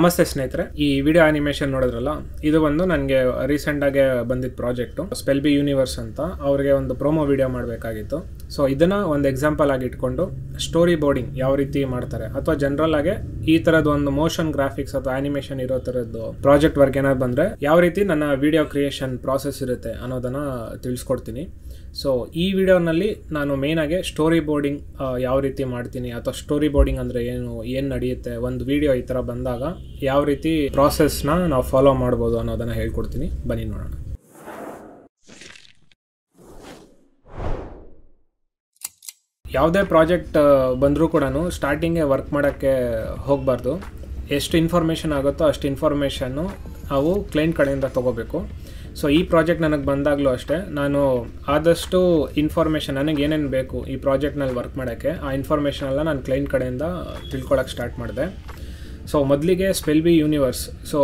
ನಮಸ್ತೆ ಸ್ನೇಹಿತರೆ, ಈ ವಿಡಿಯೋ ಆನಿಮೇಷನ್ ನೋಡಿದ್ರಲ್ಲ, ಇದು ಒಂದು ನನಗೆ ರೀಸೆಂಟಾಗೆ ಬಂದಿದ್ದ ಪ್ರಾಜೆಕ್ಟು. ಸ್ಪೆಲ್ಬಿ ಯೂನಿವರ್ಸ್ ಅಂತ ಅವ್ರಿಗೆ ಒಂದು ಪ್ರೋಮೋ ವಿಡಿಯೋ ಮಾಡಬೇಕಾಗಿತ್ತು. ಸೊ ಇದನ್ನು ಒಂದು ಎಕ್ಸಾಂಪಲ್ ಆಗಿ ಇಟ್ಕೊಂಡು ಸ್ಟೋರಿ ಬೋರ್ಡಿಂಗ್ ಯಾವ ರೀತಿ ಮಾಡ್ತಾರೆ, ಅಥವಾ ಜನರಲ್ ಆಗಿ ಈ ಥರದ್ದು ಒಂದು ಮೋಷನ್ ಗ್ರಾಫಿಕ್ಸ್ ಅಥವಾ ಆನಿಮೇಷನ್ ಇರೋ ಥರದ್ದು ಪ್ರಾಜೆಕ್ಟ್ ವರ್ಕ್ ಏನಾದ್ರು ಬಂದರೆ ಯಾವ ರೀತಿ ನನ್ನ ವಿಡಿಯೋ ಕ್ರಿಯೇಷನ್ ಪ್ರಾಸೆಸ್ ಇರುತ್ತೆ ಅನ್ನೋದನ್ನು ತಿಳಿಸ್ಕೊಡ್ತೀನಿ. ಸೊ ಈ ವಿಡಿಯೋನಲ್ಲಿ ನಾನು ಮೇಯ್ನಾಗಿ ಸ್ಟೋರಿ ಬೋರ್ಡಿಂಗ್ ಯಾವ ರೀತಿ ಮಾಡ್ತೀನಿ, ಅಥವಾ ಸ್ಟೋರಿ ಬೋರ್ಡಿಂಗ್ ಅಂದರೆ ಏನು ನಡೆಯುತ್ತೆ, ಒಂದು ವಿಡಿಯೋ ಈ ಥರ ಬಂದಾಗ ಯಾವ ರೀತಿ ಪ್ರಾಸೆಸ್ನ ನಾವು ಫಾಲೋ ಮಾಡ್ಬೋದು ಅನ್ನೋದನ್ನು ಹೇಳ್ಕೊಡ್ತೀನಿ. ಬನ್ನಿ ನೋಡೋಣ. ಯಾವುದೇ ಪ್ರಾಜೆಕ್ಟ್ ಬಂದರೂ ಕೂಡ ಸ್ಟಾರ್ಟಿಂಗೇ ವರ್ಕ್ ಮಾಡೋಕ್ಕೆ ಹೋಗಬಾರ್ದು. ಎಷ್ಟು ಇನ್ಫಾರ್ಮೇಷನ್ ಆಗುತ್ತೋ ಅಷ್ಟು ಇನ್ಫಾರ್ಮೇಷನ್ನು ನಾವು ಕ್ಲೈಂಟ್ ಕಡೆಯಿಂದ ತೊಗೋಬೇಕು. ಸೊ ಈ ಪ್ರಾಜೆಕ್ಟ್ ನನಗೆ ಬಂದಾಗಲೂ ಅಷ್ಟೇ, ನಾನು ಆದಷ್ಟು ಇನ್ಫಾರ್ಮೇಷನ್ ನನಗೆ ಏನೇನು ಬೇಕು ಈ ಪ್ರಾಜೆಕ್ಟ್ನಲ್ಲಿ ವರ್ಕ್ ಮಾಡೋಕ್ಕೆ, ಆ ಇನ್ಫಾರ್ಮೇಷನೆಲ್ಲ ನಾನು ಕ್ಲೈಂಟ್ ಕಡೆಯಿಂದ ತಿಳ್ಕೊಳಕ್ಕೆ ಸ್ಟಾರ್ಟ್ ಮಾಡಿದೆ. ಸೊ ಮೊದಲಿಗೆ ಸ್ಪೆಲ್ಬಿ ಯೂನಿವರ್ಸ್, ಸೊ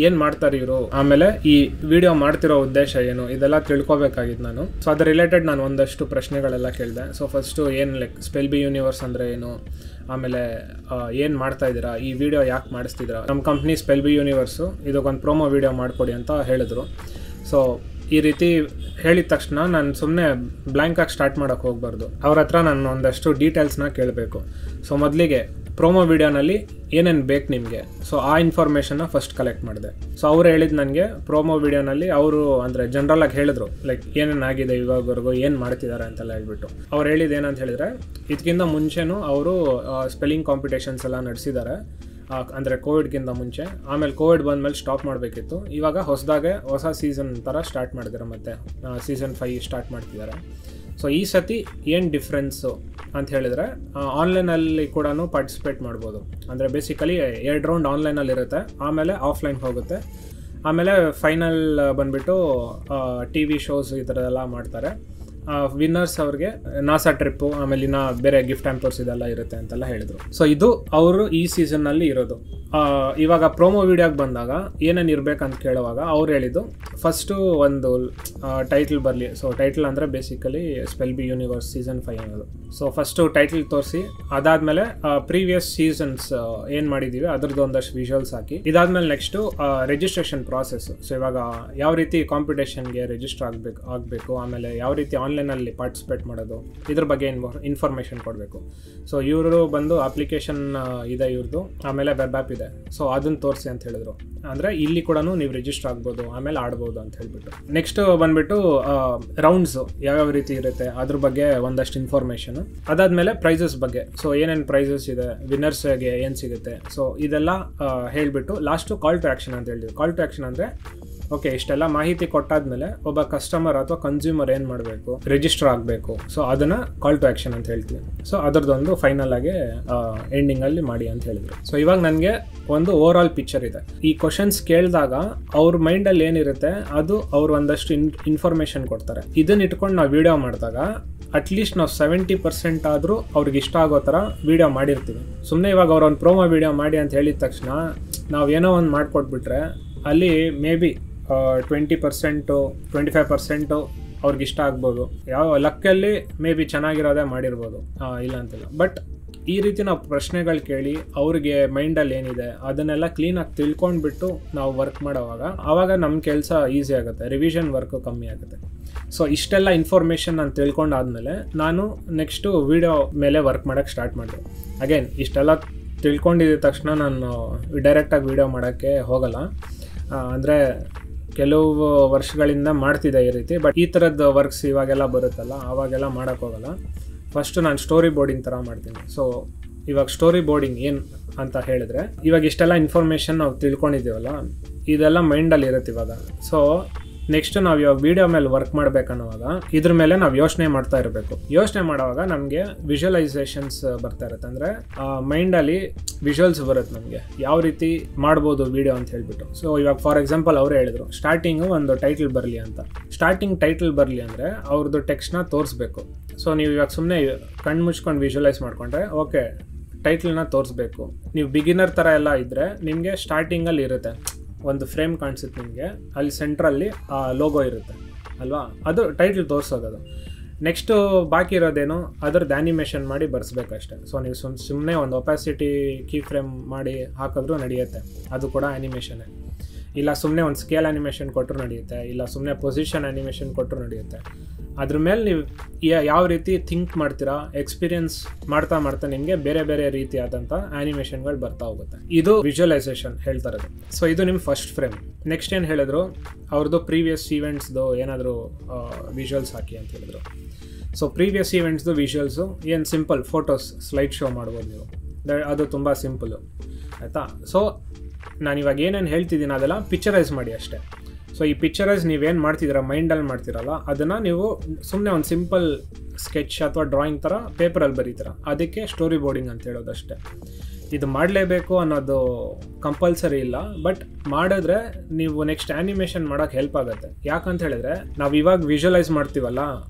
ಏನು ಮಾಡ್ತಾರೆ ಇವರು, ಆಮೇಲೆ ಈ ವಿಡಿಯೋ ಮಾಡ್ತಿರೋ ಉದ್ದೇಶ ಏನು, ಇದೆಲ್ಲ ತಿಳ್ಕೊಬೇಕಾಗಿತ್ತು ನಾನು. ಸೊ ಅದ್ರ ರಿಲೇಟೆಡ್ ನಾನು ಒಂದಷ್ಟು ಪ್ರಶ್ನೆಗಳೆಲ್ಲ ಕೇಳಿದೆ. ಸೊ ಫಸ್ಟು ಏನು ಸ್ಪೆಲ್ಬಿ ಯೂನಿವರ್ಸ್ ಅಂದರೆ ಏನು, ಆಮೇಲೆ ಏನು ಮಾಡ್ತಾ ಇದ್ದೀರಾ, ಈ ವಿಡಿಯೋ ಯಾಕೆ ಮಾಡಿಸ್ತಿದ್ದೀರಾ, ನಮ್ಮ ಕಂಪ್ನಿ ಸ್ಪೆಲ್ಬಿ ಯೂನಿವರ್ಸು ಇದಕ್ಕೊಂದು ಪ್ರೋಮೋ ವಿಡಿಯೋ ಮಾಡಿಕೊಡಿ ಅಂತ ಹೇಳಿದ್ರು. ಸೊ ಈ ರೀತಿ ಹೇಳಿದ ತಕ್ಷಣ ನಾನು ಸುಮ್ಮನೆ ಬ್ಲ್ಯಾಂಕಾಗಿ ಸ್ಟಾರ್ಟ್ ಮಾಡೋಕ್ಕೆ ಹೋಗಬಾರ್ದು, ಅವ್ರ ಹತ್ರ ನಾನು ಒಂದಷ್ಟು ಡೀಟೇಲ್ಸ್ನ ಕೇಳಬೇಕು. ಸೊ ಮೊದಲಿಗೆ ಪ್ರೋಮೋ ವಿಡಿಯೋನಲ್ಲಿ ಏನೇನು ಬೇಕು ನಿಮಗೆ, ಸೊ ಆ ಇನ್ಫಾರ್ಮೇಷನ್ನ ಫಸ್ಟ್ ಕಲೆಕ್ಟ್ ಮಾಡಿದೆ. ಸೊ ಅವ್ರು ಹೇಳಿದ್ದು ನನಗೆ ಪ್ರೋಮೋ ವಿಡಿಯೋನಲ್ಲಿ ಅವರು ಅಂದರೆ ಜನರಲಾಗಿ ಹೇಳಿದ್ರು, ಲೈಕ್ ಏನೇನಾಗಿದೆ ಇವಾಗವರೆಗೂ, ಏನು ಮಾಡ್ತಿದ್ದಾರೆ ಅಂತೆಲ್ಲ ಹೇಳ್ಬಿಟ್ಟು. ಅವ್ರು ಹೇಳಿದ್ದು ಏನಂತ ಹೇಳಿದರೆ, ಇದಕ್ಕಿಂತ ಮುಂಚೆನೂ ಅವರು ಸ್ಪೆಲ್ಲಿಂಗ್ ಕಾಂಪಿಟೇಷನ್ಸ್ ಎಲ್ಲ ನಡೆಸಿದ್ದಾರೆ, ಅಂದರೆ ಕೋವಿಡ್ಗಿಂತ ಮುಂಚೆ. ಆಮೇಲೆ ಕೋವಿಡ್ ಬಂದಮೇಲೆ ಸ್ಟಾಪ್ ಮಾಡಬೇಕಿತ್ತು. ಇವಾಗ ಹೊಸ ಸೀಸನ್ ಥರ ಸ್ಟಾರ್ಟ್ ಮಾಡಿದ್ದಾರೆ, ಮತ್ತು ಸೀಸನ್ 5 ಸ್ಟಾರ್ಟ್ ಮಾಡ್ತಿದ್ದಾರೆ. ಸೊ ಈ ಸತಿ ಏನು ಡಿಫ್ರೆನ್ಸು ಅಂತ ಹೇಳಿದರೆ, ಆನ್ಲೈನಲ್ಲಿ ಕೂಡ ಪಾರ್ಟಿಸಿಪೇಟ್ ಮಾಡ್ಬೋದು. ಅಂದರೆ ಬೇಸಿಕಲಿ 2 ರೌಂಡ್ ಆನ್ಲೈನಲ್ಲಿ ಇರುತ್ತೆ, ಆಮೇಲೆ ಆಫ್ಲೈನ್ ಹೋಗುತ್ತೆ, ಆಮೇಲೆ ಫೈನಲ್ ಬಂದುಬಿಟ್ಟು TV ಶೋಸ್ ಈ ಥರದೆಲ್ಲ ಮಾಡ್ತಾರೆ. ವಿನ್ನರ್ಸ್ ಅವ್ರಿಗೆ ನಾಸಾ ಟ್ರಿಪ್ಪು, ಆಮೇಲೆ ಇನ್ನು ಬೇರೆ ಗಿಫ್ಟ್ ಹ್ಯಾಂಪರ್ಸ್ ಇದೆಲ್ಲ ಇರುತ್ತೆ ಅಂತೆಲ್ಲ ಹೇಳಿದರು. ಸೊ ಇದು ಅವರು ಈ ಸೀಸನ್ನಲ್ಲಿ ಇರೋದು. ಇವಾಗ ಪ್ರೋಮೋ ವಿಡಿಯೋಗೆ ಬಂದಾಗ ಏನೇನು ಇರಬೇಕಂತ ಕೇಳುವಾಗ ಅವ್ರು ಹೇಳಿದ್ದು, ಫಸ್ಟು ಒಂದು ಟೈಟಲ್ ಬರಲಿ. ಸೊ ಟೈಟಲ್ ಅಂದರೆ ಬೇಸಿಕಲಿ ಸ್ಪೆಲ್ಬಿ ಯೂನಿವರ್ಸ್ ಸೀಸನ್ 5 ಅನ್ನೋದು. ಸೊ ಫಸ್ಟು ಟೈಟಲ್ ತೋರಿಸಿ, ಅದಾದಮೇಲೆ ಪ್ರೀವಿಯಸ್ ಸೀಸನ್ಸ್ ಏನು ಮಾಡಿದ್ದೀವಿ ಅದ್ರದ್ದು ಒಂದಷ್ಟು ವಿಜುವಲ್ಸ್ ಹಾಕಿ, ಇದಾದಮೇಲೆ ನೆಕ್ಸ್ಟು ರಿಜಿಸ್ಟ್ರೇಷನ್ ಪ್ರಾಸೆಸ್ಸು. ಸೊ ಇವಾಗ ಯಾವ ರೀತಿ ಕಾಂಪಿಟೇಷನ್ಗೆ ರಿಜಿಸ್ಟರ್ ಆಗಬೇಕು, ಆಮೇಲೆ ಯಾವ ರೀತಿ ಆನ್ಲೈನಲ್ಲಿ ಪಾರ್ಟಿಸಿಪೇಟ್ ಮಾಡೋದು, ಇದ್ರ ಬಗ್ಗೆ ಇನ್ಫಾರ್ಮೇಷನ್ ಕೊಡಬೇಕು. ಸೊ ಇವರು ಬಂದು ಅಪ್ಲಿಕೇಶನ್ ಇದೆ ಇವ್ರದ್ದು, ಆಮೇಲೆ ವೆಬ್ ಆ್ಯಪ್ ಇದೆ. ಸೊ ಅದನ್ನು ತೋರಿಸಿ ಅಂತ ಹೇಳಿದ್ರು. ಅಂದರೆ ಇಲ್ಲಿ ಕೂಡ ನೀವು ರಿಜಿಸ್ಟರ್ ಆಗ್ಬೋದು, ಆಮೇಲೆ ಆಡ್ಬೋದು ಅಂತ ಹೇಳ್ಬಿಟ್ಟು. ನೆಕ್ಸ್ಟ್ ಬಂದುಬಿಟ್ಟು ರೌಂಡ್ಸು ಯಾವ್ಯಾವ ರೀತಿ ಇರುತ್ತೆ ಅದ್ರ ಬಗ್ಗೆ ಒಂದಷ್ಟು ಇನ್ಫಾರ್ಮೇಷನ್. ಅದಾದಮೇಲೆ ಪ್ರೈಸಸ್ ಬಗ್ಗೆ, ಸೊ ಏನೇನು ಪ್ರೈಸಸ್ ಇದೆ, ವಿನ್ನರ್ಸ್ಗೆ ಏನು ಸಿಗುತ್ತೆ, ಸೊ ಇದೆಲ್ಲ ಹೇಳಿಬಿಟ್ಟು ಲಾಸ್ಟು ಕಾಲ್ ಟು ಆ್ಯಕ್ಷನ್ ಅಂತ ಹೇಳಿದ್ವಿ. ಕಾಲ್ ಟು ಆ್ಯಕ್ಷನ್ ಅಂದರೆ, ಓಕೆ ಇಷ್ಟೆಲ್ಲ ಮಾಹಿತಿ ಕೊಟ್ಟಾದ್ಮೇಲೆ ಒಬ್ಬ ಕಸ್ಟಮರ್ ಅಥವಾ ಕನ್ಸ್ಯೂಮರ್ ಏನು ಮಾಡಬೇಕು, ರಿಜಿಸ್ಟರ್ ಆಗಬೇಕು. ಸೊ ಅದನ್ನು ಕಾಲ್ ಟು ಆ್ಯಕ್ಷನ್ ಅಂತ ಹೇಳ್ತೀವಿ. ಸೊ ಅದರದ್ದೊಂದು ಫೈನಲ್ ಆಗಿ ಎಂಡಿಂಗಲ್ಲಿ ಮಾಡಿ ಅಂತ ಹೇಳಿದ್ರು. ಸೊ ಇವಾಗ ನನಗೆ ಒಂದು ಓವರ್ ಆಲ್ ಪಿಕ್ಚರ್ ಇದೆ. ಈ ಕ್ವಶನ್ಸ್ ಕೇಳಿದಾಗ ಅವ್ರ ಮೈಂಡಲ್ಲಿ ಏನಿರುತ್ತೆ ಅದು ಅವ್ರು ಒಂದಷ್ಟು ಇನ್ಫಾರ್ಮೇಷನ್ ಕೊಡ್ತಾರೆ. ಇದನ್ನ ಇಟ್ಕೊಂಡು ನಾವು ವಿಡಿಯೋ ಮಾಡಿದಾಗ ಅಟ್ಲೀಸ್ಟ್ ನಾವು 70% ಆದರೂ ಅವ್ರಿಗೆ ಇಷ್ಟ ಆಗೋ ಥರ ವಿಡಿಯೋ ಮಾಡಿರ್ತೀವಿ. ಸುಮ್ಮನೆ ಇವಾಗ ಅವ್ರು ಒಂದು ಪ್ರೋಮೋ ವಿಡಿಯೋ ಮಾಡಿ ಅಂತ ಹೇಳಿದ ತಕ್ಷಣ ನಾವು ಏನೋ ಒಂದು ಮಾಡಿಕೊಟ್ಬಿಟ್ರೆ ಅಲ್ಲಿ ಮೇ ಬಿ 20% 25% ಅವ್ರಿಗೆ ಇಷ್ಟ ಆಗ್ಬೋದು. ಯಾವ ಲಕ್ಕಲ್ಲಿ ಮೇ ಬಿ ಚೆನ್ನಾಗಿರೋದೇ ಮಾಡಿರ್ಬೋದು, ಇಲ್ಲ ಅಂತಿಲ್ಲ. ಬಟ್ ಈ ರೀತಿ ನಾವು ಪ್ರಶ್ನೆಗಳು ಕೇಳಿ ಅವ್ರಿಗೆ ಮೈಂಡಲ್ಲಿ ಏನಿದೆ ಅದನ್ನೆಲ್ಲ ಕ್ಲೀನಾಗಿ ತಿಳ್ಕೊಂಡ್ಬಿಟ್ಟು ನಾವು ವರ್ಕ್ ಮಾಡೋವಾಗ ಆವಾಗ ನಮ್ಮ ಕೆಲಸ ಈಸಿ ಆಗುತ್ತೆ, ರಿವಿಷನ್ ವರ್ಕು ಕಮ್ಮಿ ಆಗುತ್ತೆ. ಸೊ ಇಷ್ಟೆಲ್ಲ ಇನ್ಫಾರ್ಮೇಷನ್ ನಾನು ತಿಳ್ಕೊಂಡಾದ್ಮೇಲೆ ನಾನು ನೆಕ್ಸ್ಟು ವಿಡಿಯೋ ಮೇಲೆ ವರ್ಕ್ ಮಾಡೋಕ್ಕೆ ಸ್ಟಾರ್ಟ್ ಮಾಡಿದೆ. ಅಗೇನ್ ಇಷ್ಟೆಲ್ಲ ತಿಳ್ಕೊಂಡಿದ್ದ ತಕ್ಷಣ ನಾನು ಡೈರೆಕ್ಟಾಗಿ ವಿಡಿಯೋ ಮಾಡೋಕ್ಕೆ ಹೋಗಲ್ಲ. ಅಂದರೆ ಕೆಲವು ವರ್ಷಗಳಿಂದ ಮಾಡ್ತಿದ್ದೆ ಈ ರೀತಿ, ಬಟ್ ಈ ಥರದ್ದು ವರ್ಕ್ಸ್ ಇವಾಗೆಲ್ಲ ಬರುತ್ತಲ್ಲ, ಆವಾಗೆಲ್ಲ ಮಾಡೋಕ್ಕೋಗಲ್ಲ. ಫಸ್ಟು ನಾನು ಸ್ಟೋರಿ ಬೋರ್ಡಿಂಗ್ ಥರ ಮಾಡ್ತೀನಿ. ಸೊ ಇವಾಗ ಸ್ಟೋರಿ ಬೋರ್ಡಿಂಗ್ ಏನು ಅಂತ ಹೇಳಿದ್ರೆ, ಇವಾಗ ಇಷ್ಟೆಲ್ಲ ಇನ್ಫಾರ್ಮೇಷನ್ ನಾವು ತಿಳ್ಕೊಂಡಿದ್ದೀವಲ್ಲ, ಇದೆಲ್ಲ ಮೈಂಡಲ್ಲಿ ಇರುತ್ತೆ ಇವಾಗ. ಸೊ ನೆಕ್ಸ್ಟ್ ನಾವು ಇವಾಗ ವಿಡಿಯೋ ಮೇಲೆ ವರ್ಕ್ ಮಾಡ್ಬೇಕನ್ನೋವಾಗ ಇದ್ರ ಮೇಲೆ ನಾವು ಯೋಚನೆ ಮಾಡ್ತಾ ಇರಬೇಕು. ಯೋಚನೆ ಮಾಡುವಾಗ ನಮಗೆ ವಿಜುವಲೈಸೇಷನ್ಸ್ ಬರ್ತಾ ಇರುತ್ತೆ. ಅಂದರೆ ಮೈಂಡಲ್ಲಿ ವಿಜುವಲ್ಸ್ ಬರುತ್ತೆ ನಮಗೆ, ಯಾವ ರೀತಿ ಮಾಡ್ಬೋದು ವಿಡಿಯೋ ಅಂತ ಹೇಳ್ಬಿಟ್ಟು. ಸೊ ಇವಾಗ ಫಾರ್ ಎಕ್ಸಾಂಪಲ್ ಅವರೇ ಹೇಳಿದ್ರು, ಸ್ಟಾರ್ಟಿಂಗು ಒಂದು ಟೈಟಲ್ ಬರಲಿ ಅಂತ. ಸ್ಟಾರ್ಟಿಂಗ್ ಟೈಟಲ್ ಬರಲಿ ಅಂದರೆ ಅವ್ರದ್ದು ಟೆಕ್ಸ್ಟ್ನ ತೋರಿಸ್ಬೇಕು. ಸೊ ನೀವು ಇವಾಗ ಸುಮ್ಮನೆ ಕಣ್ಣು ಮುಚ್ಕೊಂಡು ವಿಜುವಲೈಸ್ ಮಾಡಿಕೊಂಡ್ರೆ ಓಕೆ ಟೈಟಲ್ನ ತೋರಿಸ್ಬೇಕು. ನೀವು ಬಿಗಿನರ್ ಥರ ಎಲ್ಲ ಇದ್ದರೆ ನಿಮಗೆ ಸ್ಟಾರ್ಟಿಂಗಲ್ಲಿ ಇರುತ್ತೆ ಒಂದು ಫ್ರೇಮ್ ಕಾಣಿಸುತ್ತೆ ನಿಮಗೆ, ಅಲ್ಲಿ ಸೆಂಟ್ರಲ್ಲಿ ಲೋಗೋ ಇರುತ್ತೆ ಅಲ್ವಾ, ಅದು ಟೈಟಲ್ ತೋರಿಸೋದು. ನೆಕ್ಸ್ಟು ಬಾಕಿ ಇರೋದೇನು ಅದರದ್ದು ಆ್ಯನಿಮೇಷನ್ ಮಾಡಿ ಬರ್ಸ್ಬೇಕಷ್ಟೆ. ಸೊ ನೀವು ಸುಮ್ಮನೆ ಒಂದು ಒಪಾಸಿಟಿ ಕೀ ಫ್ರೇಮ್ ಮಾಡಿ ಹಾಕಿದ್ರೂ ನಡೆಯುತ್ತೆ, ಅದು ಕೂಡ ಆ್ಯನಿಮೇಷನ್ನೇ. ಇಲ್ಲ ಸುಮ್ಮನೆ ಒಂದು ಸ್ಕೇಲ್ ಆ್ಯನಿಮೇಷನ್ ಕೊಟ್ಟರು ನಡೆಯುತ್ತೆ, ಇಲ್ಲ ಸುಮ್ಮನೆ ಪೊಸಿಷನ್ ಆ್ಯನಿಮೇಷನ್ ಕೊಟ್ಟರು ನಡೆಯುತ್ತೆ. ಅದ್ರ ಮೇಲೆ ನೀವು ಯಾವ ರೀತಿ ಥಿಂಕ್ ಮಾಡ್ತೀರಾ, ಎಕ್ಸ್ಪೀರಿಯನ್ಸ್ ಮಾಡ್ತಾ ಮಾಡ್ತಾ ನಿಮಗೆ ಬೇರೆ ಬೇರೆ ರೀತಿಯಾದಂಥ ಆ್ಯನಿಮೇಷನ್ಗಳು ಬರ್ತಾ ಹೋಗುತ್ತೆ. ಇದು ವಿಜುವಲೈಸೇಷನ್ ಹೇಳ್ತಾ ಇರೋದು. ಸೊ ಇದು ನಿಮ್ಮ ಫಸ್ಟ್ ಫ್ರೇಮ್. ನೆಕ್ಸ್ಟ್ ಏನು ಹೇಳಿದ್ರು, ಅವ್ರದ್ದು ಪ್ರೀವಿಯಸ್ ಈವೆಂಟ್ಸ್ದು ಏನಾದರೂ ವಿಜುವಲ್ಸ್ ಹಾಕಿ ಅಂತ ಹೇಳಿದ್ರು. ಸೊ ಪ್ರೀವಿಯಸ್ ಈವೆಂಟ್ಸ್ದು ವಿಜುವಲ್ಸು ಏನು ಸಿಂಪಲ್ ಫೋಟೋಸ್ ಸ್ಲೈಡ್ ಶೋ ಮಾಡ್ಬೋದು ನೀವು, ಅದು ತುಂಬ ಸಿಂಪಲ್ಲು ಆಯಿತಾ. ಸೊ ನಾನಿವಾಗ ಏನೇನು ಹೇಳ್ತಿದ್ದೀನಿ ಅದೆಲ್ಲ ಪಿಕ್ಚರೈಸ್ ಮಾಡಿ ಅಷ್ಟೇ. ಸೊ ಈ ಪಿಕ್ಚರೈಸ್ ನೀವೇನು ಮಾಡ್ತಿದ್ದೀರಾ ಮೈಂಡಲ್ಲಿ ಮಾಡ್ತಿರಲ್ಲ, ಅದನ್ನು ನೀವು ಸುಮ್ಮನೆ ಒಂದು ಸಿಂಪಲ್ ಸ್ಕೆಚ್ ಅಥವಾ ಡ್ರಾಯಿಂಗ್ ಥರ ಪೇಪರಲ್ಲಿ ಬರೀತೀರ, ಅದಕ್ಕೆ ಸ್ಟೋರಿ ಬೋರ್ಡಿಂಗ್ ಅಂತ ಹೇಳೋದಷ್ಟೇ. ಇದು ಮಾಡಲೇಬೇಕು ಅನ್ನೋದು ಕಂಪಲ್ಸರಿ ಇಲ್ಲ, ಬಟ್ ಮಾಡಿದ್ರೆ ನೀವು ನೆಕ್ಸ್ಟ್ ಆ್ಯನಿಮೇಷನ್ ಮಾಡೋಕ್ಕೆ ಹೆಲ್ಪ್ ಆಗುತ್ತೆ. ಯಾಕಂತ ಹೇಳಿದ್ರೆ ನಾವು ಇವಾಗ ವಿಜುವಲೈಸ್ ಮಾಡ್ತೀವಲ್ಲ,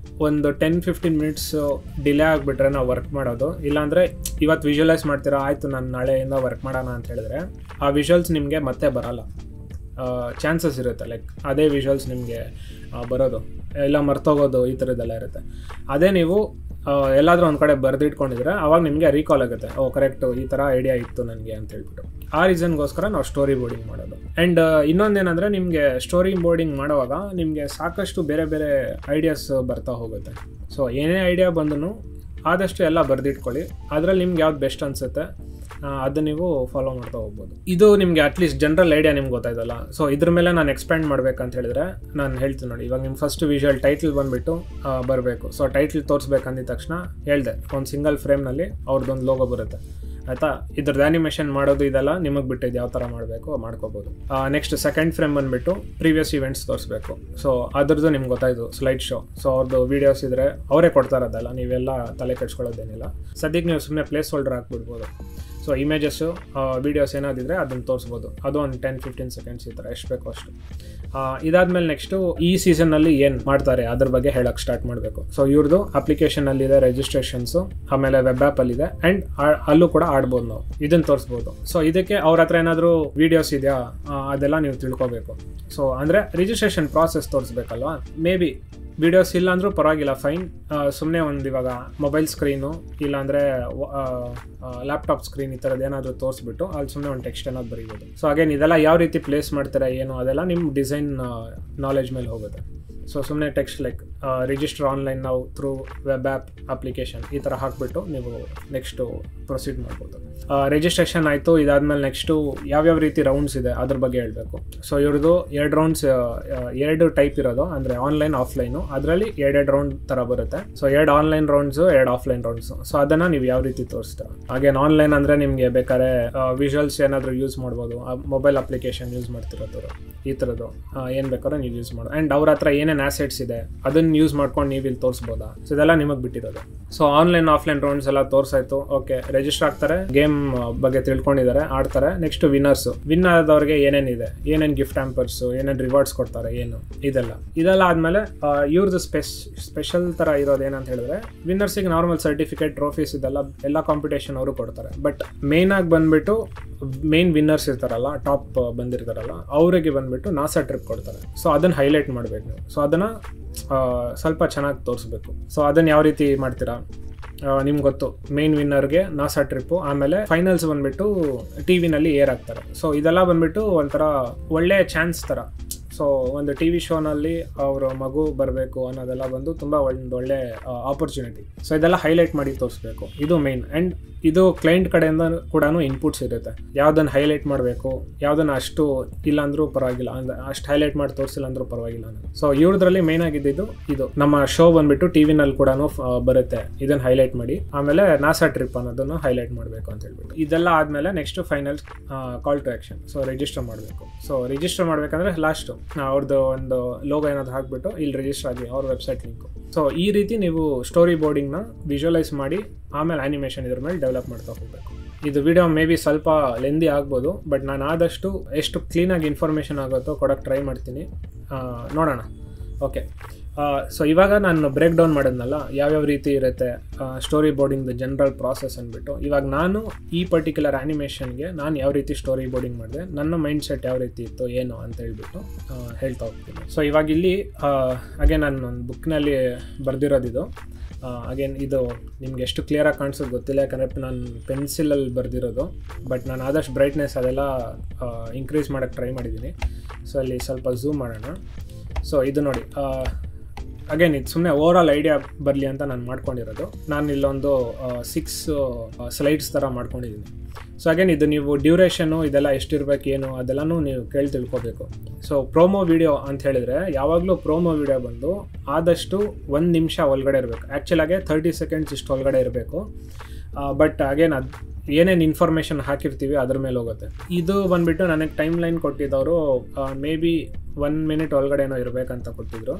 ಒಂದು 10-15 ಮಿನಿಟ್ಸ್ ಡಿಲೇ ಆಗಿಬಿಟ್ರೆ ನಾವು ವರ್ಕ್ ಮಾಡೋದು. ಇಲ್ಲಾಂದರೆ ಇವತ್ತು ವಿಜುವಲೈಸ್ ಮಾಡ್ತೀರಾ, ಆಯಿತು ನಾನು ನಾಳೆಯಿಂದ ವರ್ಕ್ ಮಾಡೋಣ ಅಂತ ಹೇಳಿದ್ರೆ ಆ ವಿಜುವಲ್ಸ್ ನಿಮಗೆ ಮತ್ತೆ ಬರೋಲ್ಲ, ಚಾನ್ಸಸ್ ಇರುತ್ತೆ. ಲೈಕ್ ಅದೇ ವಿಜುವಲ್ಸ್ ನಿಮಗೆ ಬರೋದು, ಎಲ್ಲ ಮರ್ತೋಗೋದು, ಈ ಥರದ್ದೆಲ್ಲ ಇರುತ್ತೆ. ಅದೇ ನೀವು ಎಲ್ಲಾದರೂ ಒಂದು ಕಡೆ ಬರೆದಿಟ್ಕೊಂಡಿದ್ರೆ ಅವಾಗ ನಿಮಗೆ ರೀಕಾಲ್ ಆಗುತ್ತೆ, ಓ ಕರೆಕ್ಟು ಈ ಥರ ಐಡಿಯಾ ಇತ್ತು ನನಗೆ ಅಂತ ಹೇಳ್ಬಿಟ್ಟು. ಆ ರೀಸನ್ಗೋಸ್ಕರ ನಾವು ಸ್ಟೋರಿ ಬೋರ್ಡಿಂಗ್ ಮಾಡೋದು. ಆ್ಯಂಡ್ ಇನ್ನೊಂದೇನೆಂದರೆ ನಿಮಗೆ ಸ್ಟೋರಿ ಬೋರ್ಡಿಂಗ್ ಮಾಡುವಾಗ ನಿಮಗೆ ಸಾಕಷ್ಟು ಬೇರೆ ಬೇರೆ ಐಡಿಯಾಸ್ ಬರ್ತಾ ಹೋಗುತ್ತೆ. ಸೊ ಏನೇ ಐಡಿಯಾ ಬಂದೂ ಆದಷ್ಟು ಎಲ್ಲ ಬರೆದಿಟ್ಕೊಳ್ಳಿ, ಅದರಲ್ಲಿ ನಿಮ್ಗೆ ಯಾವ್ದು ಬೆಸ್ಟ್ ಅನಿಸುತ್ತೆ ಅದು ನೀವು ಫಾಲೋ ಮಾಡ್ತಾ ಹೋಗ್ಬೋದು. ಇದು ನಿಮಗೆ ಅಟ್ಲೀಸ್ಟ್ ಜನರಲ್ ಐಡಿಯಾ ನಿಮ್ಗೆ ಗೊತ್ತಾಯ್ತಲ್ಲ. ಸೊ ಇದ್ರ ಮೇಲೆ ನಾನು ಎಕ್ಸ್ಪ್ಯಾಂಡ್ ಮಾಡ್ಬೇಕಂತ ಹೇಳಿದ್ರೆ ನಾನು ಹೇಳ್ತೀನಿ ನೋಡಿ. ಇವಾಗ ನಿಮ್ಮ ಫಸ್ಟ್ ವಿಜುವಲ್ ಟೈಟಲ್ ಬಂದುಬಿಟ್ಟು ಬರಬೇಕು. ಸೊ ಟೈಟಲ್ ತೋರಿಸ್ಬೇಕಂದಿದ ತಕ್ಷಣ ಹೇಳಿದೆ, ಒಂದು ಸಿಂಗಲ್ ಫ್ರೇಮ್ನಲ್ಲಿ ಅವ್ರದ್ದೊಂದು ಲೋಗೋ ಬರುತ್ತೆ ಆಯಿತಾ. ಇದ್ರದ್ದು ಆ್ಯನಿಮೇಷನ್ ಮಾಡೋದು ಇದೆಲ್ಲ ನಿಮಗೆ ಬಿಟ್ಟಿದ್ದು, ಯಾವ ಥರ ಮಾಡಬೇಕು ಮಾಡ್ಕೋಬೋದು. ನೆಕ್ಸ್ಟ್ ಸೆಕೆಂಡ್ ಫ್ರೇಮ್ ಬಂದುಬಿಟ್ಟು ಪ್ರೀವಿಯಸ್ ಇವೆಂಟ್ಸ್ ತೋರಿಸ್ಬೇಕು. ಸೊ ಅದ್ರದ್ದು ನಿಮ್ಗೆ ಗೊತ್ತಾಯಿತು ಸ್ಲೈಡ್ ಶೋ. ಸೊ ಅವ್ರದ್ದು ವೀಡಿಯೋಸ್ ಇದ್ದರೆ ಅವರೇ ಕೊಡ್ತಾರದಲ್ಲ, ನೀವೆಲ್ಲ ತಲೆ ಕೆಡ್ಸ್ಕೊಳ್ಳೋದೇನಿಲ್ಲ. ಸದ್ಯಕ್ಕೆ ನೀವು ಸುಮ್ಮನೆ ಪ್ಲೇಸ್ ಹೋಲ್ಡರ್ ಹಾಕ್ಬಿಡ್ಬೋದು. ಸೊ ಇಮೇಜಸ್ಸು ವೀಡಿಯೋಸ್ ಏನಾದಿದ್ರೆ ಅದನ್ನು ತೋರಿಸ್ಬೋದು, ಅದು ಒಂದು 10-15 ಸೆಕೆಂಡ್ಸ್ ಈ ಥರ ಎಷ್ಟು ಬೇಕೋ ಅಷ್ಟು. ಇದಾದಮೇಲೆ ನೆಕ್ಸ್ಟು ಈ ಸೀಸನ್ನಲ್ಲಿ ಏನು ಮಾಡ್ತಾರೆ ಅದ್ರ ಬಗ್ಗೆ ಹೇಳೋಕ್ಕೆ ಸ್ಟಾರ್ಟ್ ಮಾಡಬೇಕು. ಸೊ ಇವ್ರದ್ದು ಅಪ್ಲಿಕೇಶನಲ್ಲಿದೆ ರಿಜಿಸ್ಟ್ರೇಷನ್ಸು, ಆಮೇಲೆ ವೆಬ್ ಆ್ಯಪಲ್ಲಿದೆ, ಆ್ಯಂಡ್ ಅಲ್ಲೂ ಕೂಡ ಆಡ್ಬೋದು ನಾವು, ಇದನ್ನು ತೋರಿಸ್ಬೋದು. ಸೊ ಇದಕ್ಕೆ ಅವ್ರ ಹತ್ರ ಏನಾದರೂ ವೀಡಿಯೋಸ್ ಇದೆಯಾ ಅದೆಲ್ಲ ನೀವು ತಿಳ್ಕೊಬೇಕು. ಸೊ ಅಂದರೆ ರಿಜಿಸ್ಟ್ರೇಷನ್ ಪ್ರಾಸೆಸ್ ತೋರಿಸ್ಬೇಕಲ್ವಾ. ಮೇ ಬಿ ವೀಡಿಯೋಸ್ ಇಲ್ಲ ಅಂದರೂ ಪರವಾಗಿಲ್ಲ, ಫೈನ್. ಸುಮ್ಮನೆ ಒಂದು ಇವಾಗ ಮೊಬೈಲ್ ಸ್ಕ್ರೀನು ಇಲ್ಲಾಂದರೆ ಲ್ಯಾಪ್ಟಾಪ್ ಸ್ಕ್ರೀನ್ ಈ ಥರದ್ದು ಏನಾದರೂ ತೋರಿಸ್ಬಿಟ್ಟು ಅಲ್ಲಿ ಸುಮ್ಮನೆ ಒಂದು ಟೆಕ್ಸ್ಟ್ ಏನಾದ್ರು ಬರೀಬೋದು. ಸೊ ಅಗೇನ್ ಇದೆಲ್ಲ ಯಾವ ರೀತಿ ಪ್ಲೇಸ್ ಮಾಡ್ತಾರೆ ಏನು ಅದೆಲ್ಲ ನಿಮ್ಮ ಡಿಸೈನ್ ನಾಲೆಜ್ ಮೇಲೆ ಹೋಗುತ್ತೆ. ಸೊ ಸುಮ್ಮನೆ ಟೆಕ್ಸ್ಟ್ ಲೈಕ್ ರಿಜಿಸ್ಟರ್ ಆನ್ಲೈನ್ ನಾವು ಥ್ರೂ ವೆಬ್ ಆ್ಯಪ್ ಅಪ್ಲಿಕೇಶನ್ ಈ ಥರ ಹಾಕಿಬಿಟ್ಟು ನೀವು ನೆಕ್ಸ್ಟು ಪ್ರೊಸೀಡ್ ಮಾಡ್ಬೋದು. ರಿಜಿಸ್ಟ್ರೇಷನ್ ಆಯಿತು. ಇದಾದಮೇಲೆ ನೆಕ್ಸ್ಟು ಯಾವ್ಯಾವ ರೀತಿ ರೌಂಡ್ಸ್ ಇದೆ ಅದ್ರ ಬಗ್ಗೆ ಹೇಳಬೇಕು. ಸೊ ಇವ್ರದ್ದು 2 ರೌಂಡ್ಸ್, 2 ಟೈಪ್ ಇರೋದು, ಅಂದರೆ ಆನ್ಲೈನ್ ಆಫ್ಲೈನು. ಅದರಲ್ಲಿ 2 ರೌಂಡ್ ಥರ ಬರುತ್ತೆ. So 2 online rounds, 2 offline rounds. So ಅದನ್ನು ನೀವು ಯಾವ ರೀತಿ ತೋರಿಸ್ತೀರ. ಹಾಗೇನು ಆನ್ಲೈನ್ ಅಂದರೆ ನಿಮಗೆ ಬೇಕಾದ್ರೆ ವಿಜುವಲ್ಸ್ ಏನಾದರೂ ಯೂಸ್ ಮಾಡ್ಬೋದು, ಮೊಬೈಲ್ ಅಪ್ಲಿಕೇಶನ್ ಯೂಸ್ ಮಾಡ್ತಿರೋದು, ಈ ಥರದ್ದು ಏನು ಬೇಕಾದ್ರೂ ನೀವು ಯೂಸ್ ಮಾಡೋದು. ಆ್ಯಂಡ್ ಅವ್ರ ಹತ್ರ ಏನೇನು ಆಸೆಟ್ಸ್ ಇದೆ ಅದನ್ನು ಯೂಸ್ ಮಾಡ್ಕೊಂಡು ನೀವು ಇಲ್ಲಿ ತೋರಿಸ್ಬೋದಾ. ಸೊ ಇದೆಲ್ಲ ನಿಮಗೆ ಬಿಟ್ಟಿರೋದು. ಸೊ ಆನ್ಲೈನ್ ಆಫ್ಲೈನ್ ರೌಂಡ್ಸ್ ಎಲ್ಲ ತೋರಿಸಾಯ್ತು. ಓಕೆ, ರಿಜಿಸ್ಟರ್ ಆಗ್ತಾರೆ, ಗೇಮ್ ಬಗ್ಗೆ ತಿಳ್ಕೊಂಡಿದ್ದಾರೆ, ಆಡ್ತಾರೆ. ನೆಕ್ಸ್ಟ್ ವಿನ್ ಆದವ್ರಿಗೆ ಏನೇನಿದೆ, ಏನೇನು ಗಿಫ್ಟ್ ಹ್ಯಾಂಪರ್ಸು, ಏನೇನು ರಿವಾರ್ಡ್ಸ್ ಕೊಡ್ತಾರೆ, ಏನು ಇದೆಲ್ಲ ಆದಮೇಲೆ ಇವ್ರದ್ದು ಸ್ಪೆಷಲ್ ಥರ ಇರೋದು ಏನಂತ ಹೇಳಿದ್ರೆ, ವಿನ್ನರ್ಸಿಗೆ ನಾರ್ಮಲ್ ಸರ್ಟಿಫಿಕೇಟ್, ಟ್ರೋಫೀಸ್ ಇದೆಲ್ಲ ಎಲ್ಲ ಕಾಂಪಿಟೇಷನ್ ಅವರು ಕೊಡ್ತಾರೆ. ಬಟ್ ಮೇಯ್ನಾಗಿ ಬಂದುಬಿಟ್ಟು ಮೇನ್ ವಿನ್ನರ್ಸ್ ಇರ್ತಾರಲ್ಲ, ಟಾಪ್ ಬಂದಿರ್ತಾರಲ್ಲ, ಅವರಿಗೆ ಬಂದುಬಿಟ್ಟು ನಾಸಾ ಟ್ರಿಪ್ ಕೊಡ್ತಾರೆ. ಸೊ ಅದನ್ನು ಹೈಲೈಟ್ ಮಾಡಬೇಕು ನೀವು. ಸೊ ಅದನ್ನು ಸ್ವಲ್ಪ ಚೆನ್ನಾಗಿ ತೋರಿಸ್ಬೇಕು. ಸೊ ಅದನ್ನು ಯಾವ ರೀತಿ ಮಾಡ್ತೀರಾ ನಿಮ್ಗೆ ಗೊತ್ತು. ಮೇನ್ ವಿನ್ನರ್ಗೆ ನಾಸಾ ಟ್ರಿಪ್ಪು, ಆಮೇಲೆ ಫೈನಲ್ಸ್ ಬಂದುಬಿಟ್ಟು TV-ನಲ್ಲಿ ಏರ್ ಆಗ್ತಾರೆ. ಸೊ ಇದೆಲ್ಲ ಬಂದುಬಿಟ್ಟು ಒಂಥರ ಒಳ್ಳೆಯ ಚಾನ್ಸ್ ಥರ. ಸೊ ಒಂದು TV ಶೋನಲ್ಲಿ ಅವರ ಮಗು ಬರಬೇಕು ಅನ್ನೋದೆಲ್ಲ ಬಂದು ತುಂಬ ಒಂದು ಒಳ್ಳೆ ಆಪರ್ಚುನಿಟಿ. ಸೊ ಇದೆಲ್ಲ ಹೈಲೈಟ್ ಮಾಡಿ ತೋರಿಸ್ಬೇಕು, ಇದು ಮೇನ್. ಆ್ಯಂಡ್ ಇದು ಕ್ಲೈಂಟ್ ಕಡೆಯಿಂದ ಕೂಡ ಇನ್ಪುಟ್ಸ್ ಇರುತ್ತೆ, ಯಾವುದನ್ನು ಹೈಲೈಟ್ ಮಾಡಬೇಕು, ಯಾವುದನ್ನು ಅಷ್ಟು ಇಲ್ಲಾಂದ್ರೂ ಪರವಾಗಿಲ್ಲ, ಅಂದರೆ ಅಷ್ಟು ಹೈಲೈಟ್ ಮಾಡಿ ತೋರಿಸಿಲ್ಲ ಅಂದರೂ ಪರವಾಗಿಲ್ಲ. ಸೊ ಇವ್ರದ್ರಲ್ಲಿ ಮೇನ್ ಆಗಿದ್ದು ಇದು. ನಮ್ಮ ಶೋ ಬಂದುಬಿಟ್ಟು TV-ನಲ್ಲಿ ಕೂಡ ಬರುತ್ತೆ, ಇದನ್ನು ಹೈಲೈಟ್ ಮಾಡಿ. ಆಮೇಲೆ ನಾಸಾ ಟ್ರಿಪ್ ಅನ್ನೋದನ್ನು ಹೈಲೈಟ್ ಮಾಡಬೇಕು ಅಂತ ಹೇಳ್ಬಿಟ್ಟು. ಇದೆಲ್ಲ ಆದಮೇಲೆ next final call to action. So register ಮಾಡಬೇಕು. ಸೊ ರಿಜಿಸ್ಟರ್ ಮಾಡಬೇಕಂದ್ರೆ ಲಾಸ್ಟು ಅವ್ರದ್ದು ಒಂದು ಲೋಗೋ ಏನಾದ್ರು ಹಾಕ್ಬಿಟ್ಟು ಇಲ್ಲಿ ರಿಜಿಸ್ಟರ್ ಆಗಿ ಅವ್ರ ವೆಬ್ಸೈಟ್ ಲಿಂಕು. ಸೊ ಈ ರೀತಿ ನೀವು ಸ್ಟೋರಿ ಬೋರ್ಡಿಂಗ್ನ ವಿಜುವಲೈಸ್ ಮಾಡಿ ಆಮೇಲೆ ಆ್ಯನಿಮೇಷನ್ ಇದ್ರ ಮೇಲೆ ಡೆವಲಪ್ ಮಾಡ್ತಾ ಹೋಗಬೇಕು. ಇದು ವಿಡಿಯೋ ಮೇ ಬಿ ಸ್ವಲ್ಪ ಲೆಂದಿ ಆಗ್ಬೋದು, ಬಟ್ ನಾನು ಆದಷ್ಟು ಎಷ್ಟು ಕ್ಲೀನಾಗಿ ಇನ್ಫಾರ್ಮೇಷನ್ ಆಗುತ್ತೋ ಕೊಡೋಕ್ಕೆ ಟ್ರೈ ಮಾಡ್ತೀನಿ, ನೋಡೋಣ. ಓಕೆ, ಸೊ ಇವಾಗ ನಾನು ಬ್ರೇಕ್ ಡೌನ್ ಮಾಡಿದ್ನಲ್ಲ ಯಾವ್ಯಾವ ರೀತಿ ಇರುತ್ತೆ ಸ್ಟೋರಿ ಬೋರ್ಡಿಂಗ್ದು ಜನರಲ್ ಪ್ರಾಸೆಸ್ ಅಂದ್ಬಿಟ್ಟು, ಇವಾಗ ನಾನು ಈ ಪರ್ಟಿಕ್ಯುಲರ್ ಆ್ಯನಿಮೇಷನ್ಗೆ ನಾನು ಯಾವ ರೀತಿ ಸ್ಟೋರಿ ಬೋರ್ಡಿಂಗ್ ಮಾಡಿದೆ, ನನ್ನ ಮೈಂಡ್ ಸೆಟ್ ಯಾವ ರೀತಿ ಇತ್ತು ಏನು ಅಂತ ಹೇಳ್ಬಿಟ್ಟು ಹೇಳ್ತಾ ಹೋಗ್ತೀನಿ. ಸೊ ಇವಾಗ ಇಲ್ಲಿ ಹಾಗೆ ನಾನು ಒಂದು ಬುಕ್ನಲ್ಲಿ ಬರೆದಿರೋದಿದು. ಅಗೇನ್ ಇದು ನಿಮ್ಗೆ ಎಷ್ಟು ಕ್ಲಿಯರಾಗಿ ಕಾಣಿಸೋದು ಗೊತ್ತಿಲ್ಲ, ಯಾಕಂದರೆ ನಾನು ಪೆನ್ಸಿಲಲ್ಲಿ ಬರೆದಿರೋದು. ಬಟ್ ನಾನು ಆದಷ್ಟು ಬ್ರೈಟ್ನೆಸ್ ಅದೆಲ್ಲ ಇನ್ಕ್ರೀಸ್ ಮಾಡೋಕ್ಕೆ ಟ್ರೈ ಮಾಡಿದ್ದೀನಿ. ಸೊ ಅಲ್ಲಿ ಸ್ವಲ್ಪ ಝೂಮ್ ಮಾಡೋಣ. ಸೊ ಇದು ನೋಡಿ, ಅಗೇನ್ ಇದು ಸುಮ್ಮನೆ ಓವರಾಲ್ ಐಡಿಯಾ ಬರಲಿ ಅಂತ ನಾನು ಮಾಡ್ಕೊಂಡಿರೋದು. ನಾನು ಇಲ್ಲೊಂದು 6 ಸ್ಲೈಡ್ಸ್ ಥರ ಮಾಡ್ಕೊಂಡಿದ್ದೀನಿ. ಸೊ ಅಗೇನ್ ಇದು ನೀವು ಡ್ಯೂರೇಷನು ಇದೆಲ್ಲ ಎಷ್ಟಿರ್ಬೇಕು ಏನು ಅದೆಲ್ಲನೂ ನೀವು ಕೇಳಿ ತಿಳ್ಕೊಬೇಕು. ಸೊ ಪ್ರೋಮೋ ವಿಡಿಯೋ ಅಂತ ಹೇಳಿದರೆ ಯಾವಾಗಲೂ ಪ್ರೋಮೋ ವಿಡಿಯೋ ಬಂದು ಆದಷ್ಟು 1 ನಿಮಿಷ ಒಳಗಡೆ ಇರಬೇಕು. ಆ್ಯಕ್ಚುಲಾಗೆ 30 ಸೆಕೆಂಡ್ಸ್ ಇಷ್ಟು ಒಳಗಡೆ ಇರಬೇಕು. ಬಟ್ ಅಗೇನ್ ಅದು ಏನೇನು ಇನ್ಫಾರ್ಮೇಷನ್ ಹಾಕಿರ್ತೀವಿ ಅದ್ರ ಮೇಲೆ ಹೋಗುತ್ತೆ. ಇದು ಬಂದುಬಿಟ್ಟು ನನಗೆ ಟೈಮ್ ಲೈನ್ ಕೊಟ್ಟಿದ್ದವರು ಮೇ ಬಿ 1 ಮಿನಿಟ್ ಒಳಗಡೆನೋ ಇರಬೇಕಂತ ಕೊಟ್ಟಿದ್ರು.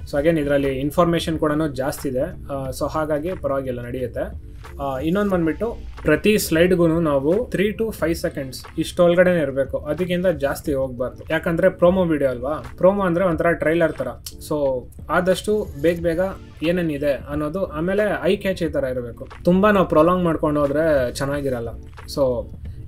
ಸೊ ಅಗೇನ್ ಇದರಲ್ಲಿ ಇನ್ಫಾರ್ಮೇಷನ್ ಕೂಡ ಜಾಸ್ತಿ ಇದೆ. ಸೊ ಹಾಗಾಗಿ ಪರವಾಗಿಲ್ಲ, ನಡೆಯುತ್ತೆ. ಇನ್ನೊಂದು ಬಂದುಬಿಟ್ಟು ಪ್ರತಿ ಸ್ಲೈಡ್ಗೂ ನಾವು 3 to 5 ಸೆಕೆಂಡ್ಸ್ ಇಷ್ಟೊಳಗಡೆ ಇರಬೇಕು, ಅದಕ್ಕಿಂತ ಜಾಸ್ತಿ ಹೋಗಬಾರ್ದು. ಯಾಕಂದರೆ ಪ್ರೋಮೋ ವಿಡಿಯೋ ಅಲ್ವಾ, ಪ್ರೋಮೋ ಅಂದರೆ ಒಂಥರ ಟ್ರೈಲರ್ ಥರ. ಸೊ ಆದಷ್ಟು ಬೇಗ ಏನೇನಿದೆ ಅನ್ನೋದು, ಆಮೇಲೆ ಐ ಕ್ಯಾಚ್ ಈ ಥರ ಇರಬೇಕು. ತುಂಬ ನಾವು ಪ್ರೊಲಾಂಗ್ ಮಾಡ್ಕೊಂಡು ಹೋದರೆ ಚೆನ್ನಾಗಿರಲ್ಲ. ಸೊ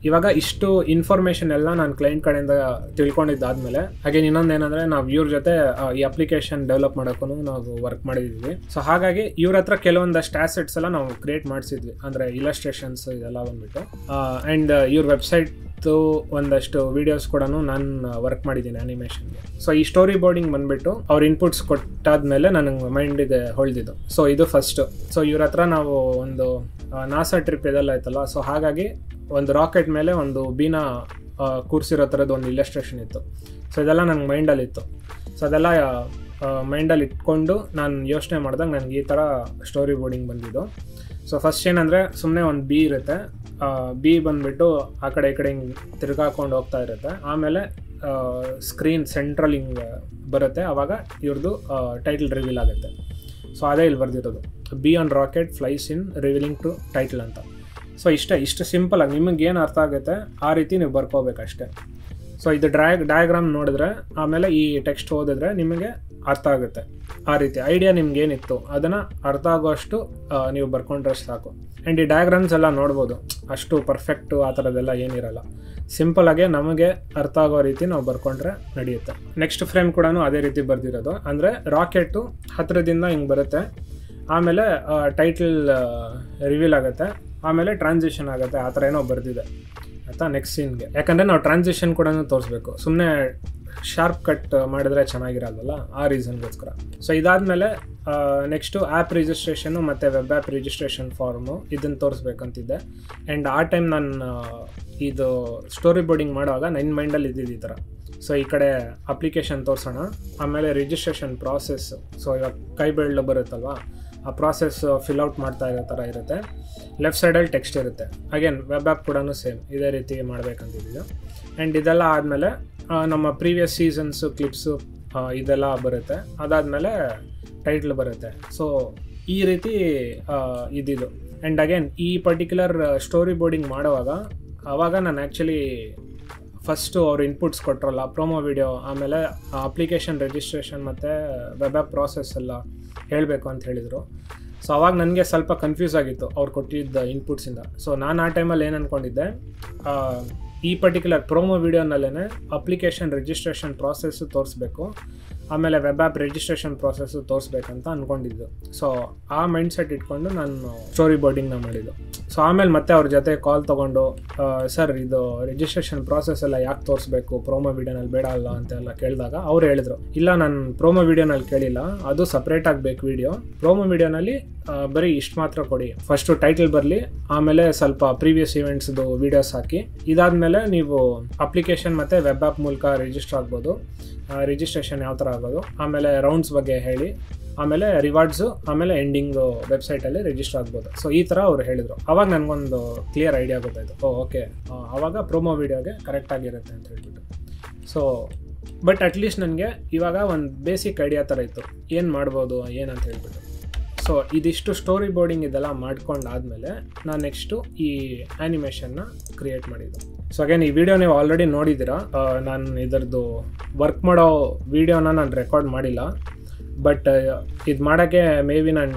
ಇವಾಗ ಇಷ್ಟು ಇನ್ಫಾರ್ಮೇಷನ್ ಎಲ್ಲ ನಾನು ಕ್ಲೈಂಟ್ ಕಡೆಯಿಂದ ತಿಳ್ಕೊಂಡಿದ್ದಾದ್ಮೇಲೆ ಹಾಗೆ ಇನ್ನೊಂದು ಏನಂದರೆ ನಾವು ಇವ್ರ ಜೊತೆ ಈ ಅಪ್ಲಿಕೇಶನ್ ಡೆವಲಪ್ ಮಾಡೋಕ್ಕೂ ನಾವು ವರ್ಕ್ ಮಾಡಿದ್ವಿ. ಸೊ ಹಾಗಾಗಿ ಇವ್ರ ಹತ್ರ ಕೆಲವೊಂದಷ್ಟು ಆ್ಯಸೆಟ್ಸ್ ಎಲ್ಲ ನಾವು ಕ್ರಿಯೇಟ್ ಮಾಡಿಸಿದ್ವಿ, ಅಂದರೆ ಇಲಸ್ಟ್ರೇಷನ್ಸ್ ಇದೆಲ್ಲ ಬಂದ್ಬಿಟ್ಟು. ಆ್ಯಂಡ್ ಇವ್ರ ವೆಬ್ಸೈಟ್ದು ಒಂದಷ್ಟು ವೀಡಿಯೋಸ್ ಕೂಡ ನಾನು ವರ್ಕ್ ಮಾಡಿದ್ದೀನಿ ಆ್ಯನಿಮೇಷನ್ಗೆ. ಸೊ ಈ ಸ್ಟೋರಿ ಬೋರ್ಡಿಂಗ್ ಬಂದುಬಿಟ್ಟು ಅವ್ರ ಇನ್ಪುಟ್ಸ್ ಕೊಟ್ಟಾದ್ಮೇಲೆ ನನಗೆ ಮೈಂಡಿಗೆ ಹೊಳ್ದಿದ್ದು. ಸೊ ಇದು ಫಸ್ಟು. ಸೊ ಇವ್ರ ಹತ್ರ ನಾವು ಒಂದು ನಾಸಾ ಟ್ರಿಪ್ ಇದೆಲ್ಲ ಆಯ್ತಲ್ಲ, ಸೊ ಹಾಗಾಗಿ ಒಂದು ರಾಕೆಟ್ ಮೇಲೆ ಒಂದು ಬೀನ ಕೂರಿಸಿರೋ ಥರದ್ದು ಒಂದು ಇಲಸ್ಟ್ರೇಷನ್ ಇತ್ತು. ಸೊ ಇದೆಲ್ಲ ನನಗೆ ಮೈಂಡಲ್ಲಿತ್ತು. ಸೊ ಅದೆಲ್ಲ ಮೈಂಡಲ್ಲಿ ಇಟ್ಕೊಂಡು ನಾನು ಯೋಚನೆ ಮಾಡಿದಾಗ ನನಗೆ ಈ ಥರ ಸ್ಟೋರಿ ಬೋರ್ಡಿಂಗ್ ಬಂದಿದ್ದು. ಸೊ ಫಸ್ಟ್ ಏನಂದರೆ ಸುಮ್ಮನೆ ಒಂದು ಬಿ ಇರುತ್ತೆ, ಬಿ ಬಂದುಬಿಟ್ಟು ಆ ಕಡೆ ಈ ಕಡೆ ಹಿಂಗೆ ತಿರ್ಗಾಕೊಂಡು ಹೋಗ್ತಾ ಇರುತ್ತೆ. ಆಮೇಲೆ ಸ್ಕ್ರೀನ್ ಸೆಂಟ್ರಲ್ ಹಿಂಗೆ ಬರುತ್ತೆ, ಆವಾಗ ಇವ್ರದ್ದು ಟೈಟಲ್ ರಿವೀಲ್ ಆಗುತ್ತೆ. ಸೊ ಅದೇ ಇಲ್ಲಿ ಬರ್ದಿರೋದು, B on rocket flies in revealing to title ಅಂತ. ಸೊ ಇಷ್ಟು ಸಿಂಪಲಾಗಿ ನಿಮಗೇನು ಅರ್ಥ ಆಗುತ್ತೆ ಆ ರೀತಿ ನೀವು ಬರ್ಕೋಬೇಕಷ್ಟೆ. ಸೊ ಇದು ಡಯಾಗ್ರಾಮ್ ನೋಡಿದ್ರೆ ಆಮೇಲೆ ಈ ಟೆಕ್ಸ್ಟ್ ಓದಿದ್ರೆ ನಿಮಗೆ ಅರ್ಥ ಆಗುತ್ತೆ. ಆ ರೀತಿ ಐಡಿಯಾ ನಿಮ್ಗೇನಿತ್ತು ಅದನ್ನು ಅರ್ಥ ಆಗೋಷ್ಟು ನೀವು ಬರ್ಕೊಂಡ್ರೆ ಸಾಕು. ಆ್ಯಂಡ್ ಈ ಡಯಾಗ್ರಾಮ್ಸ್ ಎಲ್ಲ ನೋಡ್ಬೋದು, ಅಷ್ಟು ಪರ್ಫೆಕ್ಟು ಆ ಥರದ್ದೆಲ್ಲ ಏನಿರಲ್ಲ. ಸಿಂಪಲಾಗೆ ನಮಗೆ ಅರ್ಥ ಆಗೋ ರೀತಿ ನಾವು ಬರ್ಕೊಂಡ್ರೆ ನಡೆಯುತ್ತೆ. ನೆಕ್ಸ್ಟ್ ಫ್ರೇಮ್ ಕೂಡ ಅದೇ ರೀತಿ ಬರ್ದಿರೋದು, ಅಂದರೆ ರಾಕೆಟು ಹತ್ತಿರದಿಂದ ಹಿಂಗೆ ಬರುತ್ತೆ, ಆಮೇಲೆ ಟೈಟಲ್ ರಿವೀಲ್ ಆಗುತ್ತೆ, ಆಮೇಲೆ ಟ್ರಾನ್ಸಿಷನ್ ಆಗುತ್ತೆ. ಆ ಥರ ಏನೋ ಬರ್ದಿದೆ ಆಯಿತಾ ನೆಕ್ಸ್ಟ್ ಸೀನ್ಗೆ. ಯಾಕಂದರೆ ನಾವು ಟ್ರಾನ್ಸಿಷನ್ ಕೂಡ ತೋರಿಸ್ಬೇಕು, ಸುಮ್ಮನೆ ಶಾರ್ಪ್ ಕಟ್ ಮಾಡಿದ್ರೆ ಚೆನ್ನಾಗಿರಲ್ವಲ್ಲ, ಆ ರೀಸನ್ಗೋಸ್ಕರ. ಸೊ ಇದಾದಮೇಲೆ ನೆಕ್ಸ್ಟು ಆ್ಯಪ್ ರಿಜಿಸ್ಟ್ರೇಷನು ಮತ್ತು ವೆಬ್ ಆ್ಯಪ್ ರಿಜಿಸ್ಟ್ರೇಷನ್ ಫಾರ್ಮು ಇದನ್ನು ತೋರಿಸ್ಬೇಕಂತಿದ್ದೆ. ಆ್ಯಂಡ್ ಆ ಟೈಮ್ ನಾನು ಇದು ಸ್ಟೋರಿ ಬೋರ್ಡಿಂಗ್ ಮಾಡುವಾಗ ನನ್ನ ಮೈಂಡಲ್ಲಿ ಇದ್ದಿದ್ದು ಈ ಥರ. ಸೊ ಈ ಕಡೆ ಅಪ್ಲಿಕೇಶನ್ ತೋರಿಸೋಣ, ಆಮೇಲೆ ರಿಜಿಸ್ಟ್ರೇಷನ್ ಪ್ರಾಸೆಸ್ಸು. ಸೊ ಇವಾಗ ಕೈ ಬೆರಳು ಬರುತ್ತಲ್ವ, ಆ ಪ್ರಾಸೆಸ್ ಫಿಲ್ಔಟ್ ಮಾಡ್ತಾ ಇರೋ ಥರ ಇರುತ್ತೆ. ಲೆಫ್ಟ್ ಸೈಡಲ್ಲಿ ಟೆಕ್ಸ್ಟ್ ಇರುತ್ತೆ. ಅಗೇನ್ ವೆಬ್ ಆ್ಯಪ್ ಕೂಡ ಸೇಮ್ ಇದೇ ರೀತಿ ಮಾಡಬೇಕಂತಿದ್ದು. ಆ್ಯಂಡ್ ಇದೆಲ್ಲ ಆದಮೇಲೆ ನಮ್ಮ ಪ್ರೀವಿಯಸ್ ಸೀಸನ್ಸು ಕ್ಲಿಪ್ಸು ಇದೆಲ್ಲ ಬರುತ್ತೆ. ಅದಾದಮೇಲೆ ಟೈಟ್ಲ್ ಬರುತ್ತೆ. ಸೊ ಈ ರೀತಿ ಇದ್ದಿದ್ದು. ಆ್ಯಂಡ್ ಅಗೇನ್ ಈ ಪರ್ಟಿಕ್ಯುಲರ್ ಸ್ಟೋರಿ ಬೋರ್ಡಿಂಗ್ ಮಾಡುವಾಗ ಆವಾಗ ನಾನು ಆ್ಯಕ್ಚುಲಿ ಫಸ್ಟು ಅವ್ರು ಇನ್ಪುಟ್ಸ್ ಕೊಟ್ಟರಲ್ಲ ಪ್ರೋಮೋ ವಿಡಿಯೋ, ಆಮೇಲೆ ಅಪ್ಲಿಕೇಶನ್ ರಿಜಿಸ್ಟ್ರೇಷನ್ ಮತ್ತು ವೆಬ್ ಆ್ಯಪ್ ಪ್ರಾಸೆಸ್ ಎಲ್ಲ ಹೇಳಬೇಕು ಅಂತ ಹೇಳಿದರು. ಸೊ ಅವಾಗ ನನಗೆ ಸ್ವಲ್ಪ ಕನ್ಫ್ಯೂಸ್ ಆಗಿತ್ತು ಅವ್ರು ಕೊಟ್ಟಿದ್ದ ಇನ್ಪುಟ್ಸಿಂದ. ಸೊ ನಾನು ಆ ಟೈಮಲ್ಲಿ ಏನು ಅಂದ್ಕೊಂಡಿದ್ದೆ, ಈ ಪರ್ಟಿಕ್ಯುಲರ್ ಪ್ರೋಮೋ ವಿಡಿಯೋನಲ್ಲೇ ಅಪ್ಲಿಕೇಶನ್ ರಿಜಿಸ್ಟ್ರೇಷನ್ ಪ್ರಾಸೆಸ್ಸು ತೋರಿಸ್ಬೇಕು, ಆಮೇಲೆ ವೆಬ್ ಆ್ಯಪ್ ರಿಜಿಸ್ಟ್ರೇಷನ್ ಪ್ರಾಸೆಸ್ಸು ತೋರಿಸ್ಬೇಕಂತ ಅಂದ್ಕೊಂಡಿದ್ದು. ಸೊ ಆ ಮೈಂಡ್ ಸೆಟ್ ಇಟ್ಕೊಂಡು ನಾನು ಸ್ಟೋರಿ ಬೋರ್ಡಿಂಗ್ನ ಮಾಡಿದ್ದು. ಸೊ ಆಮೇಲೆ ಮತ್ತೆ ಅವ್ರ ಜೊತೆ ಕಾಲ್ ತೊಗೊಂಡು, ಸರ್ ಇದು ರಿಜಿಸ್ಟ್ರೇಷನ್ ಪ್ರಾಸೆಸ್ ಎಲ್ಲ ಯಾಕೆ ತೋರಿಸ್ಬೇಕು, ಪ್ರೋಮೋ ವಿಡಿಯೋನಲ್ಲಿ ಬೇಡ ಅಲ್ಲ ಅಂತೆಲ್ಲ ಕೇಳಿದಾಗ ಅವ್ರು ಹೇಳಿದ್ರು, ಇಲ್ಲ ನಾನು ಪ್ರೋಮೋ ವಿಡಿಯೋನಲ್ಲಿ ಕೇಳಿಲ್ಲ, ಅದು ಸಪ್ರೇಟ್ ಆಗಬೇಕು ವಿಡಿಯೋ, ಪ್ರೋಮೋ ವಿಡಿಯೋನಲ್ಲಿ ಬರೀ ಇಷ್ಟು ಮಾತ್ರ ಕೊಡಿ, ಫಸ್ಟು ಟೈಟಲ್ ಬರಲಿ, ಆಮೇಲೆ ಸ್ವಲ್ಪ ಪ್ರೀವಿಯಸ್ ಇವೆಂಟ್ಸ್ದು ವೀಡಿಯೋಸ್ ಹಾಕಿ, ಇದಾದಮೇಲೆ ನೀವು ಅಪ್ಲಿಕೇಶನ್ ಮತ್ತು ವೆಬ್ ಆ್ಯಪ್ ಮೂಲಕ ರಿಜಿಸ್ಟರ್ ಆಗ್ಬೋದು, ರಿಜಿಸ್ಟ್ರೇಷನ್ ಯಾವ ಥರ ಆಗೋದು, ಆಮೇಲೆ ರೌಂಡ್ಸ್ ಬಗ್ಗೆ ಹೇಳಿ, ಆಮೇಲೆ ರಿವಾರ್ಡ್ಸು, ಆಮೇಲೆ ಎಂಡಿಂಗು ವೆಬ್ಸೈಟಲ್ಲಿ ರಿಜಿಸ್ಟರ್ ಆಗ್ಬೋದು. ಸೊ ಈ ಥರ ಅವ್ರು ಹೇಳಿದರು. ಆವಾಗ ನನಗೊಂದು ಕ್ಲಿಯರ್ ಐಡಿಯಾ ಗೊತ್ತಾಯಿತು, ಓಕೆ ಆವಾಗ ಪ್ರೋಮೋ ವಿಡಿಯೋಗೆ ಕರೆಕ್ಟಾಗಿರುತ್ತೆ ಅಂತ ಹೇಳ್ಬಿಟ್ಟು. ಸೊ ಬಟ್ ಅಟ್ಲೀಸ್ಟ್ ನನಗೆ ಇವಾಗ ಒಂದು ಬೇಸಿಕ್ ಐಡಿಯಾ ಥರ ಇತ್ತು ಏನು ಮಾಡ್ಬೋದು ಏನಂತ ಹೇಳ್ಬಿಟ್ಟು. ಸೊ ಇದಿಷ್ಟು ಸ್ಟೋರಿ ಬೋರ್ಡಿಂಗ್ ಇದೆಲ್ಲ ಮಾಡ್ಕೊಂಡಾದಮೇಲೆ ನಾನು ನೆಕ್ಸ್ಟು ಈ ಆ್ಯನಿಮೇಷನ್ನ ಕ್ರಿಯೇಟ್ ಮಾಡಿದ್ದು. ಸೊ ಅಗೇನ್ ಈ ವಿಡಿಯೋ ನೀವು ಆಲ್ರೆಡಿ ನೋಡಿದ್ದೀರಾ. ನಾನು ಇದರದ್ದು ವರ್ಕ್ ಮಾಡೋ ವಿಡಿಯೋನ ನಾನು ರೆಕಾರ್ಡ್ ಮಾಡಿಲ್ಲ, ಬಟ್ ಇದು ಮಾಡೋಕ್ಕೆ ಮೇ ಬಿ ನಾನು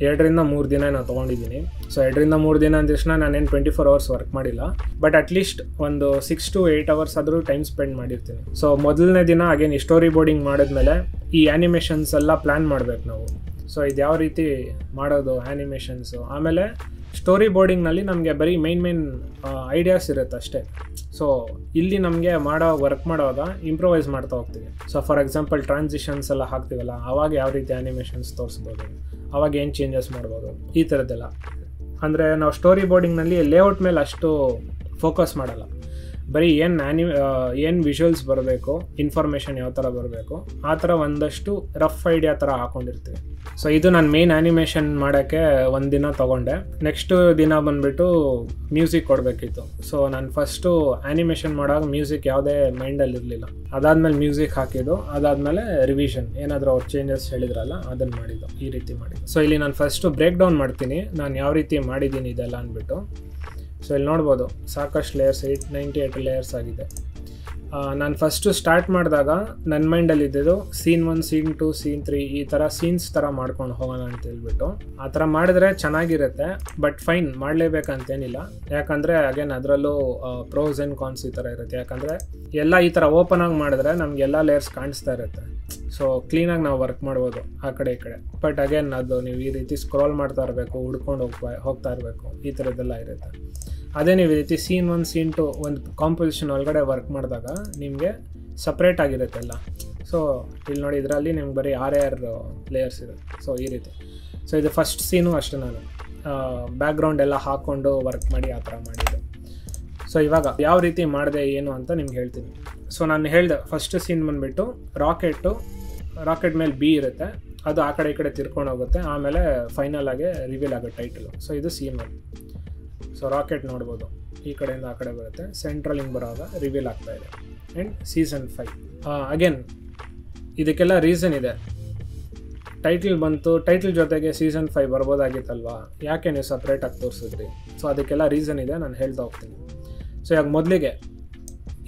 2-3 ದಿನ ನಾನು ತೊಗೊಂಡಿದ್ದೀನಿ. ಸೊ 2-3 ದಿನ ಅಂದ ತಕ್ಷಣ ನಾನೇನು 24 hours ವರ್ಕ್ ಮಾಡಿಲ್ಲ, ಬಟ್ ಅಟ್ಲೀಸ್ಟ್ ಒಂದು 6 to 8 hours ಆದರೂ ಟೈಮ್ ಸ್ಪೆಂಡ್ ಮಾಡಿರ್ತೀನಿ. ಸೊ ಮೊದಲನೇ ದಿನ ಅಗೇನ್ ಈ ಸ್ಟೋರಿ ಬೋರ್ಡಿಂಗ್ ಮಾಡಿದ್ಮೇಲೆ ಈ ಆ್ಯನಿಮೇಷನ್ಸ್ ಎಲ್ಲ ಪ್ಲ್ಯಾನ್ ಮಾಡಬೇಕು ನಾವು. ಸೊ ಇದು ಯಾವ ರೀತಿ ಮಾಡೋದು ಆ್ಯನಿಮೇಷನ್ಸು. ಆಮೇಲೆ ಸ್ಟೋರಿ ಬೋರ್ಡಿಂಗ್ನಲ್ಲಿ ನಮಗೆ ಬರೀ ಮೇನ್ ಐಡಿಯಾಸ್ ಇರುತ್ತೆ ಅಷ್ಟೇ. ಸೊ ಇಲ್ಲಿ ನಮಗೆ ವರ್ಕ್ ಮಾಡುವಾಗ ಇಂಪ್ರೊವೈಸ್ ಮಾಡ್ತಾ ಹೋಗ್ತೀವಿ. ಸೊ ಫಾರ್ ಎಕ್ಸಾಂಪಲ್ ಟ್ರಾನ್ಸಿಷನ್ಸ್ ಎಲ್ಲ ಹಾಕ್ತೀವಲ್ಲ, ಆವಾಗ ಯಾವ ರೀತಿ ಆ್ಯನಿಮೇಷನ್ಸ್ ತೋರಿಸ್ಬೋದು, ಆವಾಗ ಏನು ಚೇಂಜಸ್ ಮಾಡ್ಬೋದು, ಈ ಥರದ್ದೆಲ್ಲ. ಅಂದರೆ ನಾವು ಸ್ಟೋರಿ ಬೋರ್ಡಿಂಗ್ನಲ್ಲಿ ಲೇಔಟ್ ಮೇಲೆ ಅಷ್ಟು ಫೋಕಸ್ ಮಾಡಲ್ಲ, ಬರೀ ಏನು ವಿಜುವಲ್ಸ್ ಬರಬೇಕು, ಇನ್ಫಾರ್ಮೇಷನ್ ಯಾವ ಥರ ಬರಬೇಕು ಆ ಥರ ಒಂದಷ್ಟು ರಫ್ ಐಡಿಯಾ ಥರ ಹಾಕ್ಕೊಂಡಿರ್ತೀವಿ. ಸೊ ಇದು ನಾನು ಮೇನ್ ಆ್ಯನಿಮೇಷನ್ ಮಾಡೋಕ್ಕೆ ಒಂದು ದಿನ ತೊಗೊಂಡೆ. ನೆಕ್ಸ್ಟ್ ದಿನ ಬಂದುಬಿಟ್ಟು ಮ್ಯೂಸಿಕ್ ಕೊಡಬೇಕಿತ್ತು. ಸೊ ನಾನು ಫಸ್ಟು ಆ್ಯನಿಮೇಷನ್ ಮಾಡುವಾಗ ಮ್ಯೂಸಿಕ್ ಯಾವುದೇ ಮೈಂಡಲ್ಲಿ ಇರಲಿಲ್ಲ. ಅದಾದಮೇಲೆ ಮ್ಯೂಸಿಕ್ ಹಾಕಿದ್ದು, ಅದಾದಮೇಲೆ ರಿವಿಷನ್ ಏನಾದರೂ ಅವ್ರು ಚೇಂಜಸ್ ಹೇಳಿದ್ರಲ್ಲ ಅದನ್ನು ಮಾಡಿದ್ದು, ಈ ರೀತಿ ಮಾಡಿದ್ದು. ಸೊ ಇಲ್ಲಿ ನಾನು ಫಸ್ಟು ಬ್ರೇಕ್ ಡೌನ್ ಮಾಡ್ತೀನಿ ನಾನು ಯಾವ ರೀತಿ ಮಾಡಿದ್ದೀನಿ ಇದೆಲ್ಲ ಅಂದ್ಬಿಟ್ಟು. ಸೊ ಇಲ್ಲಿ ನೋಡ್ಬೋದು ಸಾಕಷ್ಟು ಲೇಯರ್ಸ್, 898 ಲೇಯರ್ಸ್ ಆಗಿದೆ. ನಾನು ಫಸ್ಟು ಸ್ಟಾರ್ಟ್ ಮಾಡಿದಾಗ ನನ್ನ ಮೈಂಡಲ್ಲಿ ಇದ್ದಿದ್ದು Scene 1, Scene 2, Scene 3 ಈ ಥರ ಸೀನ್ಸ್ ಥರ ಮಾಡ್ಕೊಂಡು ಹೋಗೋಣ ಅಂತ ಹೇಳ್ಬಿಟ್ಟು. ಆ ಥರ ಮಾಡಿದ್ರೆ ಚೆನ್ನಾಗಿರುತ್ತೆ, ಬಟ್ ಫೈನ್ ಮಾಡಲೇಬೇಕಂತೇನಿಲ್ಲ. ಯಾಕಂದರೆ ಅಗೇನ್ ಅದರಲ್ಲೂ ಪ್ರೋಸ್ ಆ್ಯಂಡ್ ಕಾನ್ಸ್ ಈ ಥರ ಇರುತ್ತೆ. ಯಾಕಂದರೆ ಎಲ್ಲ ಈ ಥರ ಓಪನ್ ಆಗಿ ಮಾಡಿದ್ರೆ ನಮಗೆಲ್ಲ ಲೇಯರ್ಸ್ ಕಾಣಿಸ್ತಾ ಇರುತ್ತೆ. ಸೊ ಕ್ಲೀನಾಗಿ ನಾವು ವರ್ಕ್ ಮಾಡ್ಬೋದು ಆ ಕಡೆ ಈ ಕಡೆ. ಬಟ್ ಅಗೇನ್ ಅದು ನೀವು ಈ ರೀತಿ ಸ್ಕ್ರೋಲ್ ಮಾಡ್ತಾ ಇರಬೇಕು, ಹುಡ್ಕೊಂಡು ಹೋಗ್ತಾ ಇರಬೇಕು, ಈ ಥರದ್ದೆಲ್ಲ ಇರುತ್ತೆ. ಅದೇ ನೀವು ಈ ರೀತಿ Scene 1, Scene 2 ಒಂದು ಕಾಂಪೋಸಿಷನ್ ಒಳಗಡೆ ವರ್ಕ್ ಮಾಡಿದಾಗ ನಿಮಗೆ ಸಪ್ರೇಟ್ ಆಗಿರುತ್ತೆ ಎಲ್ಲ. ಸೊ ಇಲ್ಲಿ ನೋಡಿ ಇದರಲ್ಲಿ ನಿಮ್ಗೆ ಬರೀ 6 ಲೇಯರ್ಸ್ ಇದೆ. ಸೊ ಈ ರೀತಿ. ಸೊ ಇದು ಫಸ್ಟ್ ಸೀನು ಅಷ್ಟೇ, ನಾನು ಬ್ಯಾಕ್ಗ್ರೌಂಡ್ ಎಲ್ಲ ಹಾಕ್ಕೊಂಡು ವರ್ಕ್ ಮಾಡಿ ಆ ಥರ ಮಾಡಿದ್ದೆ. ಸೊ ಇವಾಗ ಯಾವ ರೀತಿ ಮಾಡಿದೆ ಏನು ಅಂತ ನಿಮ್ಗೆ ಹೇಳ್ತೀನಿ. ಸೊ ನಾನು ಹೇಳಿದೆ ಫಸ್ಟ್ ಸೀನ್ ಬಂದುಬಿಟ್ಟು ರಾಕೆಟ್ ಮೇಲೆ ಬಿ ಇರುತ್ತೆ, ಅದು ಆ ಕಡೆ ಈ ಕಡೆ ತಿರ್ಕೊಂಡು ಹೋಗುತ್ತೆ, ಆಮೇಲೆ ಫೈನಲ್ ಆಗಿ ರಿವೀಲ್ ಆಗುತ್ತೆ ಟೈಟಲು. ಸೊ ಇದು Scene 1. ಸೊ ರಾಕೆಟ್ ನೋಡ್ಬೋದು ಈ ಕಡೆಯಿಂದ ಆ ಕಡೆ ಬರುತ್ತೆ, ಸೆಂಟ್ರಲ್ ಹಿಂಗೆ ಬರೋವಾಗ ರಿವೀಲ್ ಆಗ್ತಾ ಇದೆ. ಆ್ಯಂಡ್ Season 5 ಅಗೇನ್ ಇದಕ್ಕೆಲ್ಲ ರೀಸನ್ ಇದೆ. ಟೈಟಲ್ ಬಂತು, ಟೈಟಲ್ ಜೊತೆಗೆ Season 5 ಬರ್ಬೋದಾಗಿತ್ತಲ್ವಾ, ಯಾಕೆ ನೀವು ಸಪ್ರೇಟಾಗಿ ತೋರಿಸಿದ್ರಿ? ಸೊ ಅದಕ್ಕೆಲ್ಲ ರೀಸನ್ ಇದೆ, ನಾನು ಹೇಳ್ತಾ ಹೋಗ್ತೀನಿ. ಸೊ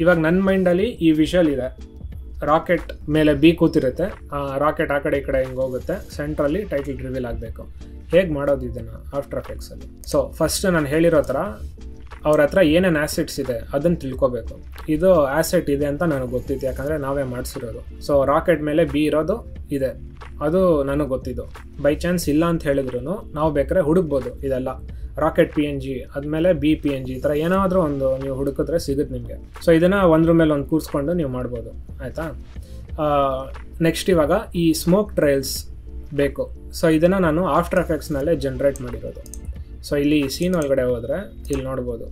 ಇವಾಗ ನನ್ನ ಮೈಂಡಲ್ಲಿ ಈ ವಿಷುವಲ್ ಇದೆ, ರಾಕೆಟ್ ಮೇಲೆ ಬಿ ಕೂತಿರುತ್ತೆ, ರಾಕೆಟ್ ಆ ಕಡೆ ಈ ಕಡೆ ಹಿಂಗೆ ಹೋಗುತ್ತೆ, ಸೆಂಟ್ರಲ್ಲಿ ಟೈಟಲ್ ರಿವೀಲ್ ಆಗಬೇಕು. ಹೇಗೆ ಮಾಡೋದು ಇದನ್ನು ಆಫ್ಟರ್ ಎಫೆಕ್ಟ್ಸಲ್ಲಿ? ಸೊ ಫಸ್ಟ್ ನಾನು ಹೇಳಿರೋ ಥರ ಅವ್ರ ಹತ್ರ ಏನೇನು ಆ್ಯಸೆಟ್ಸ್ ಇದೆ ಅದನ್ನು ತಿಳ್ಕೊಬೇಕು. ಇದು ಆ್ಯಸೆಟ್ ಇದೆ ಅಂತ ನನಗೆ ಗೊತ್ತಿತ್ತು, ಯಾಕಂದರೆ ನಾವೇ ಮಾಡಿಸಿರೋದು. ಸೊ ರಾಕೆಟ್ ಮೇಲೆ ಬಿ ಇರೋದು ಇದೆ, ಅದು ನನಗೆ ಗೊತ್ತಿದ್ದು. ಬೈ ಚಾನ್ಸ್ ಇಲ್ಲ ಅಂತ ಹೇಳಿದ್ರು ನಾವು ಬೇಕಾದ್ರೆ ಹುಡುಕ್ಬೋದು ಇದೆಲ್ಲ. ರಾಕೆಟ್ PNG ಆದಮೇಲೆ BPNG ಈ ಥರ ಏನಾದರೂ ಒಂದು ನೀವು ಹುಡುಕಿದ್ರೆ ಸಿಗುತ್ತೆ ನಿಮಗೆ. ಸೊ ಇದನ್ನು ಒಂದ್ರ ಮೇಲೆ ಒಂದು ಕೂರಿಸ್ಕೊಂಡು ನೀವು ಮಾಡ್ಬೋದು, ಆಯಿತಾ? ನೆಕ್ಸ್ಟ್ ಇವಾಗ ಈ ಸ್ಮೋಕ್ ಟ್ರೈಲ್ಸ್ ಬೇಕು. ಸೊ ಇದನ್ನು ನಾನು ಆಫ್ಟರ್ ಎಫೆಕ್ಟ್ಸ್ನಲ್ಲೇ ಜನ್ರೇಟ್ ಮಾಡಿರೋದು. ಸೊ ಇಲ್ಲಿ ಸೀನ್ ಒಳಗಡೆ ಹೋದರೆ ಇಲ್ಲಿ ನೋಡ್ಬೋದು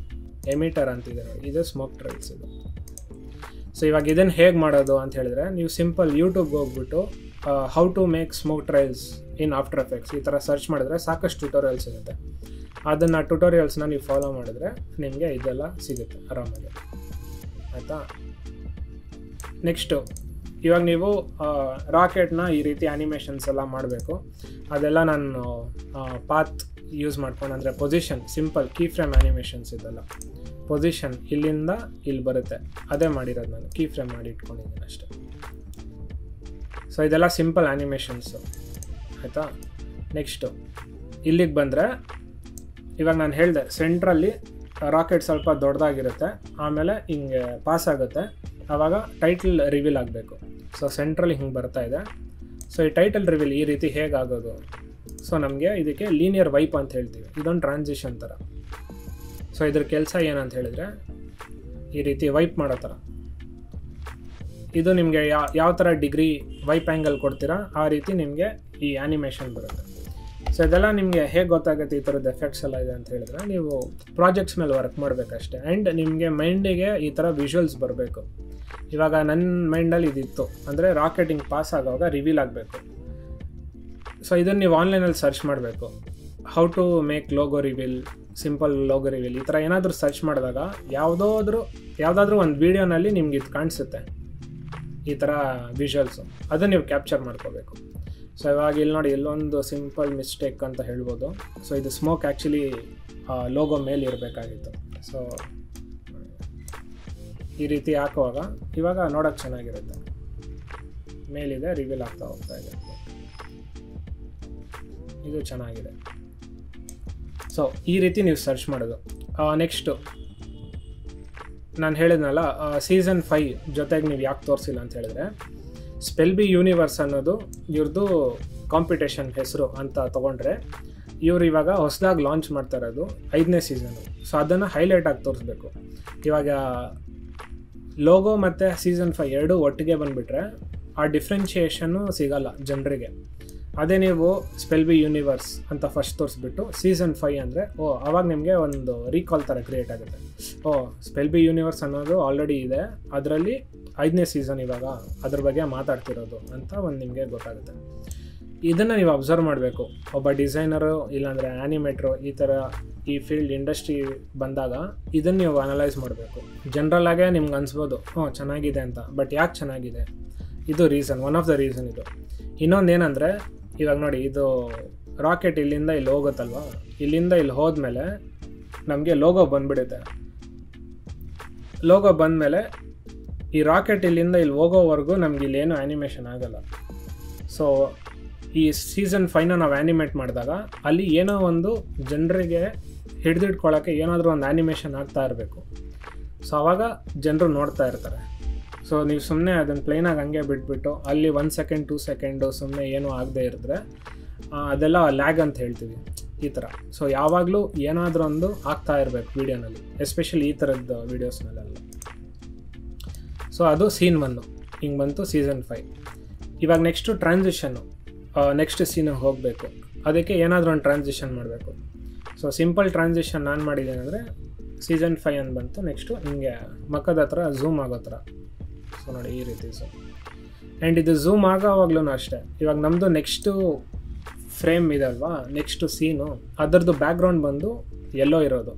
ಎಮಿಟರ್ ಅಂತಿದೆ ನೋಡಿ, ಇದು ಸ್ಮೋಕ್ ಟ್ರೈಲ್ಸ್ ಇದು. ಸೊ ಇವಾಗ ಇದನ್ನು ಹೇಗೆ ಮಾಡೋದು ಅಂತ ಹೇಳಿದ್ರೆ, ನೀವು ಸಿಂಪಲ್ ಯೂಟ್ಯೂಬ್ಗೆ ಹೋಗ್ಬಿಟ್ಟು how to make smoke trails in after effects ಈ ಥರ ಸರ್ಚ್ ಮಾಡಿದ್ರೆ ಸಾಕಷ್ಟು ಟ್ಯುಟೋರಿಯಲ್ಸ್ ಇರುತ್ತೆ. ಅದನ್ನು ಟ್ಯುಟೋರಿಯಲ್ಸ್ನ ನೀವು ಫಾಲೋ ಮಾಡಿದ್ರೆ ನಿಮಗೆ ಇದೆಲ್ಲ ಸಿಗುತ್ತೆ ಆರಾಮಾಗಿ, ಆಯಿತಾ? ನೆಕ್ಸ್ಟು ಇವಾಗ ನೀವು ರಾಕೆಟ್ನ ಈ ರೀತಿ ಆ್ಯನಿಮೇಷನ್ಸ್ ಎಲ್ಲ ಮಾಡಬೇಕು. ಅದೆಲ್ಲ ನಾನು ಪಾತ್ ಯೂಸ್ ಮಾಡ್ಕೊಂಡು, ಅಂದರೆ position simple key frame animations ಇದೆಲ್ಲ ಪೊಸಿಷನ್ ಇಲ್ಲಿಂದ ಇಲ್ಲಿ ಬರುತ್ತೆ, ಅದೇ ಮಾಡಿರೋದು ನಾನು ಕೀ ಫ್ರೇಮ್ ಮಾಡಿ ಇಟ್ಕೊಂಡಿದ್ದೀನಿ ಅಷ್ಟೇ. ಸೊ ಇದೆಲ್ಲ ಸಿಂಪಲ್ ಆ್ಯನಿಮೇಷನ್ಸು, ಆಯಿತಾ? ನೆಕ್ಸ್ಟು ಇಲ್ಲಿಗೆ ಬಂದರೆ ಇವಾಗ ನಾನು ಹೇಳಿದೆ ಸೆಂಟ್ರಲ್ಲಿ ರಾಕೆಟ್ ಸ್ವಲ್ಪ ದೊಡ್ಡದಾಗಿರುತ್ತೆ, ಆಮೇಲೆ ಹಿಂಗೆ ಪಾಸ್ ಆಗುತ್ತೆ, ಆವಾಗ ಟೈಟಲ್ ರಿವೀಲ್ ಆಗಬೇಕು. ಸೊ ಸೆಂಟ್ರಲ್ಲಿ ಹಿಂಗೆ ಬರ್ತಾ ಇದೆ. ಸೊ ಈ ಟೈಟಲ್ ರಿವೀಲ್ ಈ ರೀತಿ ಹೇಗಾಗೋದು? ಸೊ ನಮಗೆ ಇದಕ್ಕೆ ಲೀನಿಯರ್ ವೈಪ್ ಅಂತ ಹೇಳ್ತೀವಿ, ಇದೊಂದು ಟ್ರಾನ್ಸಿಷನ್ ಥರ. ಸೊ ಇದ್ರ ಕೆಲಸ ಏನಂತ ಹೇಳಿದರೆ ಈ ರೀತಿ ವೈಪ್ ಮಾಡೋ ಥರ. ಇದು ನಿಮಗೆ ಯಾವ ಥರ ಡಿಗ್ರಿ ವೈಪ್ ಆ್ಯಂಗಲ್ ಕೊಡ್ತೀರಾ ಆ ರೀತಿ ನಿಮಗೆ ಈ ಆ್ಯನಿಮೇಷನ್ ಬರುತ್ತೆ. ಸೊ ಇದೆಲ್ಲ ನಿಮಗೆ ಹೇಗೆ ಗೊತ್ತಾಗುತ್ತೆ ಈ ಥರದ್ದು ಎಫೆಕ್ಟ್ಸ್ ಎಲ್ಲ ಇದೆ ಅಂತ ಹೇಳಿದ್ರೆ, ನೀವು ಪ್ರಾಜೆಕ್ಟ್ಸ್ ಮೇಲೆ ವರ್ಕ್ ಮಾಡಬೇಕಷ್ಟೇ. ಆ್ಯಂಡ್ ನಿಮಗೆ ಮೈಂಡಿಗೆ ಈ ಥರ ವಿಜುವಲ್ಸ್ ಬರಬೇಕು. ಇವಾಗ ನನ್ನ ಮೈಂಡಲ್ಲಿ ಇದಿತ್ತು, ಅಂದರೆ ರಾಕೆಟಿಂಗ್ ಪಾಸ್ ಆಗುವಾಗ ರಿವೀಲ್ ಆಗಬೇಕು. ಸೊ ಇದನ್ನು ನೀವು ಆನ್ಲೈನಲ್ಲಿ ಸರ್ಚ್ ಮಾಡಬೇಕು, how to make logo reveal, simple logo reveal ಈ ಥರ ಏನಾದರೂ ಸರ್ಚ್ ಮಾಡಿದಾಗ ಯಾವುದಾದ್ರೂ ಒಂದು ವೀಡಿಯೋನಲ್ಲಿ ನಿಮ್ಗೆ ಇದು ಕಾಣಿಸುತ್ತೆ ಈ ಥರ ವಿಜುವಲ್ಸು, ಅದನ್ನು ನೀವು ಕ್ಯಾಪ್ಚರ್ ಮಾಡ್ಕೋಬೇಕು. ಸೊ ಇವಾಗ ಇಲ್ಲಿ ನೋಡಿ ಇಲ್ಲೊಂದು ಸಿಂಪಲ್ ಮಿಸ್ಟೇಕ್ ಅಂತ ಹೇಳ್ಬೋದು. ಸೊ ಇದು ಸ್ಮೋಕ್ ಆ್ಯಕ್ಚುಲಿ ಲೋಗೋ ಮೇಲೆ ಇರಬೇಕಾಗಿತ್ತು. ಸೊ ಈ ರೀತಿ ಹಾಕುವಾಗ ಇವಾಗ ನೋಡೋಕ್ಕೆ ಚೆನ್ನಾಗಿರುತ್ತೆ, ಮೇಲಿದೆ ರಿವೀಲ್ ಆಗ್ತಾ ಹೋಗ್ತಾ ಇದೆ. ಇದು ಚೆನ್ನಾಗಿದೆ. ಸೊ ಈ ರೀತಿ ನೀವು ಸರ್ಚ್ ಮಾಡೋದು. ನೆಕ್ಸ್ಟು ನಾನು ಹೇಳಿದ್ನಲ್ಲ, ಸೀಸನ್ 5 ಜೊತೆಗೆ ನೀವು ಯಾಕೆ ತೋರಿಸಿಲ್ಲ ಅಂತ ಹೇಳಿದ್ರೆ, ಸ್ಪೆಲ್ ಬಿ ಯೂನಿವರ್ಸ್ ಅನ್ನೋದು ಇವ್ರದ್ದು ಕಾಂಪಿಟೇಷನ್ ಹೆಸರು ಅಂತ ತೊಗೊಂಡ್ರೆ, ಇವ್ರು ಇವಾಗ ಹೊಸದಾಗಿ ಲಾಂಚ್ ಮಾಡ್ತಾ ಇರೋದು 5ನೇ ಸೀಸನು. ಸೊ ಅದನ್ನು ಹೈಲೈಟಾಗಿ ತೋರಿಸ್ಬೇಕು. ಇವಾಗ ಲೋಗೋ ಮತ್ತು ಸೀಸನ್ 5 ಎರಡೂ ಒಟ್ಟಿಗೆ ಬಂದುಬಿಟ್ರೆ ಆ ಡಿಫ್ರೆನ್ಷಿಯೇಷನ್ನು ಸಿಗಲ್ಲ ಜನರಿಗೆ. ಅದೇ ನೀವು ಸ್ಪೆಲ್ ಬಿ ಯೂನಿವರ್ಸ್ ಅಂತ ಫಸ್ಟ್ ತೋರಿಸ್ಬಿಟ್ಟು ಸೀಸನ್ 5 ಅಂದರೆ ಆವಾಗ ನಿಮಗೆ ಒಂದು ರೀಕಾಲ್ ಥರ ಕ್ರಿಯೇಟ್ ಆಗುತ್ತೆ. ಸ್ಪೆಲ್ ಬಿ ಯೂನಿವರ್ಸ್ ಅನ್ನೋದು ಆಲ್ರೆಡಿ ಇದೆ, ಅದರಲ್ಲಿ 5ನೇ ಸೀಸನ್ ಇವಾಗ ಅದ್ರ ಬಗ್ಗೆ ಮಾತಾಡ್ತಿರೋದು ಅಂತ ಒಂದು ನಿಮಗೆ ಗೊತ್ತಾಗುತ್ತೆ. ಇದನ್ನು ನೀವು ಅಬ್ಸರ್ವ್ ಮಾಡಬೇಕು. ಒಬ್ಬ ಡಿಸೈನರು ಇಲ್ಲಾಂದರೆ ಆ್ಯನಿಮೇಟ್ರು ಈ ಫೀಲ್ಡ್ ಇಂಡಸ್ಟ್ರಿ ಬಂದಾಗ ಇದನ್ನು ನೀವು ಅನಲೈಸ್ ಮಾಡಬೇಕು. ಜನ್ರಲ್ಲಾಗೇ ನಿಮ್ಗೆ ಅನಿಸ್ಬೋದು ಚೆನ್ನಾಗಿದೆ ಅಂತ, ಬಟ್ ಯಾಕೆ ಚೆನ್ನಾಗಿದೆ, ಇದು reason, one of the reason ಇದು. ಇನ್ನೊಂದೇನೆಂದರೆ, ಇವಾಗ ನೋಡಿ, ಇದು ರಾಕೆಟ್ ಇಲ್ಲಿಂದ ಇಲ್ಲಿ ಹೋಗುತ್ತಲ್ವ, ಇಲ್ಲಿಂದ ಇಲ್ಲಿ ಹೋದ್ಮೇಲೆ ನಮಗೆ ಲೋಗೋ ಬಂದುಬಿಡುತ್ತೆ. ಲೋಗೋ ಬಂದಮೇಲೆ ಈ ರಾಕೆಟ್ ಇಲ್ಲಿಂದ ಇಲ್ಲಿ ಹೋಗೋವರೆಗೂ ನಮ್ಗೆ ಇಲ್ಲೇನು ಆ್ಯನಿಮೇಷನ್ ಆಗೋಲ್ಲ. ಸೊ ಈ ಸೀಸನ್ 5ನ ನಾವು ಆ್ಯನಿಮೇಟ್ ಮಾಡಿದಾಗ ಅಲ್ಲಿ ಏನೋ ಒಂದು ಜನರಿಗೆ ಹಿಡಿದಿಟ್ಕೊಳ್ಳೋಕ್ಕೆ ಏನಾದರೂ ಒಂದು ಆ್ಯನಿಮೇಷನ್ ಆಗ್ತಾ ಇರಬೇಕು. ಸೊ ಆವಾಗ ಜನರು ನೋಡ್ತಾ ಇರ್ತಾರೆ. ಸೊ ನೀವು ಸುಮ್ಮನೆ ಅದನ್ನು ಪ್ಲೇನಾಗಿ ಹಂಗೆ ಬಿಟ್ಬಿಟ್ಟು ಅಲ್ಲಿ 1 ಸೆಕೆಂಡ್ 2 ಸೆಕೆಂಡು ಸುಮ್ಮನೆ ಏನೂ ಆಗದೆ ಇರಿದ್ರೆ ಅದೆಲ್ಲ ಲ್ಯಾಗ್ ಅಂತ ಹೇಳ್ತೀವಿ, ಈ ಥರ. ಸೊ ಯಾವಾಗಲೂ ಏನಾದರೂ ಒಂದು ಆಗ್ತಾ ಇರಬೇಕು ವೀಡಿಯೋನಲ್ಲಿ, ಎಸ್ಪೆಷಲಿ ಈ ಥರದ್ದು ವೀಡಿಯೋಸ್ನಲ್ಲೆಲ್ಲ. ಸೊ ಅದು ಸೀನ್ 1 ಹಿಂಗೆ ಬಂತು ಸೀಸನ್ 5. ಇವಾಗ ನೆಕ್ಸ್ಟು ಟ್ರಾನ್ಸಿಷನ್ನು, ನೆಕ್ಸ್ಟ್ ಸೀನಿಗೆ ಹೋಗಬೇಕು. ಅದಕ್ಕೆ ಏನಾದರೂ ಒಂದು ಟ್ರಾನ್ಸಿಷನ್ ಮಾಡಬೇಕು. ಸೊ ಸಿಂಪಲ್ ಟ್ರಾನ್ಸಿಷನ್ ನಾನು ಮಾಡಿದ್ದೀನಿ ಅಂದರೆ ಸೀಸನ್ 5 ಅಂತ ಬಂತು. ನೆಕ್ಸ್ಟು ಹಿಂಗೆ ಮಕ್ಕದ ಹತ್ರ ಝೂಮ್ ಆಗೋ ಥರ. ಸೊ ನೋಡಿ ಈ ರೀತಿ. ಸೊ ಆ್ಯಂಡ್ ಇದು ಝೂಮ್ ಆಗೋವಾಗ್ಲೂ ಅಷ್ಟೇ. ಇವಾಗ ನಮ್ಮದು ನೆಕ್ಸ್ಟು ಫ್ರೇಮ್ ಇದೆ ಅಲ್ವಾ, ನೆಕ್ಸ್ಟು ಸೀನು, ಅದರದ್ದು ಬ್ಯಾಕ್ಗ್ರೌಂಡ್ ಬಂದು ಎಲ್ಲೋ ಇರೋದು.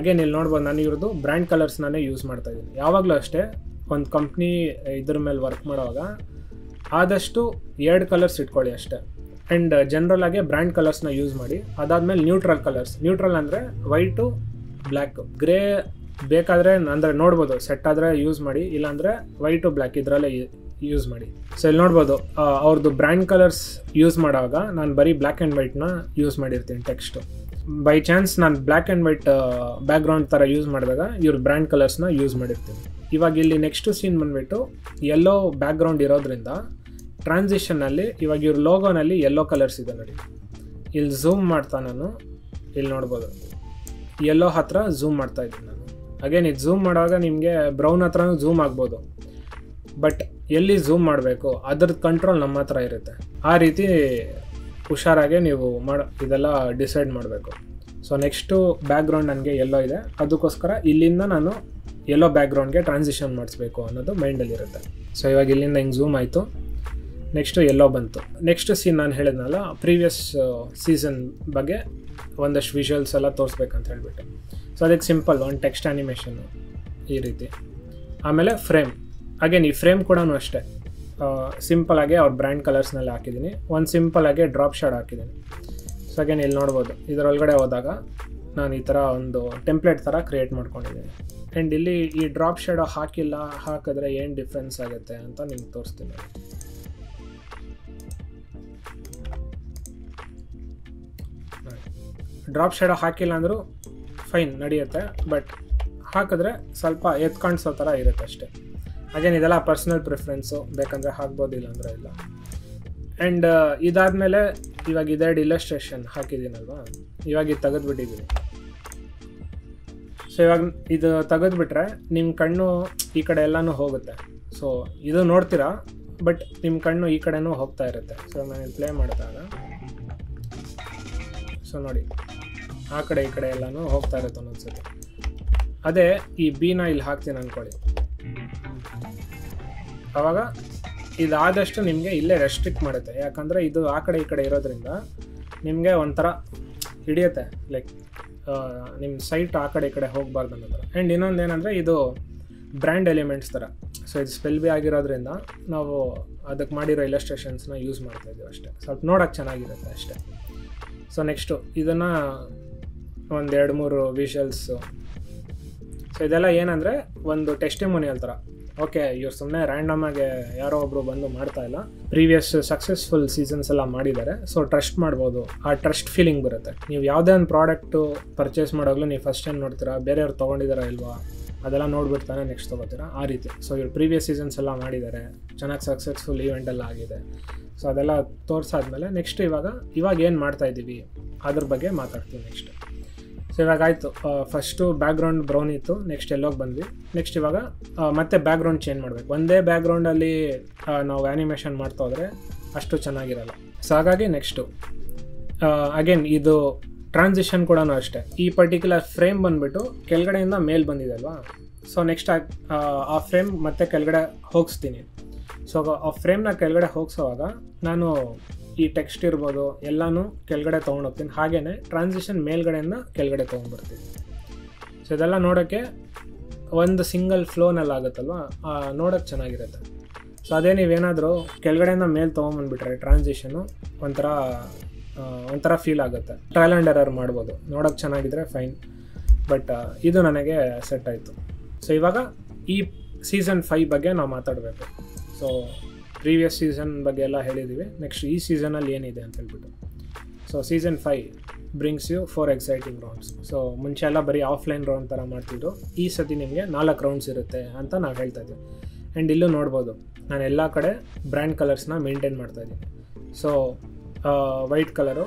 ಅಗೇನ್ ಇಲ್ಲಿ ನೋಡ್ಬೋದು, ನಾನು ಇವ್ರದ್ದು ಬ್ರ್ಯಾಂಡ್ ಕಲರ್ಸ್ನೇ ಯೂಸ್ ಮಾಡ್ತಾಯಿದ್ದೀನಿ. ಯಾವಾಗಲೂ ಅಷ್ಟೇ ಒಂದು ಕಂಪ್ನಿ ಇದ್ರ ಮೇಲೆ ವರ್ಕ್ ಮಾಡುವಾಗ ಆದಷ್ಟು 2 ಕಲರ್ಸ್ ಇಟ್ಕೊಳ್ಳಿ ಅಷ್ಟೇ. ಆ್ಯಂಡ್ ಜನರಲ್ಲಾಗೆ ಬ್ರ್ಯಾಂಡ್ ಕಲರ್ಸ್ನ ಯೂಸ್ ಮಾಡಿ. ಅದಾದಮೇಲೆ ನ್ಯೂಟ್ರಲ್ ಕಲರ್ಸ್. ನ್ಯೂಟ್ರಲ್ ಅಂದರೆ ವೈಟು, ಬ್ಲ್ಯಾಕು, ಗ್ರೇ ಬೇಕಾದರೆ ಅಂದರೆ ನೋಡ್ಬೋದು, ಸೆಟ್ ಆದರೆ ಯೂಸ್ ಮಾಡಿ, ಇಲ್ಲಾಂದರೆ ವೈಟು ಬ್ಲ್ಯಾಕ್ ಇದರಲ್ಲೇ ಯೂಸ್ ಮಾಡಿ. ಸೊ ಇಲ್ಲಿ ನೋಡ್ಬೋದು ಅವ್ರದ್ದು ಬ್ರ್ಯಾಂಡ್ ಕಲರ್ಸ್ ಯೂಸ್ ಮಾಡುವಾಗ ನಾನು ಬರೀ ಬ್ಲ್ಯಾಕ್ ಆ್ಯಂಡ್ ವೈಟ್ನ ಯೂಸ್ ಮಾಡಿರ್ತೀನಿ ಟೆಕ್ಸ್ಟು. ಬೈ ಚಾನ್ಸ್ ನಾನು ಬ್ಲ್ಯಾಕ್ ಆ್ಯಂಡ್ ವೈಟ್ ಬ್ಯಾಕ್ಗ್ರೌಂಡ್ ಥರ ಯೂಸ್ ಮಾಡಿದಾಗ ಇವ್ರ ಬ್ರ್ಯಾಂಡ್ ಕಲರ್ಸ್ನ ಯೂಸ್ ಮಾಡಿರ್ತೀನಿ. ಇವಾಗ ಇಲ್ಲಿ ನೆಕ್ಸ್ಟು ಸೀನ್ ಬಂದುಬಿಟ್ಟು ಯೆಲ್ಲೋ ಬ್ಯಾಕ್ಗ್ರೌಂಡ್ ಇರೋದ್ರಿಂದ ಟ್ರಾನ್ಸಿಷನ್ನಲ್ಲಿ ಇವಾಗ ಇವ್ರ ಲೋಗೋನಲ್ಲಿ ಯೆಲ್ಲೋ ಕಲರ್ಸ್ ಇದೆ ನೋಡಿ. ಇಲ್ಲಿ ಝೂಮ್ ಮಾಡ್ತಾ ನಾನು ಇಲ್ಲಿ ನೋಡ್ಬೋದು, ಯೆಲ್ಲೋ ಹತ್ರ ಝೂಮ್ ಮಾಡ್ತಾ ಇದ್ದೀನಿ ನಾನು. ಅಗೇನ್ ಇದು ಝೂಮ್ ಮಾಡುವಾಗ ನಿಮಗೆ ಬ್ರೌನ್ ಹತ್ರನೂ ಝೂಮ್ ಆಗ್ಬೋದು, ಬಟ್ ಎಲ್ಲಿ ಝೂಮ್ ಮಾಡಬೇಕು ಅದ್ರದ್ದು ಕಂಟ್ರೋಲ್ ನಮ್ಮ ಹತ್ರ ಇರುತ್ತೆ. ಆ ರೀತಿ ಹುಷಾರಾಗೆ ನೀವು ಇದೆಲ್ಲ ಡಿಸೈಡ್ ಮಾಡಬೇಕು. ಸೊ ನೆಕ್ಸ್ಟು ಬ್ಯಾಕ್ಗ್ರೌಂಡ್ ನನಗೆ ಎಲ್ಲೋ ಇದೆ, ಅದಕ್ಕೋಸ್ಕರ ಇಲ್ಲಿಂದ ನಾನು ಎಲ್ಲೋ ಬ್ಯಾಕ್ಗ್ರೌಂಡ್ಗೆ ಟ್ರಾನ್ಸಿಷನ್ ಮಾಡಿಸ್ಬೇಕು ಅನ್ನೋದು ಮೈಂಡಲ್ಲಿರುತ್ತೆ. ಸೊ ಇವಾಗ ಇಲ್ಲಿಂದ ಹಿಂಗೆ ಝೂಮ್ ಆಯಿತು, ನೆಕ್ಸ್ಟು ಎಲ್ಲೋ ಬಂತು. ನೆಕ್ಸ್ಟ್ ಸೀನ್ ನಾನು ಹೇಳಿದ್ನಲ್ಲ ಪ್ರೀವಿಯಸ್ ಸೀಸನ್ ಬಗ್ಗೆ ಒಂದಷ್ಟು ವಿಷುವಲ್ಸ್ ಎಲ್ಲ ತೋರಿಸ್ಬೇಕಂತ ಹೇಳ್ಬಿಟ್ಟು. ಸೊ ಅದಕ್ಕೆ ಸಿಂಪಲ್ ಒಂದು ಟೆಕ್ಸ್ಟ್ ಆ್ಯನಿಮೇಷನ್ನು ಈ ರೀತಿ. ಆಮೇಲೆ ಫ್ರೇಮ್. ಅಗೇನ್ ಈ ಫ್ರೇಮ್ ಕೂಡ ಅಷ್ಟೇ ಸಿಂಪಲಾಗೆ ಅವ್ರ ಬ್ರ್ಯಾಂಡ್ ಕಲರ್ಸ್ನಲ್ಲಿ ಹಾಕಿದ್ದೀನಿ. ಒಂದು ಸಿಂಪಲಾಗೆ ಡ್ರಾಪ್ ಶಾಡ್ ಹಾಕಿದ್ದೀನಿ. ಸೊ ಅಗೇನ್ ಇಲ್ಲಿ ನೋಡ್ಬೋದು, ಇದರೊಳಗಡೆ ಹೋದಾಗ ನಾನು ಈ ಥರ ಒಂದು ಟೆಂಪ್ಲೇಟ್ ಥರ ಕ್ರಿಯೇಟ್ ಮಾಡ್ಕೊಂಡಿದ್ದೀನಿ. ಆ್ಯಂಡ್ ಇಲ್ಲಿ ಈ ಡ್ರಾಪ್ ಶಾಡೋ ಹಾಕಿದ್ರೆ ಏನು ಡಿಫ್ರೆನ್ಸ್ ಆಗುತ್ತೆ ಅಂತ ನಿಮ್ಗೆ ತೋರಿಸ್ತೀನಿ. ಡ್ರಾಪ್ ಶಾಡೋ ಹಾಕಿಲ್ಲ ಅಂದರೂ ಫೈನ್ ನಡೆಯುತ್ತೆ, ಬಟ್ ಹಾಕಿದ್ರೆ ಸ್ವಲ್ಪ ಎತ್ಕಾಣಿಸೋ ಥರ ಇರುತ್ತೆ ಅಷ್ಟೇ. ಅಗೇನ್ ಇದೆಲ್ಲ ಪರ್ಸ್ನಲ್ ಪ್ರಿಫರೆನ್ಸು, ಬೇಕಂದರೆ ಹಾಕ್ಬೋದು, ಇಲ್ಲಾಂದರೆ ಇಲ್ಲ. ಆ್ಯಂಡ್ ಇದಾದಮೇಲೆ ಇವಾಗ ಇದೆರಡು ಇಲ್ಲಸ್ಟ್ರೇಷನ್ ಹಾಕಿದ್ದೀನಲ್ವ, ಇವಾಗ ಇದು ತೆಗೆದುಬಿಟ್ಟಿದ್ದೀನಿ. ಸೊ ಇವಾಗ ಇದು ತೆಗೆದುಬಿಟ್ರೆ ನಿಮ್ಮ ಕಣ್ಣು ಈ ಕಡೆ ಎಲ್ಲನೂ ಹೋಗುತ್ತೆ. ಸೊ ಇದು ನೋಡ್ತೀರಾ, ಬಟ್ ನಿಮ್ಮ ಕಣ್ಣು ಈ ಕಡೆನೂ ಹೋಗ್ತಾ ಇರುತ್ತೆ. ಸೊ ನಾನು ಪ್ಲೇ ಮಾಡಿದಾಗ ಸೊ ನೋಡಿ ಆ ಕಡೆ ಈ ಕಡೆ ಎಲ್ಲನೂ ಹೋಗ್ತಾ ಇರುತ್ತೆ ಒಂದೊಂದ್ಸತಿ. ಅದೇ ಈ ಬೀನ ಇಲ್ಲಿ ಹಾಕ್ತೀನಿ ಅಂದ್ಕೊಳ್ಳಿ, ಆವಾಗ ಇದಾದಷ್ಟು ನಿಮಗೆ ಇಲ್ಲೇ ರೆಸ್ಟ್ರಿಕ್ಟ್ ಮಾಡುತ್ತೆ. ಯಾಕಂದರೆ ಇದು ಆ ಕಡೆ ಈ ಕಡೆ ಇರೋದ್ರಿಂದ ನಿಮಗೆ ಒಂಥರ ಹಿಡಿಯುತ್ತೆ, ಲೈಕ್ ನಿಮ್ಮ ಸೈಟ್ ಆ ಕಡೆ ಈ ಕಡೆ ಹೋಗಬಾರ್ದು ಅನ್ನೋ ಥರ. ಆ್ಯಂಡ್ ಇನ್ನೊಂದೇನೆಂದರೆ ಇದು ಬ್ರ್ಯಾಂಡ್ ಎಲಿಮೆಂಟ್ಸ್ ಥರ. ಸೊ ಇದು ಸ್ಪೆಲ್ ಬಿ ಆಗಿರೋದ್ರಿಂದ ನಾವು ಅದಕ್ಕೆ ಮಾಡಿರೋ ಇಲಸ್ಟ್ರೇಷನ್ಸ್ನ ಯೂಸ್ ಮಾಡ್ತಾಯಿದ್ದೀವಿ ಅಷ್ಟೇ. ಸ್ವಲ್ಪ ನೋಡೋಕ್ಕೆ ಚೆನ್ನಾಗಿರುತ್ತೆ ಅಷ್ಟೇ. ಸೊ ನೆಕ್ಸ್ಟು ಇದನ್ನು ಒಂದು 2-3 ವಿಷುವಲ್ಸು. ಸೊ ಇದೆಲ್ಲ ಏನಂದರೆ ಒಂದು ಟೆಸ್ಟಿಮೋನಿಯಲ್ ಥರ. ಓಕೆ ಇವ್ರು ಸುಮ್ಮನೆ ರ್ಯಾಂಡಮ್ ಆಗಿ ಯಾರೋ ಒಬ್ರು ಬಂದು ಮಾಡ್ತಾ ಇಲ್ಲ, ಪ್ರೀವಿಯಸ್ ಸಕ್ಸಸ್ಫುಲ್ ಸೀಸನ್ಸ್ ಎಲ್ಲ ಮಾಡಿದ್ದಾರೆ, ಸೊ ಟ್ರಸ್ಟ್ ಮಾಡ್ಬೋದು. ಆ ಟ್ರಸ್ಟ್ ಫೀಲಿಂಗ್ ಬರುತ್ತೆ. ನೀವು ಯಾವುದೇ ಒಂದು ಪ್ರಾಡಕ್ಟು ಪರ್ಚೇಸ್ ಮಾಡೋಗ್ಲೂ ನೀವು ಫಸ್ಟ್ ಏನು ನೋಡ್ತೀರಾ, ಬೇರೆಯವ್ರು ತೊಗೊಂಡಿದ್ದಾರಾ ಇಲ್ವಾ ಅದೆಲ್ಲ ನೋಡ್ಬಿಟ್ಟು ತಾನೇ ನೆಕ್ಸ್ಟ್ ತೊಗೋತೀರಾ, ಆ ರೀತಿ. ಸೊ ಇವ್ರು ಪ್ರೀವಿಯಸ್ ಸೀಸನ್ಸ್ ಎಲ್ಲ ಮಾಡಿದ್ದಾರೆ, ಚೆನ್ನಾಗಿ ಸಕ್ಸಸ್ಫುಲ್ ಈವೆಂಟ್ ಎಲ್ಲ ಆಗಿದೆ. ಸೊ ಅದೆಲ್ಲ ತೋರಿಸಾದ್ಮೇಲೆ ನೆಕ್ಸ್ಟ್ ಇವಾಗ ಏನು ಮಾಡ್ತಾಯಿದ್ದೀವಿ ಅದ್ರ ಬಗ್ಗೆ ಮಾತಾಡ್ತೀವಿ ನೆಕ್ಸ್ಟ್. ಸೊ ಇವಾಗ ಆಯಿತು, ಫಸ್ಟು ಬ್ಯಾಕ್ಗ್ರೌಂಡ್ ಬ್ರೌನ್ ಇತ್ತು, ನೆಕ್ಸ್ಟ್ ಎಲ್ಲೋಗಿ ಬಂದ್ವಿ. ನೆಕ್ಸ್ಟ್ ಇವಾಗ ಮತ್ತೆ ಬ್ಯಾಕ್ಗ್ರೌಂಡ್ ಚೇಂಜ್ ಮಾಡಬೇಕು. ಒಂದೇ ಬ್ಯಾಕ್ಗ್ರೌಂಡಲ್ಲಿ ನಾವು ಆ್ಯನಿಮೇಷನ್ ಮಾಡ್ತಾ ಹೋದರೆ ಅಷ್ಟು ಚೆನ್ನಾಗಿರಲ್ಲ. ಸೊ ಹಾಗಾಗಿ ನೆಕ್ಸ್ಟು ಅಗೇನ್ ಇದು ಟ್ರಾನ್ಸಿಷನ್ ಕೂಡ ಅಷ್ಟೇ. ಈ ಪರ್ಟಿಕ್ಯುಲರ್ ಫ್ರೇಮ್ ಬಂದುಬಿಟ್ಟು ಕೆಳಗಡೆಯಿಂದ ಮೇಲ್ ಬಂದಿದೆ ಅಲ್ವಾ, ಸೊ ನೆಕ್ಸ್ಟ್ ಆ ಫ್ರೇಮ್ ಮತ್ತೆ ಕೆಳಗಡೆ ಹೋಗಿಸ್ತೀನಿ. ಸೊ ಆ ಫ್ರೇಮ್ನ ಕೆಳಗಡೆ ಹೋಗಿಸೋವಾಗ ನಾನು ಈ ಟೆಕ್ಸ್ಟ್ ಇರ್ಬೋದು ಎಲ್ಲನೂ ಕೆಳಗಡೆ ತೊಗೊಂಡೋಗ್ತೀನಿ. ಹಾಗೆಯೇ ಟ್ರಾನ್ಸಿಷನ್ ಮೇಲ್ಗಡೆಯಿಂದ ಕೆಳಗಡೆ ತೊಗೊಂಡ್ಬರ್ತೀನಿ. ಸೊ ಇದೆಲ್ಲ ನೋಡೋಕ್ಕೆ ಒಂದು ಸಿಂಗಲ್ ಫ್ಲೋನಲ್ಲಿ ಆಗುತ್ತಲ್ವ, ನೋಡೋಕ್ಕೆ ಚೆನ್ನಾಗಿರುತ್ತೆ. ಸೊ ಅದೇ ನೀವೇನಾದರೂ ಕೆಳಗಡೆಯಿಂದ ಮೇಲೆ ತೊಗೊಂಬಂದ್ಬಿಟ್ರೆ ಟ್ರಾನ್ಸಿಷನ್ನು ಒಂಥರ ಫೀಲ್ ಆಗುತ್ತೆ. ಟ್ರಯಲ್ ಆ್ಯಂಡ್ ಎರರ್ ಮಾಡ್ಬೋದು, ನೋಡೋಕ್ಕೆ ಚೆನ್ನಾಗಿದ್ರೆ ಫೈನ್, ಬಟ್ ಇದು ನನಗೆ ಸೆಟ್ ಆಯಿತು. ಸೊ ಇವಾಗ ಈ ಸೀಸನ್ 5 ಬಗ್ಗೆ ನಾವು ಮಾತಾಡಬೇಕು. ಸೊ ಪ್ರೀವಿಯಸ್ ಸೀಸನ್ ಬಗ್ಗೆ ಎಲ್ಲ ಹೇಳಿದ್ದೀವಿ, ನೆಕ್ಸ್ಟ್ ಈ ಸೀಸನಲ್ಲಿ ಏನಿದೆ ಅಂತ ಹೇಳ್ಬಿಟ್ಟು. So season 5 brings you 4 exciting rounds. So ಮುಂಚೆ ಎಲ್ಲ ಬರೀ ಆಫ್ಲೈನ್ ರೌಂಡ್ ಥರ ಮಾಡ್ತಿದ್ರು, ಈ ಸತಿ ನಿಮಗೆ 4 ರೌಂಡ್ಸ್ ಇರುತ್ತೆ ಅಂತ ನಾವು ಹೇಳ್ತಾ ಇದ್ದೀವಿ. ಆ್ಯಂಡ್ ಇಲ್ಲೂ ನೋಡ್ಬೋದು ನಾನು ಎಲ್ಲ ಕಡೆ ಬ್ರ್ಯಾಂಡ್ ಕಲರ್ಸ್ನ ಮೇಂಟೈನ್ ಮಾಡ್ತಾಯಿದ್ದೀನಿ. ಸೊ ವೈಟ್ ಕಲರು,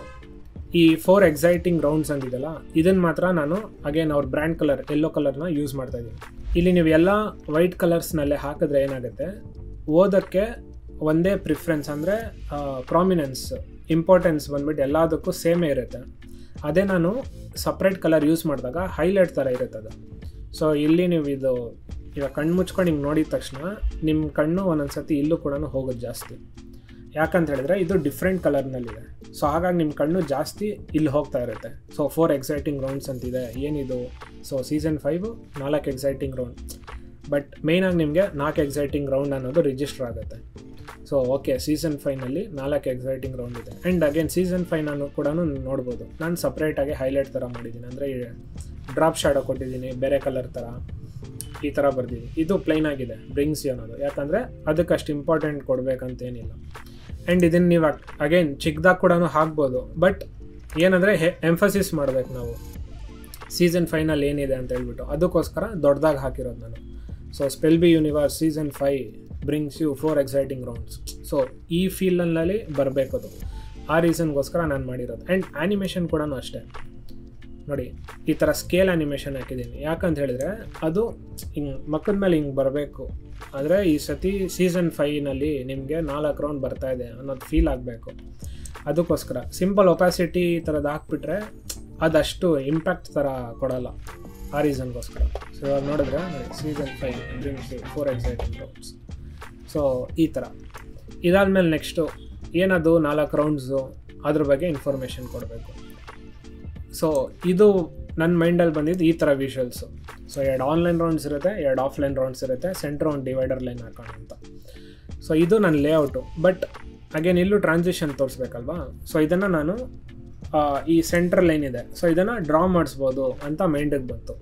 ಈ 4 ಎಕ್ಸೈಟಿಂಗ್ ರೌಂಡ್ಸ್ ಅಂದಿದೆಲ್ಲ ಇದನ್ನು ಮಾತ್ರ ನಾನು ಅಗೇನ್ ಅವ್ರ ಬ್ರ್ಯಾಂಡ್ ಕಲರ್ ಯೆಲ್ಲೋ ಕಲರ್ನ ಯೂಸ್ ಮಾಡ್ತಾಯಿದ್ದೀನಿ. ಇಲ್ಲಿ ನೀವು ಎಲ್ಲ ವೈಟ್ ಕಲರ್ಸ್ನಲ್ಲೇ ಹಾಕಿದ್ರೆ ಏನಾಗುತ್ತೆ, ಓದೋಕ್ಕೆ ಒಂದೇ ಪ್ರಿಫರೆನ್ಸ್ ಅಂದರೆ ಪ್ರಾಮಿನೆನ್ಸ್, ಇಂಪಾರ್ಟೆನ್ಸ್ ಬಂದ್ಬಿಟ್ಟು ಎಲ್ಲದಕ್ಕೂ ಸೇಮೇ ಇರುತ್ತೆ. ಅದೇ ನಾನು ಸಪ್ರೇಟ್ ಕಲರ್ ಯೂಸ್ ಮಾಡಿದಾಗ ಹೈಲೈಟ್ ಥರ ಇರುತ್ತೆ ಅದು. ಸೊ ಇಲ್ಲಿ ನೀವು ಇವಾಗ ಕಣ್ಣು ಮುಚ್ಕೊಂಡು ಹಿಂಗೆ ನೋಡಿದ ತಕ್ಷಣ ನಿಮ್ಮ ಕಣ್ಣು ಒಂದೊಂದು ಸತಿ ಇಲ್ಲೂ ಕೂಡ ಹೋಗೋದು ಜಾಸ್ತಿ. ಯಾಕಂತ ಹೇಳಿದ್ರೆ ಇದು ಡಿಫ್ರೆಂಟ್ ಕಲರ್ನಲ್ಲಿದೆ. ಸೊ ಹಾಗಾಗಿ ನಿಮ್ಮ ಕಣ್ಣು ಜಾಸ್ತಿ ಇಲ್ಲಿ ಹೋಗ್ತಾ ಇರುತ್ತೆ. ಸೊ 4 ಎಕ್ಸೈಟಿಂಗ್ ರೌಂಡ್ಸ್ ಅಂತಿದೆ, ಏನಿದು? So season 5 4 exciting round, but ಮೇಯ್ನಾಗಿ ನಿಮಗೆ 4 ಎಕ್ಸೈಟಿಂಗ್ ರೌಂಡ್ ಅನ್ನೋದು ರಿಜಿಸ್ಟರ್ ಆಗುತ್ತೆ. ಸೊ ಓಕೆ, ಸೀಸನ್ 5ನಲ್ಲಿ 4 ಎಕ್ಸೈಟಿಂಗ್ ರೌಂಡ್ ಇದೆ. ಆ್ಯಂಡ್ ಅಗೇನ್ ಸೀಸನ್ 5 ನಾನು ಕೂಡ ನೋಡ್ಬೋದು, ನಾನು ಸಪ್ರೇಟಾಗಿ ಹೈಲೈಟ್ ಥರ ಮಾಡಿದ್ದೀನಿ, ಅಂದರೆ ಡ್ರಾಪ್ ಶಾಡೋ ಕೊಟ್ಟಿದ್ದೀನಿ, ಬೇರೆ ಕಲರ್ ಥರ ಈ ಥರ ಬರ್ದಿದ್ದೀನಿ. ಇದು ಪ್ಲೈನ್ ಆಗಿದೆ ಬ್ರಿಂಗ್ಸ್ ಯು ಅನ್ನೋದು, ಯಾಕಂದರೆ ಅದಕ್ಕೆ ಅಷ್ಟು ಇಂಪಾರ್ಟೆಂಟ್ ಕೊಡಬೇಕಂತೇನಿಲ್ಲ. ಆ್ಯಂಡ್ ಇದನ್ನು ನೀವು ಅಗೇನ್ ಚಿಕ್ಕದಾಗಿ ಕೂಡ ಹಾಕ್ಬೋದು, ಬಟ್ ಏನಂದರೆ ಎಂಫಸಿಸ್ ಮಾಡಬೇಕು ನಾವು ಸೀಸನ್ 5ನಲ್ಲಿ ಏನಿದೆ ಅಂತ ಹೇಳ್ಬಿಟ್ಟು, ಅದಕ್ಕೋಸ್ಕರ ದೊಡ್ಡದಾಗಿ ಹಾಕಿರೋದು ನಾನು. So spell bee universe season 5 brings you 4 exciting rounds. So ಈ ಫೀಲ್ಡ್ನಲ್ಲಿ ಬರಬೇಕು ಅದು, ಆ ರೀಸನ್ಗೋಸ್ಕರ ನಾನು ಮಾಡಿರೋದು. ಆ್ಯಂಡ್ ಆ್ಯನಿಮೇಷನ್ ಕೂಡ ಅಷ್ಟೇ ನೋಡಿ, ಈ ಥರ ಸ್ಕೇಲ್ ಆ್ಯನಿಮೇಷನ್ ಹಾಕಿದ್ದೀನಿ. ಯಾಕಂತ ಹೇಳಿದ್ರೆ ಅದು ಹಿಂಗೆ ಮಕ್ಕದ ಮೇಲೆ ಹಿಂಗೆ ಬರಬೇಕು, ಆದರೆ ಈ ಸತಿ ಸೀಸನ್ 5ನಲ್ಲಿ ನಿಮಗೆ 4 ರೌಂಡ್ ಬರ್ತಾಯಿದೆ ಅನ್ನೋದು ಫೀಲ್ ಆಗಬೇಕು. ಅದಕ್ಕೋಸ್ಕರ ಸಿಂಪಲ್ ಒಪಾಸಿಟಿ ಈ ಥರದ್ದು ಹಾಕ್ಬಿಟ್ರೆ ಅದಷ್ಟು ಇಂಪ್ಯಾಕ್ಟ್ ಥರ ಕೊಡೋಲ್ಲ, ಆ ರೀಸನ್ಗೋಸ್ಕರ. ಸೊ ಇವಾಗ ನೋಡಿದ್ರೆ season 5 brings you 4 exciting rounds. So ಈ ಥರ ಇದಾದಮೇಲೆ ನೆಕ್ಸ್ಟು ಏನದು 4 ರೌಂಡ್ಸು ಅದ್ರ ಬಗ್ಗೆ ಇನ್ಫಾರ್ಮೇಷನ್ ಕೊಡಬೇಕು. ಸೊ ಇದು ನನ್ನ ಮೈಂಡಲ್ಲಿ ಬಂದಿದ್ದು ಈ ಥರ ವಿಷುವಲ್ಸು. ಸೊ 2 ಆನ್ಲೈನ್ ರೌಂಡ್ಸ್ ಇರುತ್ತೆ, 2 ಆಫ್ಲೈನ್ ರೌಂಡ್ಸ್ ಇರುತ್ತೆ, ಸೆಂಟ್ರ್ ಒಂದು ಡಿವೈಡರ್ ಲೈನ್ ಹಾಕೋಣ ಅಂತ. ಸೊ ಇದು ನನ್ನ ಲೇಔಟು, ಬಟ್ ಅಗೇನ್ ಇಲ್ಲೂ ಟ್ರಾನ್ಸಿಷನ್ ತೋರಿಸ್ಬೇಕಲ್ವಾ. ಸೊ ಇದನ್ನು ನಾನು ಈ ಸೆಂಟ್ರಲ್ ಲೈನ್ ಇದೆ, ಸೊ ಇದನ್ನು ಡ್ರಾ ಮಾಡಿಸ್ಬೋದು ಅಂತ ಮೈಂಡಿಗೆ ಬಂತು.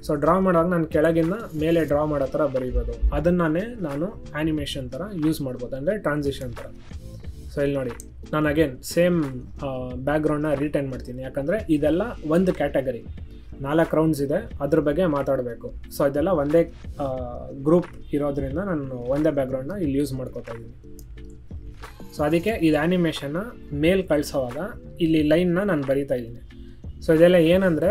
ಸೊ ಡ್ರಾ ಮಾಡುವಾಗ ನಾನು ಕೆಳಗಿಂದ ಮೇಲೆ ಡ್ರಾ ಮಾಡೋ ಥರ ಬರೀಬೋದು, ಅದನ್ನೇ ನಾನು ಆ್ಯನಿಮೇಷನ್ ಥರ ಯೂಸ್ ಮಾಡ್ಬೋದು, ಅಂದರೆ ಟ್ರಾನ್ಸಿಷನ್ ಥರ. ಸೊ ಇಲ್ಲಿ ನೋಡಿ, ನಾನು ಅಗೇನ್ ಸೇಮ್ ಬ್ಯಾಕ್ಗ್ರೌಂಡನ್ನ ರಿಟೈನ್ ಮಾಡ್ತೀನಿ, ಯಾಕಂದರೆ ಇದೆಲ್ಲ ಒಂದು ಕ್ಯಾಟಗರಿ, 4 ರೌಂಡ್ಸ್ ಇದೆ, ಅದ್ರ ಬಗ್ಗೆ ಮಾತಾಡಬೇಕು. ಸೊ ಇದೆಲ್ಲ ಒಂದೇ ಗ್ರೂಪ್ ಇರೋದ್ರಿಂದ ನಾನು ಒಂದೇ ಬ್ಯಾಕ್ಗ್ರೌಂಡನ್ನ ಇಲ್ಲಿ ಯೂಸ್ ಮಾಡ್ಕೋತಾ ಇದ್ದೀನಿ. ಸೊ ಅದಕ್ಕೆ ಇದು ಆ್ಯನಿಮೇಷನ್ನ ಮೇಲ್ ಕಳಿಸೋವಾಗ ಇಲ್ಲಿ ಲೈನ್ನ ನಾನು ಬರೀತಾ ಇದ್ದೀನಿ. ಸೊ ಇದೆಲ್ಲ ಏನಂದರೆ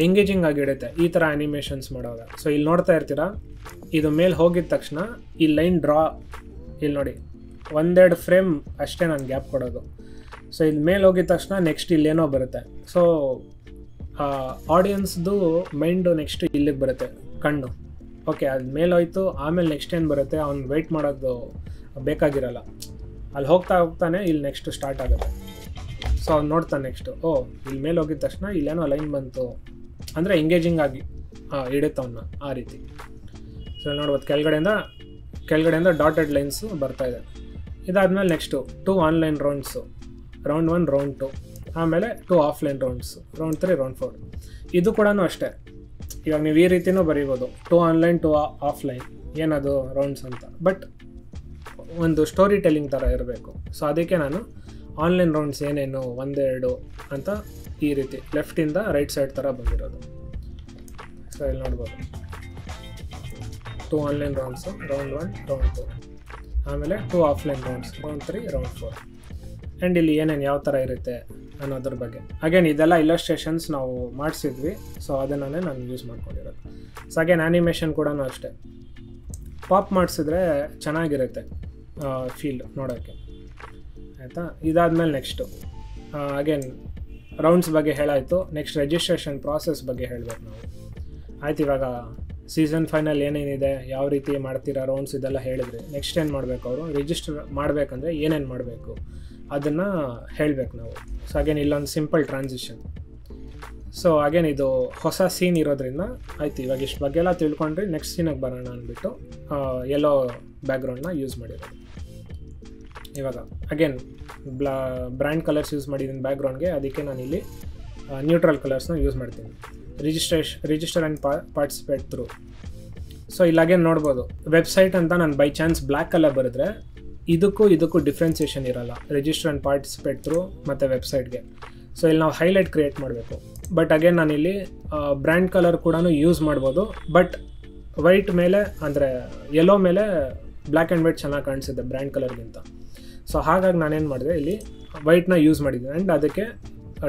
ಎಂಗೇಜಿಂಗ್ ಆಗಿಡುತ್ತೆ ಈ ಥರ ಆ್ಯನಿಮೇಷನ್ಸ್ ಮಾಡುವಾಗ. ಸೊ ಇಲ್ಲಿ ನೋಡ್ತಾ ಇರ್ತೀರಾ, ಇದು ಮೇಲೆ ಹೋಗಿದ ತಕ್ಷಣ ಈ ಲೈನ್ ಡ್ರಾ, ಇಲ್ಲಿ ನೋಡಿ 1-2 ಫ್ರೇಮ್ ಅಷ್ಟೇ ನಾನು ಗ್ಯಾಪ್ ಕೊಡೋದು. ಸೊ ಇದು ಮೇಲೆ ಹೋಗಿದ ತಕ್ಷಣ ನೆಕ್ಸ್ಟ್ ಇಲ್ಲೇನೋ ಬರುತ್ತೆ. ಸೊ ಆಡಿಯನ್ಸ್ದು ಮೈಂಡು ನೆಕ್ಸ್ಟ್ ಇಲ್ಲಿಗೆ ಬರುತ್ತೆ, ಕಣ್ಣು. ಓಕೆ, ಅದು ಮೇಲೆ ಹೋಯ್ತು, ಆಮೇಲೆ ನೆಕ್ಸ್ಟ್ ಏನು ಬರುತ್ತೆ ಅವ್ನು ವೆಯ್ಟ್ ಮಾಡೋದು ಬೇಕಾಗಿರಲ್ಲ, ಅಲ್ಲಿ ಹೋಗ್ತಾನೆ ಇಲ್ಲಿ ನೆಕ್ಸ್ಟ್ ಸ್ಟಾರ್ಟ್ ಆಗುತ್ತೆ. ಸೊ ಅವ್ನು ನೋಡ್ತಾನೆ ನೆಕ್ಸ್ಟು, ಇಲ್ಲಿ ಮೇಲೆ ಹೋಗಿದ ತಕ್ಷಣ ಇಲ್ಲೇನೋ ಲೈನ್ ಬಂತು ಅಂದರೆ ಎಂಗೇಜಿಂಗ್ ಆಗಿ ಇಡುತ್ತೆ ಅವನ್ನ, ಆ ರೀತಿ. ಸೊ ನೋಡ್ಬೋದು ಕೆಳಗಡೆಯಿಂದ ಡಾಟೆಡ್ ಲೈನ್ಸು ಬರ್ತಾಯಿದೆ. ಇದಾದಮೇಲೆ next 2 online rounds, round 1 round 2, ಆಮೇಲೆ 2 ಆಫ್ಲೈನ್ ರೌಂಡ್ಸು, ರೌಂಡ್ 3 ರೌಂಡ್ 4. ಇದು ಕೂಡ ಅಷ್ಟೇ, ಇವಾಗ ನೀವು ಈ ರೀತಿಯೂ ಬರೀಬೋದು, 2 ಆನ್ಲೈನ್ 2 ಆಫ್ಲೈನ್, ಏನದು ರೌಂಡ್ಸ್ ಅಂತ. ಬಟ್ ಒಂದು ಸ್ಟೋರಿ ಟೆಲ್ಲಿಂಗ್ ಥರ ಇರಬೇಕು. ಸೊ ಅದಕ್ಕೆ ನಾನು ಆನ್ಲೈನ್ ರೌಂಡ್ಸ್ ಏನೇನು 1, 2 ಅಂತ ಈ ರೀತಿ ಲೆಫ್ಟಿಂದ ರೈಟ್ ಸೈಡ್ ಥರ ಬಂದಿರೋದು. ಸೊ ಇಲ್ಲಿ ನೋಡ್ಬೋದು 2 ಆನ್ಲೈನ್ ರೌಂಡ್ಸು, ರೌಂಡ್ 1, ರೌಂಡ್ 2, ಆಮೇಲೆ 2 offline rounds, round 3, round 4. And ಇಲ್ಲಿ ಏನೇನು ಯಾವ ಥರ ಇರುತ್ತೆ ಅನ್ನೋದ್ರ ಬಗ್ಗೆ. ಅಗೇನ್ ಇದೆಲ್ಲ ಇಲಸ್ಟ್ರೇಷನ್ಸ್ ನಾವು ಮಾಡಿಸಿದ್ವಿ, ಸೊ ಅದನ್ನೇ ನಾನು ಯೂಸ್ ಮಾಡ್ಕೊಂಡಿರೋದು. ಸೊ ಅಗೇನ್ ಆ್ಯನಿಮೇಷನ್ ಕೂಡ ಅಷ್ಟೇ ಪಾಪ್ ಮಾಡಿಸಿದ್ರೆ ಚೆನ್ನಾಗಿರುತ್ತೆ ಫೀಲ್ ನೋಡೋಕ್ಕೆ, ಆಯಿತಾ. ಇದಾದಮೇಲೆ ನೆಕ್ಸ್ಟು ಅಗೇನ್ ರೌಂಡ್ಸ್ ಬಗ್ಗೆ ಹೇಳಾಯಿತು. ನೆಕ್ಸ್ಟ್ ರಿಜಿಸ್ಟ್ರೇಷನ್ ಪ್ರಾಸೆಸ್ ಬಗ್ಗೆ ಹೇಳಬೇಕು ನಾವು. ಆಯ್ತು, ಇವಾಗ ಸೀಸನ್ ಫೈನಲ್ ಏನೇನಿದೆ, ಯಾವ ರೀತಿ ಮಾಡ್ತೀರಾ ರೌಂಡ್ಸ್, ಇದೆಲ್ಲ ಹೇಳಿದ್ರಿ. ನೆಕ್ಸ್ಟ್ ಏನು ಮಾಡಬೇಕು, ಅವರು ರಿಜಿಸ್ಟರ್ ಮಾಡಬೇಕಂದ್ರೆ ಏನೇನು ಮಾಡಬೇಕು ಅದನ್ನು ಹೇಳಬೇಕು ನಾವು. ಸೊ ಅಗೇನ್ ಇಲ್ಲೊಂದು ಸಿಂಪಲ್ ಟ್ರಾನ್ಸಿಷನ್. ಸೊ ಅಗೇನ್ ಇದು ಹೊಸ ಸೀನ್ ಇರೋದ್ರಿಂದ ಆಯ್ತು, ಇವಾಗ ಇಷ್ಟು ಬಗ್ಗೆ ಎಲ್ಲ ತಿಳ್ಕೊಂಡ್ರಿ, ನೆಕ್ಸ್ಟ್ ಸೀನಿಗೆ ಬರೋಣ ಅಂದ್ಬಿಟ್ಟು ಯೆಲ್ಲೋ ಬ್ಯಾಕ್ಗ್ರೌಂಡ್ನ ಯೂಸ್ ಮಾಡಿರೋದು. ಇವಾಗ ಅಗೇನ್ ಬ್ರ್ಯಾಂಡ್ ಕಲರ್ಸ್ ಯೂಸ್ ಮಾಡಿದ್ದೀನಿ ಬ್ಯಾಕ್ಗ್ರೌಂಡ್ಗೆ, ಅದಕ್ಕೆ ನಾನು ಇಲ್ಲಿ ನ್ಯೂಟ್ರಲ್ ಕಲರ್ಸ್ನ ಯೂಸ್ ಮಾಡ್ತೀನಿ. Register and participate through. So ಇಲ್ಲಿ ಅಗೇನ್ ನೋಡ್ಬೋದು ವೆಬ್ಸೈಟ್ ಅಂತ ನಾನು ಬೈ ಚಾನ್ಸ್ ಬ್ಲ್ಯಾಕ್ ಕಲರ್ ಬರೆದ್ರೆ ಇದಕ್ಕೂ ಡಿಫ್ರೆನ್ಸಿಯೇಷನ್ ಇರಲ್ಲ, ರಿಜಿಸ್ಟರ್ ಆ್ಯಂಡ್ ಪಾರ್ಟಿಸಿಪೇಟ್ ಥ್ರೂ ಮತ್ತು ವೆಬ್ಸೈಟ್ಗೆ. ಸೊ ಇಲ್ಲಿ ನಾವು ಹೈಲೈಟ್ ಕ್ರಿಯೇಟ್ ಮಾಡಬೇಕು. ಬಟ್ ಅಗೇನ್ ನಾನಿಲ್ಲಿ ಬ್ರ್ಯಾಂಡ್ ಕಲರ್ ಕೂಡ ಯೂಸ್ ಮಾಡ್ಬೋದು, ಬಟ್ ವೈಟ್ ಮೇಲೆ ಅಂದರೆ ಯೆಲ್ಲೋ ಮೇಲೆ ಬ್ಲ್ಯಾಕ್ ಆ್ಯಂಡ್ ವೈಟ್ ಚೆನ್ನಾಗಿ ಕಾಣಿಸುತ್ತೆ ಬ್ರ್ಯಾಂಡ್ ಕಲರ್ಗಿಂತ. ಸೊ ಹಾಗಾಗಿ ನಾನೇನು ಮಾಡಿದೆ, ಇಲ್ಲಿ ವೈಟ್ನ ಯೂಸ್ ಮಾಡಿದ್ದೀನಿ ಆ್ಯಂಡ್ ಅದಕ್ಕೆ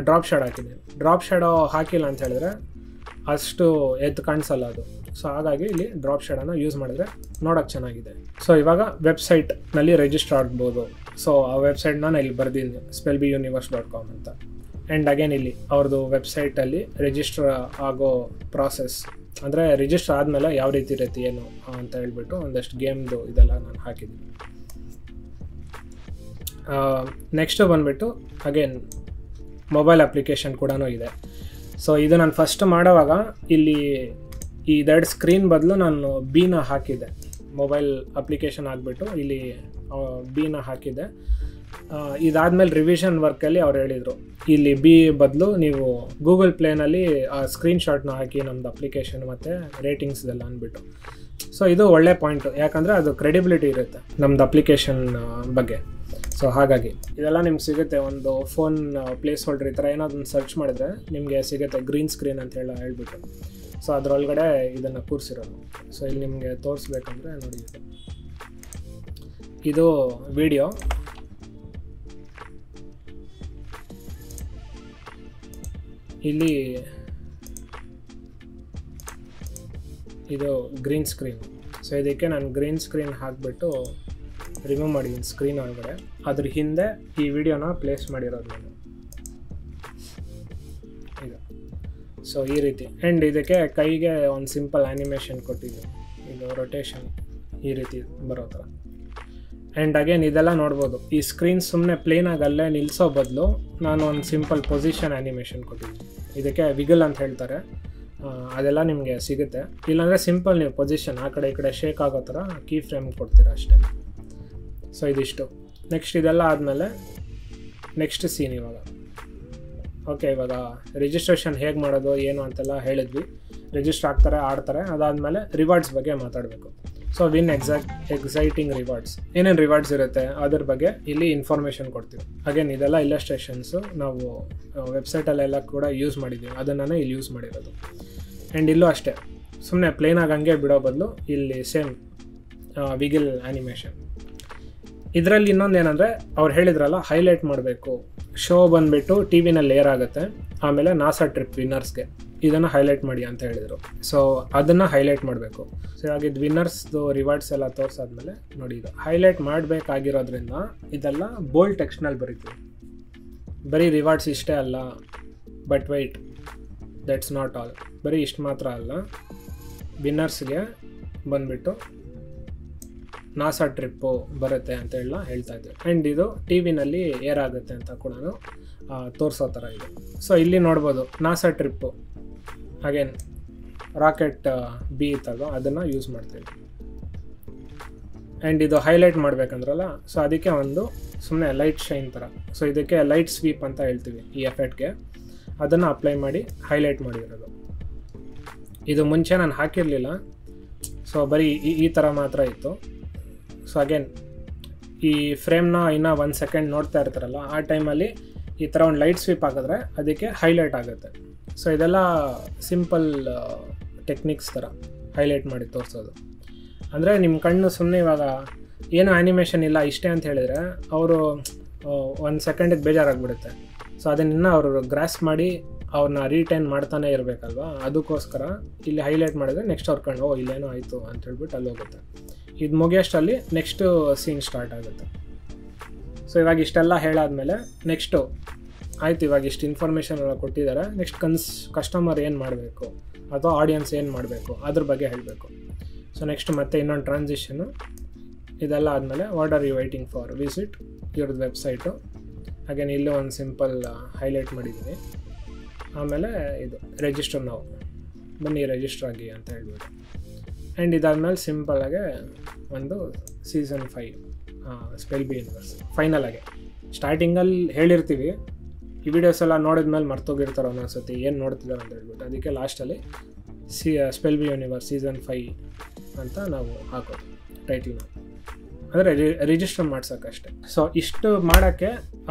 ಡ್ರಾಪ್ ಶೇಡ್ ಹಾಕಿದ್ದೀನಿ. ಡ್ರಾಪ್ ಶೇಡೋ ಹಾಕಿಲ್ಲ ಅಂತ ಹೇಳಿದ್ರೆ ಅಷ್ಟು ಎದ್ದು ಕಾಣಿಸಲ್ಲ ಅದು. ಸೊ ಹಾಗಾಗಿ ಇಲ್ಲಿ ಡ್ರಾಪ್ ಶೇಡನ್ನು ಯೂಸ್ ಮಾಡಿದ್ರೆ ನೋಡೋಕ್ಕೆ ಚೆನ್ನಾಗಿದೆ. ಸೊ ಇವಾಗ ವೆಬ್ಸೈಟ್ನಲ್ಲಿ ರಿಜಿಸ್ಟರ್ ಆಗ್ಬೋದು. ಸೊ ಆ ವೆಬ್ಸೈಟ್ನ ನಾನು ಇಲ್ಲಿ ಬರ್ದಿದ್ದೀನಿ spellbuniverse.com ಅಂತ. ಆ್ಯಂಡ್ ಅಗೇನ್ ಇಲ್ಲಿ ಅವ್ರದ್ದು ವೆಬ್ಸೈಟಲ್ಲಿ ರಿಜಿಸ್ಟರ್ ಆಗೋ ಪ್ರಾಸೆಸ್, ಅಂದರೆ ರಿಜಿಸ್ಟರ್ ಆದಮೇಲೆ ಯಾವ ರೀತಿ ಇರುತ್ತೆ ಏನು ಅಂತ ಹೇಳ್ಬಿಟ್ಟು ಒಂದಷ್ಟು ಗೇಮ್ದು ಇದೆಲ್ಲ ನಾನು ಹಾಕಿದ್ದೀನಿ. ನೆಕ್ಸ್ಟು ಬಂದುಬಿಟ್ಟು ಅಗೇನ್ ಮೊಬೈಲ್ ಅಪ್ಲಿಕೇಶನ್ ಕೂಡ ಇದೆ. ಸೊ ಇದು ನಾನು ಫಸ್ಟ್ ಮಾಡೋವಾಗ ಇಲ್ಲಿ ಈ 2 ಸ್ಕ್ರೀನ್ ಬದಲು ನಾನು ಬಿನ ಹಾಕಿದ್ದೆ. ಮೊಬೈಲ್ ಅಪ್ಲಿಕೇಶನ್ ಆಗಿಬಿಟ್ಟು ಇಲ್ಲಿ ಬಿನ ಹಾಕಿದ್ದೆ. ಇದಾದಮೇಲೆ ರಿವಿಷನ್ ವರ್ಕಲ್ಲಿ ಅವ್ರು ಹೇಳಿದರು ಇಲ್ಲಿ ಬಿ ಬದಲು ನೀವು ಗೂಗಲ್ ಪ್ಲೇನಲ್ಲಿ ಆ ಸ್ಕ್ರೀನ್ಶಾಟ್ನ ಹಾಕಿ ನಮ್ಮದು ಅಪ್ಲಿಕೇಶನ್ ಮತ್ತು ರೇಟಿಂಗ್ಸ್ ಇದೆಲ್ಲ ಅಂದ್ಬಿಟ್ಟು. ಸೊ ಇದು ಒಳ್ಳೆ ಪಾಯಿಂಟು, ಯಾಕಂದರೆ ಅದು ಕ್ರೆಡಿಬಿಲಿಟಿ ಇರುತ್ತೆ ನಮ್ಮದು ಅಪ್ಲಿಕೇಶನ್ ಬಗ್ಗೆ. ಸೊ ಹಾಗಾಗಿ ಇದೆಲ್ಲ ನಿಮ್ಗೆ ಸಿಗುತ್ತೆ. ಒಂದು ಫೋನ್ ಪ್ಲೇಸ್ ಹೋಲ್ಡರ್ ಈ ಥರ ಏನಾದ್ರು ಸರ್ಚ್ ಮಾಡಿದ್ರೆ ನಿಮಗೆ ಸಿಗುತ್ತೆ ಗ್ರೀನ್ ಸ್ಕ್ರೀನ್ ಅಂತ ಹೇಳ್ಬಿಟ್ಟು. ಸೊ ಅದರೊಳಗಡೆ ಇದನ್ನು ಕೂರಿಸಿರೋದು. ಸೊ ಇಲ್ಲಿ ನಿಮಗೆ ತೋರಿಸ್ಬೇಕಂದ್ರೆ ನೋಡಿ, ಇದು ವಿಡಿಯೋ. ಇಲ್ಲಿ ಇದು ಗ್ರೀನ್ ಸ್ಕ್ರೀನ್. ಸೊ ಇದಕ್ಕೆ ನಾನು ಗ್ರೀನ್ ಸ್ಕ್ರೀನ್ ಹಾಕಿಬಿಟ್ಟು ರಿಮೂವ್ ಮಾಡಿದ್ದೀನಿ ಸ್ಕ್ರೀನ್ ಒಳಗಡೆ. ಅದ್ರ ಹಿಂದೆ ಈ ವಿಡಿಯೋನ ಪ್ಲೇಸ್ ಮಾಡಿರೋದು ನಾನು ಈಗ. ಸೊ ಈ ರೀತಿ. ಆ್ಯಂಡ್ ಇದಕ್ಕೆ ಕೈಗೆ ಒಂದು ಸಿಂಪಲ್ ಆ್ಯನಿಮೇಷನ್ ಕೊಟ್ಟಿದ್ದೀನಿ, ಇದು ರೊಟೇಷನ್ ಈ ರೀತಿ ಬರೋ ಥರ. ಆ್ಯಂಡ್ ಅಗೇನ್ ಇದೆಲ್ಲ ನೋಡ್ಬೋದು, ಈ ಸ್ಕ್ರೀನ್ ಸುಮ್ಮನೆ ಪ್ಲೇನಾಗಿ ಅಲ್ಲೇ ನಿಲ್ಲಿಸೋ ಬದಲು ನಾನು ಒಂದು ಸಿಂಪಲ್ ಪೊಸಿಷನ್ ಆ್ಯನಿಮೇಷನ್ ಕೊಟ್ಟಿದ್ದೀನಿ. ಇದಕ್ಕೆ ವಿಗಲ್ ಅಂತ ಹೇಳ್ತಾರೆ, ಅದೆಲ್ಲ ನಿಮಗೆ ಸಿಗುತ್ತೆ. ಇಲ್ಲಾಂದರೆ ಸಿಂಪಲ್ ನೀವು ಪೊಸಿಷನ್ ಆ ಕಡೆ ಈ ಕಡೆ ಶೇಕ್ ಆಗೋ ಥರ ಕೀ ಫ್ರೇಮ್ ಕೊಡ್ತೀರಾ ಅಷ್ಟೇ. ಸೊ ಇದಿಷ್ಟು. ನೆಕ್ಸ್ಟ್ ಇದೆಲ್ಲ ಆದಮೇಲೆ ನೆಕ್ಸ್ಟ್ ಸೀನ್ ಇವಾಗ. ಓಕೆ, ಇವಾಗ ರಿಜಿಸ್ಟ್ರೇಷನ್ ಹೇಗೆ ಮಾಡೋದು ಏನು ಅಂತೆಲ್ಲ ಹೇಳಿದ್ವಿ. ರಿಜಿಸ್ಟರ್ ಆಗ್ತಾರೆ, ಆಡ್ತಾರೆ. ಅದಾದಮೇಲೆ ರಿವಾರ್ಡ್ಸ್ ಬಗ್ಗೆ ಮಾತಾಡಬೇಕು. ಸೊ ವಿನ್ ಎಕ್ಸೈಟಿಂಗ್ ರಿವಾರ್ಡ್ಸ್, ಏನೇನು ರಿವಾರ್ಡ್ಸ್ ಇರುತ್ತೆ ಅದ್ರ ಬಗ್ಗೆ ಇಲ್ಲಿ ಇನ್ಫಾರ್ಮೇಷನ್ ಕೊಡ್ತೀವಿ. ಅಗೇನ್ ಇದೆಲ್ಲ ಇಲಸ್ಟ್ರೇಷನ್ಸು ನಾವು ವೆಬ್ಸೈಟಲ್ಲೆಲ್ಲ ಕೂಡ ಯೂಸ್ ಮಾಡಿದ್ದೀವಿ, ಅದನ್ನೇ ಇಲ್ಲಿ ಯೂಸ್ ಮಾಡಿರೋದು. ಆ್ಯಂಡ್ ಇಲ್ಲೂ ಅಷ್ಟೇ, ಸುಮ್ಮನೆ ಪ್ಲೇನಾಗಿ ಹಂಗೆ ಬಿಡೋ ಬದಲು ಇಲ್ಲಿ ಸೇಮ್ ವಿಗಿಲ್ ಆ್ಯನಿಮೇಷನ್. ಇದರಲ್ಲಿ ಇನ್ನೊಂದು ಏನಂದರೆ ಅವ್ರು ಹೇಳಿದ್ರಲ್ಲ ಹೈಲೈಟ್ ಮಾಡಬೇಕು. ಶೋ ಬಂದುಬಿಟ್ಟು ಟಿ ವಿನಲ್ಲಿ ಏರ್ ಆಗುತ್ತೆ, ಆಮೇಲೆ ನಾಸಾ ಟ್ರಿಪ್ ವಿನ್ನರ್ಸ್ಗೆ ಇದನ್ನು ಹೈಲೈಟ್ ಮಾಡಿ ಅಂತ ಹೇಳಿದರು. ಸೊ ಅದನ್ನು ಹೈಲೈಟ್ ಮಾಡಬೇಕು. ಸೊ ಇವಾಗ ಇದು ವಿನ್ನರ್ಸ್ದು ರಿವಾರ್ಡ್ಸ್ ಎಲ್ಲ ತೋರಿಸಾದ್ಮೇಲೆ ನೋಡಿ, ಇದು ಹೈಲೈಟ್ ಮಾಡಬೇಕಾಗಿರೋದ್ರಿಂದ ಇದೆಲ್ಲ ಬೋಲ್ಡ್ ಟೆಕ್ಸ್ಟ್ನಲ್ಲಿ ಬರೀತೀವಿ. ಬರೀ ರಿವಾರ್ಡ್ಸ್ ಇಷ್ಟೇ ಅಲ್ಲ, but white, that's not all. ಬರೀ ಇಷ್ಟು ಮಾತ್ರ ಅಲ್ಲ, ವಿನ್ನರ್ಸ್ಗೆ ಬಂದುಬಿಟ್ಟು ನಾಸಾ ಟ್ರಿಪ್ಪು ಬರುತ್ತೆ ಅಂತೆಲ್ಲ ಹೇಳ್ತಾ ಇದ್ವಿ. ಆ್ಯಂಡ್ ಇದು ಟಿ ವಿನಲ್ಲಿ ಏರ್ ಆಗುತ್ತೆ ಅಂತ ಕೂಡ ತೋರಿಸೋ ಥರ ಇದೆ. ಸೊ ಇಲ್ಲಿ ನೋಡ್ಬೋದು NASA trip, again rocket B ಇತ್ತಲ್ವ ಅದನ್ನು ಯೂಸ್ ಮಾಡ್ತೀವಿ. ಆ್ಯಂಡ್ ಇದು ಹೈಲೈಟ್ ಮಾಡಬೇಕಂದ್ರಲ್ಲ, ಸೊ ಅದಕ್ಕೆ ಒಂದು ಸುಮ್ಮನೆ ಲೈಟ್ ಶೈನ್ ಥರ, ಸೊ ಇದಕ್ಕೆ ಲೈಟ್ ಸ್ವೀಪ್ ಅಂತ ಹೇಳ್ತೀವಿ ಈ ಎಫೆಕ್ಟ್ಗೆ, ಅದನ್ನು ಅಪ್ಲೈ ಮಾಡಿ ಹೈಲೈಟ್ ಮಾಡಿರೋದು. ಇದು ಮುಂಚೆ ನಾನು ಹಾಕಿರಲಿಲ್ಲ, ಸೊ ಬರೀ ಈ ಥರ ಮಾತ್ರ ಇತ್ತು. ಸೊ ಅಗೇನ್ ಈ ಫ್ರೇಮ್ನ ಇನ್ನೂ 1 ಸೆಕೆಂಡ್ ನೋಡ್ತಾ ಇರ್ತಾರಲ್ಲ, ಆ ಟೈಮಲ್ಲಿ ಈ ಥರ ಒಂದು ಲೈಟ್ ಸ್ವೀಪ್ ಹಾಕಿದ್ರೆ ಅದಕ್ಕೆ ಹೈಲೈಟ್ ಆಗುತ್ತೆ. ಸೊ ಇದೆಲ್ಲ ಸಿಂಪಲ್ ಟೆಕ್ನಿಕ್ಸ್ ಥರ ಹೈಲೈಟ್ ಮಾಡಿ ತೋರಿಸೋದು. ಅಂದರೆ ನಿಮ್ಮ ಕಣ್ಣು ಸುಮ್ಮನೆ ಇವಾಗ ಏನು ಆ್ಯನಿಮೇಷನ್ ಇಲ್ಲ ಇಷ್ಟೇ ಅಂತ ಹೇಳಿದರೆ ಅವರು 1 ಸೆಕೆಂಡಿಗೆ ಬೇಜಾರಾಗ್ಬಿಡುತ್ತೆ. ಸೊ ಅದನ್ನ ಅವರು ಗ್ರಾಸ್ ಮಾಡಿ ಅವ್ರನ್ನ ರೀಟೈನ್ ಮಾಡ್ತಾನೆ ಇರಬೇಕಲ್ವ, ಅದಕ್ಕೋಸ್ಕರ ಇಲ್ಲಿ ಹೈಲೈಟ್ ಮಾಡಿದ್ರೆ ನೆಕ್ಸ್ಟ್ ಅವ್ರ ಕಣ್ಣು ಇಲ್ಲೇನೋ ಆಯಿತು ಅಂತ ಹೇಳ್ಬಿಟ್ಟು ಅಲ್ಲಿ ಹೋಗುತ್ತೆ. ಇದು ಮುಗಿಯೋಷ್ಟರಲ್ಲಿ ನೆಕ್ಸ್ಟು ಸೀನ್ ಸ್ಟಾರ್ಟ್ ಆಗುತ್ತೆ. ಸೊ ಇವಾಗ ಇಷ್ಟೆಲ್ಲ ಹೇಳಾದ್ಮೇಲೆ ನೆಕ್ಸ್ಟು ಆಯ್ತು, ಇವಾಗ ಇಷ್ಟು ಇನ್ಫಾರ್ಮೇಷನ್ ಎಲ್ಲ ಕೊಟ್ಟಿದ್ದಾರೆ, ನೆಕ್ಸ್ಟ್ ಕಸ್ಟಮರ್ ಏನು ಮಾಡಬೇಕು ಅಥವಾ ಆಡಿಯನ್ಸ್ ಏನು ಮಾಡಬೇಕು ಅದ್ರ ಬಗ್ಗೆ ಹೇಳಬೇಕು. ಸೊ ನೆಕ್ಸ್ಟ್ ಮತ್ತೆ ಇನ್ನೊಂದು ಟ್ರಾನ್ಸಿಷನ್ನು. ಇದೆಲ್ಲ ಆದಮೇಲೆ what are you waiting for, visit ಇವ್ರದ್ದು ವೆಬ್ಸೈಟು. ಹಾಗೇನೆ ಇಲ್ಲೂ ಒಂದು ಸಿಂಪಲ್ ಹೈಲೈಟ್ ಮಾಡಿದ್ದೀನಿ. ಆಮೇಲೆ ಇದು ರಿಜಿಸ್ಟರ್, ನಾವು ಬನ್ನಿ ರಿಜಿಸ್ಟರ್ ಆಗಿ ಅಂತ ಹೇಳ್ಬಿಟ್ಟು. ಆ್ಯಂಡ್ ಇದಾದ್ಮೇಲೆ ಸಿಂಪಲಾಗೆ ಒಂದು season 5 spell bee universe final ಆಗಿ ಸ್ಟಾರ್ಟಿಂಗಲ್ಲಿ ಹೇಳಿರ್ತೀವಿ. ಈ ವಿಡಿಯೋಸ್ ಎಲ್ಲ ನೋಡಿದ್ಮೇಲೆ ಮರ್ತೋಗಿರ್ತಾರೆ ಒಂದೊಂದ್ಸತಿ ಏನು ನೋಡ್ತಿದ್ದಾರೆ ಅಂತ ಹೇಳ್ಬಿಟ್ಟು. ಅದಕ್ಕೆ ಲಾಸ್ಟಲ್ಲಿ ಸ್ಪೆಲ್ ಬಿ ಯೂನಿವರ್ಸ್ ಸೀಸನ್ 5 ಅಂತ ನಾವು ಹಾಕೋದು ಟೈಟಲ್ನ, ಅಂದರೆ ರಿಜಿಸ್ಟರ್ ಮಾಡ್ಸೋಕ್ಕಷ್ಟೆ. ಸೊ ಇಷ್ಟು ಮಾಡೋಕ್ಕೆ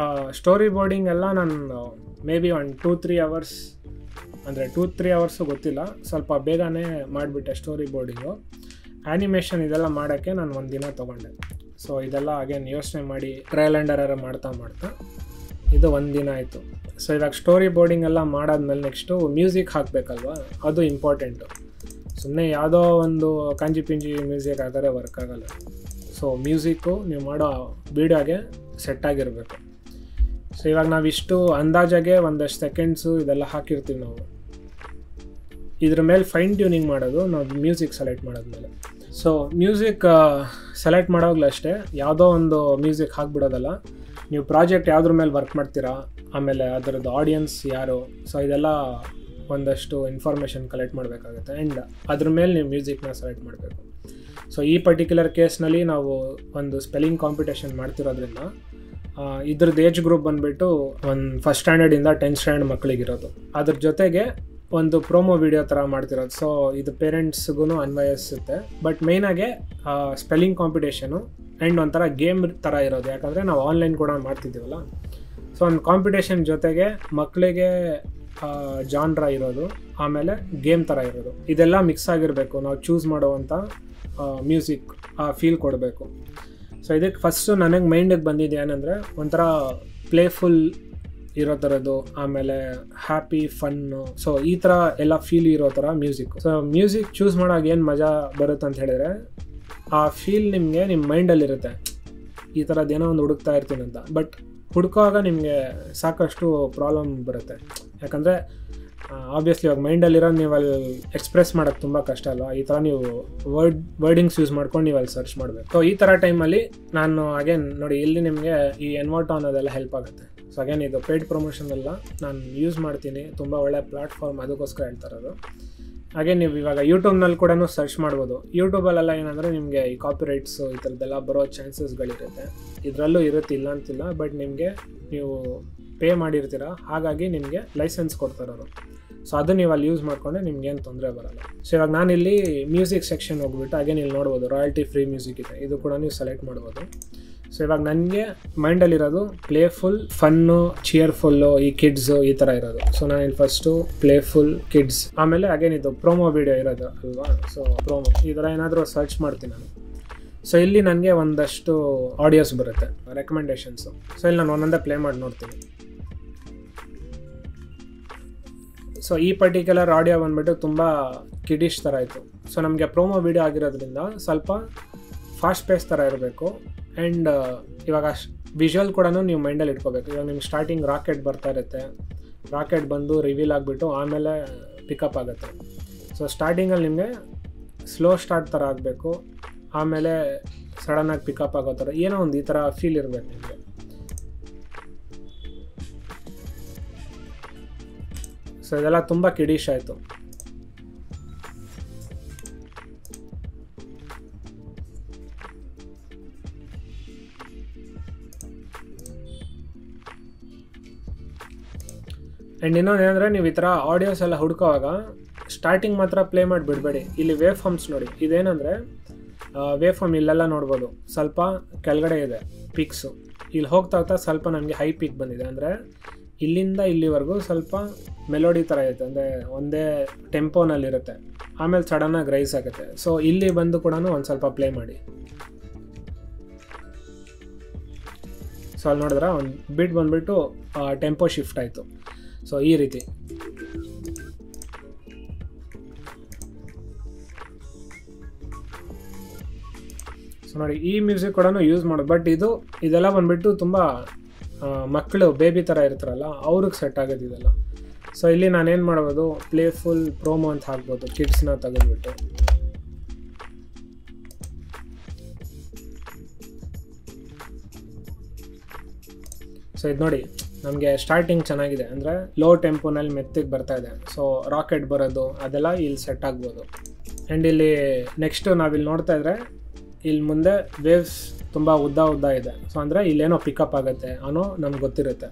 ಸ್ಟೋರಿ ಬೋರ್ಡಿಂಗ್ ಎಲ್ಲ ನಾನು ಮೇ ಬಿ ಒಂದು 2-3 ಅವರ್ಸ್, ಅಂದರೆ 2-3 ಅವರ್ಸು ಗೊತ್ತಿಲ್ಲ, ಸ್ವಲ್ಪ ಬೇಗನೆ ಮಾಡಿಬಿಟ್ಟೆ ಸ್ಟೋರಿ ಬೋರ್ಡಿಂಗು. ಆ್ಯನಿಮೇಷನ್ ಇದೆಲ್ಲ ಮಾಡೋಕ್ಕೆ ನಾನು 1 ದಿನ ತೊಗೊಂಡೆ. ಸೊ ಇದೆಲ್ಲ ಅಗೇನ್ ಯೋಚನೆ ಮಾಡಿ ಟ್ರಯಲ್ ಆ್ಯಂಡ್ ಎರರ್ ಮಾಡ್ತಾ ಇದು 1 ದಿನ ಆಯಿತು. ಸೊ ಇವಾಗ ಸ್ಟೋರಿ ಬೋರ್ಡಿಂಗ್ ಎಲ್ಲ ಮಾಡಾದ್ಮೇಲೆ ನೆಕ್ಸ್ಟು ಮ್ಯೂಸಿಕ್ ಹಾಕಬೇಕಲ್ವ, ಅದು ಇಂಪಾರ್ಟೆಂಟು. ಸುಮ್ಮನೆ ಯಾವುದೋ ಒಂದು ಕಾಂಜಿ ಪಿಂಜಿ ಮ್ಯೂಸಿಕ್ ಹಾಕಿದ್ರೆ ವರ್ಕ್ ಆಗೋಲ್ಲ. ಸೊ ಮ್ಯೂಸಿಕ್ಕು ನೀವು ಮಾಡೋ ವೀಡಿಯೋಗೆ ಸೆಟ್ ಆಗಿರಬೇಕು. ಸೊ ಇವಾಗ ನಾವಿಷ್ಟು ಅಂದಾಜಾಗೆ ಒಂದಷ್ಟು ಸೆಕೆಂಡ್ಸು ಇದೆಲ್ಲ ಹಾಕಿರ್ತೀವಿ ನಾವು. ಇದ್ರ ಮೇಲೆ ಫೈನ್ ಟ್ಯೂನಿಂಗ್ ಮಾಡೋದು ನಾವು ಮ್ಯೂಸಿಕ್ ಸೆಲೆಕ್ಟ್ ಮಾಡೋದ್ಮೇಲೆ. ಸೊ ಮ್ಯೂಸಿಕ್ ಸೆಲೆಕ್ಟ್ ಮಾಡೋವಾಗಲೂ ಅಷ್ಟೇ, ಯಾವುದೋ ಒಂದು ಮ್ಯೂಸಿಕ್ ಹಾಕ್ಬಿಡೋದಲ್ಲ. ನೀವು ಪ್ರಾಜೆಕ್ಟ್ ಯಾವುದ್ರ ಮೇಲೆ ವರ್ಕ್ ಮಾಡ್ತೀರಾ, ಆಮೇಲೆ ಅದರದ್ದು ಆಡಿಯನ್ಸ್ ಯಾರು, ಸೊ ಇದೆಲ್ಲ ಒಂದಷ್ಟು ಇನ್ಫಾರ್ಮೇಷನ್ ಕಲೆಕ್ಟ್ ಮಾಡಬೇಕಾಗುತ್ತೆ. ಆ್ಯಂಡ್ ಅದ್ರ ಮೇಲೆ ನೀವು ಮ್ಯೂಸಿಕ್ನ ಸೆಲೆಕ್ಟ್ ಮಾಡಬೇಕು. ಸೊ ಈ ಪರ್ಟಿಕ್ಯುಲರ್ ಕೇಸ್ನಲ್ಲಿ ನಾವು ಒಂದು ಸ್ಪೆಲ್ಲಿಂಗ್ ಕಾಂಪಿಟೇಷನ್ ಮಾಡ್ತಿರೋದ್ರಿಂದ ಇದ್ರದ್ದು ಏಜ್ ಗ್ರೂಪ್ ಬಂದುಬಿಟ್ಟು ಒಂದು 1st ಸ್ಟ್ಯಾಂಡರ್ಡಿಂದ 10th ಸ್ಟ್ಯಾಂಡರ್ಡ್ ಮಕ್ಕಳಿಗಿರೋದು. ಅದ್ರ ಜೊತೆಗೆ ಒಂದು ಪ್ರೋಮೋ ವಿಡಿಯೋ ಥರ ಮಾಡ್ತಿರೋದು. ಸೊ ಇದು ಪೇರೆಂಟ್ಸ್ಗೂ ಅನ್ವಯಿಸುತ್ತೆ. ಬಟ್ ಮೇಯ್ನಾಗೆ ಸ್ಪೆಲ್ಲಿಂಗ್ ಕಾಂಪಿಟೇಷನು ಆ್ಯಂಡ್ ಒಂಥರ ಗೇಮ್ ಥರ ಇರೋದು, ಯಾಕಂದರೆ ನಾವು ಆನ್ಲೈನ್ ಕೂಡ ಮಾಡ್ತಿದ್ದೀವಲ್ಲ. ಸೊ ಒಂದು ಕಾಂಪಿಟೇಷನ್ ಜೊತೆಗೆ ಮಕ್ಕಳಿಗೆ ಜಾನ್ರ ಇರೋದು, ಆಮೇಲೆ ಗೇಮ್ ಥರ ಇರೋದು, ಇದೆಲ್ಲ ಮಿಕ್ಸ್ ಆಗಿರಬೇಕು. ನಾವು ಚೂಸ್ ಮಾಡುವಂಥ ಮ್ಯೂಸಿಕ್ ಫೀಲ್ ಕೊಡಬೇಕು. ಸೊ ಇದಕ್ಕೆ ಫಸ್ಟು ನನಗೆ ಮೈಂಡಿಗೆ ಬಂದಿದ್ದು ಏನಂದರೆ ಒಂಥರ ಪ್ಲೇಫುಲ್ ಇರೋ ಥರದ್ದು, ಆಮೇಲೆ ಹ್ಯಾಪಿ ಫನ್ನು, ಸೊ ಈ ಥರ ಎಲ್ಲ ಫೀಲ್ ಇರೋ ಥರ ಮ್ಯೂಸಿಕ್. ಸೊ ಮ್ಯೂಸಿಕ್ ಚೂಸ್ ಮಾಡೋಕೆ ಏನು ಮಜಾ ಬರುತ್ತೆ ಅಂತ ಹೇಳಿದ್ರೆ, ಆ ಫೀಲ್ ನಿಮಗೆ ನಿಮ್ಮ ಮೈಂಡಲ್ಲಿರುತ್ತೆ, ಈ ಥರದ್ದೇನೋ ಒಂದು ಹುಡುಕ್ತಾ ಇರ್ತೀನಿ ಅಂತ. ಬಟ್ ಹುಡುಕುವಾಗ ನಿಮಗೆ ಸಾಕಷ್ಟು ಪ್ರಾಬ್ಲಮ್ ಬರುತ್ತೆ. ಯಾಕಂದರೆ ಆಬ್ವಿಯಸ್ಲಿ ಇವಾಗ ಮೈಂಡಲ್ಲಿರೋದು ನೀವು ಅಲ್ಲಿ ಎಕ್ಸ್ಪ್ರೆಸ್ ಮಾಡೋಕ್ಕೆ ತುಂಬ ಕಷ್ಟ ಅಲ್ವಾ. ಈ ಥರ ನೀವು ವರ್ಡಿಂಗ್ಸ್ ಯೂಸ್ ಮಾಡ್ಕೊಂಡು ನೀವು ಅಲ್ಲಿ ಸರ್ಚ್ ಮಾಡಬೇಕು. ಸೊ ಈ ಥರ ಟೈಮಲ್ಲಿ ನಾನು ಅಗೇನ್ ನೋಡಿ, ಇಲ್ಲಿ ನಿಮಗೆ ಈ ಎನ್ವೋಟೋ ಅನ್ನೋದೆಲ್ಲ ಹೆಲ್ಪ್ ಆಗುತ್ತೆ. ಸೊ ಅಗೇನ್ ಇದು ಪೇಯ್ಡ್ ಪ್ರಮೋಷನ್ ಎಲ್ಲ ನಾನು ಯೂಸ್ ಮಾಡ್ತೀನಿ, ತುಂಬ ಒಳ್ಳೆ ಪ್ಲಾಟ್ಫಾರ್ಮ್, ಅದಕ್ಕೋಸ್ಕರ ಹೇಳ್ತಾ ಇರೋದು. ಹಾಗೆ ನೀವು ಇವಾಗ ಯೂಟ್ಯೂಬ್ನಲ್ಲಿ ಕೂಡ ಸರ್ಚ್ ಮಾಡ್ಬೋದು. ಯೂಟ್ಯೂಬಲ್ಲೆಲ್ಲ ಏನಂದರೆ ನಿಮಗೆ ಈ ಕಾಪಿರೈಟ್ಸು ಈ ಥರದ್ದೆಲ್ಲ ಬರೋ ಚಾನ್ಸಸ್ಗಳಿರುತ್ತೆ. ಇದರಲ್ಲೂ ಇರುತ್ತೆ, ಇಲ್ಲ ಅಂತಿಲ್ಲ. ಬಟ್ ನಿಮಗೆ ನೀವು ಪೇ ಮಾಡಿರ್ತೀರ, ಹಾಗಾಗಿ ನಿಮಗೆ ಲೈಸೆನ್ಸ್ ಕೊಡ್ತಾರವರು. ಸೊ ಅದು ನೀವು ಅಲ್ಲಿ ಯೂಸ್ ಮಾಡಿಕೊಂಡ್ರೆ ನಿಮ್ಗೇನು ತೊಂದರೆ ಬರೋಲ್ಲ. ಸೊ ಇವಾಗ ನಾನಿಲ್ಲಿ ಮ್ಯೂಸಿಕ್ ಸೆಕ್ಷನ್ ಹೋಗ್ಬಿಟ್ಟು ಹಾಗೆ ಇಲ್ಲಿ ನೋಡ್ಬೋದು ರಾಯಲ್ಟಿ ಫ್ರೀ ಮ್ಯೂಸಿಕ್ ಇದೆ, ಇದು ಕೂಡ ನೀವು ಸೆಲೆಕ್ಟ್ ಮಾಡ್ಬೋದು. ಸೊ ಇವಾಗ ನನಗೆ ಮೈಂಡಲ್ಲಿರೋದು ಪ್ಲೇಫುಲ್, ಫನ್ನು, ಚಿಯರ್ಫುಲ್ಲು, ಈ ಕಿಡ್ಸು ಈ ಥರ ಇರೋದು. ಸೊ ನಾನು ಇಲ್ಲಿ ಫಸ್ಟು ಪ್ಲೇಫುಲ್, ಕಿಡ್ಸ್, ಆಮೇಲೆ ಅಗೇನ್ ಇದು ಪ್ರೋಮೋ ವಿಡಿಯೋ ಇರೋದು ಅಲ್ವಾ. ಸೊ ಪ್ರೋಮೋ ಈ ಥರ ಏನಾದರೂ ಸರ್ಚ್ ಮಾಡ್ತೀನಿ ನಾನು. ಸೊ ಇಲ್ಲಿ ನನಗೆ ಒಂದಷ್ಟು ಆಡಿಯೋಸ್ ಬರುತ್ತೆ, ರೆಕಮೆಂಡೇಷನ್ಸು. ಸೊ ಇಲ್ಲಿ ನಾನು ಒಂದೊಂದೇ ಪ್ಲೇ ಮಾಡಿ ನೋಡ್ತೀನಿ. ಸೊ ಈ ಪರ್ಟಿಕ್ಯುಲರ್ ಆಡಿಯೋ ಬಂದುಬಿಟ್ಟು ತುಂಬ ಕಿಡಿಶ್ ಥರ ಇತ್ತು. ಸೊ ನಮಗೆ ಪ್ರೋಮೋ ವಿಡಿಯೋ ಆಗಿರೋದ್ರಿಂದ ಸ್ವಲ್ಪ ಫಾಸ್ಟ್ ಪೇಸ್ ಥರ ಇರಬೇಕು. ಆ್ಯಂಡ್ ಇವಾಗ ವಿಜುವಲ್ ಕೂಡ ನೀವು ಮೈಂಡಲ್ಲಿ ಇಟ್ಕೋಬೇಕು. ಇವಾಗ ನಿಮ್ಗೆ ಸ್ಟಾರ್ಟಿಂಗ್ ರಾಕೆಟ್ ಬರ್ತಾ ಇರುತ್ತೆ, ರಾಕೆಟ್ ಬಂದು ರಿವೀಲ್ ಆಗಿಬಿಟ್ಟು ಆಮೇಲೆ ಪಿಕಪ್ ಆಗುತ್ತೆ. ಸೊ ಸ್ಟಾರ್ಟಿಂಗಲ್ಲಿ ನಿಮಗೆ ಸ್ಲೋ ಸ್ಟಾರ್ಟ್ ಥರ ಆಗಬೇಕು, ಆಮೇಲೆ ಸಡನ್ನಾಗಿ ಪಿಕಪ್ ಆಗೋ ಥರ ಏನೋ ಒಂದು ಈ ಥರ ಫೀಲ್ ಇರಬೇಕು ನಿಮಗೆ. ಸೊ ಇದೆಲ್ಲ ತುಂಬ ಕಿಡಿಶ್ ಆಯಿತು. ಆ್ಯಂಡ್ ಇನ್ನೊಂದು ಏನಂದರೆ, ನೀವು ಈ ಥರ ಆಡಿಯೋಸ್ ಎಲ್ಲ ಹುಡ್ಕೋವಾಗ ಸ್ಟಾರ್ಟಿಂಗ್ ಮಾತ್ರ ಪ್ಲೇ ಮಾಡಿ ಬಿಡಬೇಡಿ. ಇಲ್ಲಿ ವೇವ್ ಫಾರ್ಮ್ಸ್ ನೋಡಿ, ಇದೇನಂದರೆ ವೇವ್ ಫಾರ್ಮ್ ಇಲ್ಲೆಲ್ಲ ನೋಡ್ಬೋದು ಸ್ವಲ್ಪ ಕೆಳಗಡೆ ಇದೆ ಪಿಕ್ಸು. ಇಲ್ಲಿ ಹೋಗ್ತಾ ಸ್ವಲ್ಪ ನನಗೆ ಹೈ ಪಿಕ್ ಬಂದಿದೆ, ಅಂದರೆ ಇಲ್ಲಿಂದ ಇಲ್ಲಿವರೆಗೂ ಸ್ವಲ್ಪ ಮೆಲೋಡಿ ಥರ ಇರುತ್ತೆ, ಅಂದರೆ ಒಂದೇ ಟೆಂಪೋನಲ್ಲಿರುತ್ತೆ. ಆಮೇಲೆ ಸಡನ್ನಾಗಿ ರೈಸ್ ಆಗುತ್ತೆ. ಸೊ ಇಲ್ಲಿ ಬಂದು ಕೂಡ ಒಂದು ಸ್ವಲ್ಪ ಪ್ಲೇ ಮಾಡಿ. ಸೊ ಅಲ್ಲಿ ನೋಡಿದ್ರೆ ಒಂದು ಬಿಟ್ ಬಂದುಬಿಟ್ಟು ಟೆಂಪೋ ಶಿಫ್ಟ್ ಆಯಿತು. ಸೊ ಈ ರೀತಿ ನೋಡಿ, ಈ ಮ್ಯೂಸಿಕ್ ಕೂಡ ಯೂಸ್ ಮಾಡೋದು. ಬಟ್ ಇದೆಲ್ಲ ಬಂದುಬಿಟ್ಟು ತುಂಬ ಮಕ್ಕಳು ಬೇಬಿ ಥರ ಇರ್ತಾರಲ್ಲ ಅವ್ರಿಗೆ ಸೆಟ್ ಆಗೋದು ಇದೆಲ್ಲ. ಸೊ ಇಲ್ಲಿ ನಾನೇನು ಮಾಡ್ಬೋದು, ಪ್ಲೇಫುಲ್ ಪ್ರೋಮೋ ಅಂತ ಹಾಕ್ಬೋದು, ಕಿಡ್ಸ್ನ ತೆಗೆದುಬಿಟ್ಟು. ಸೊ ಇದು ನೋಡಿ, ನಮಗೆ ಸ್ಟಾರ್ಟಿಂಗ್ ಚೆನ್ನಾಗಿದೆ, ಅಂದರೆ ಲೋ ಟೆಂಪೋನಲ್ಲಿ ಮೆತ್ತಿಗೆ ಬರ್ತಾ ಇದೆ. ಸೊ ರಾಕೆಟ್ ಬರೋದು ಅದೆಲ್ಲ ಇಲ್ಲಿ ಸೆಟ್ ಆಗ್ಬೋದು. ಆ್ಯಂಡ್ ಇಲ್ಲಿ ನೆಕ್ಸ್ಟು ನಾವಿಲ್ಲಿ ನೋಡ್ತಾ ಇದ್ರೆ ಇಲ್ಲಿ ಮುಂದೆ ವೇವ್ಸ್ ತುಂಬ ಉದ್ದ ಇದೆ. ಸೊ ಅಂದರೆ ಇಲ್ಲೇನೋ ಪಿಕಪ್ ಆಗುತ್ತೆ ಅನ್ನೋ ನಮ್ಗೆ ಗೊತ್ತಿರುತ್ತೆ.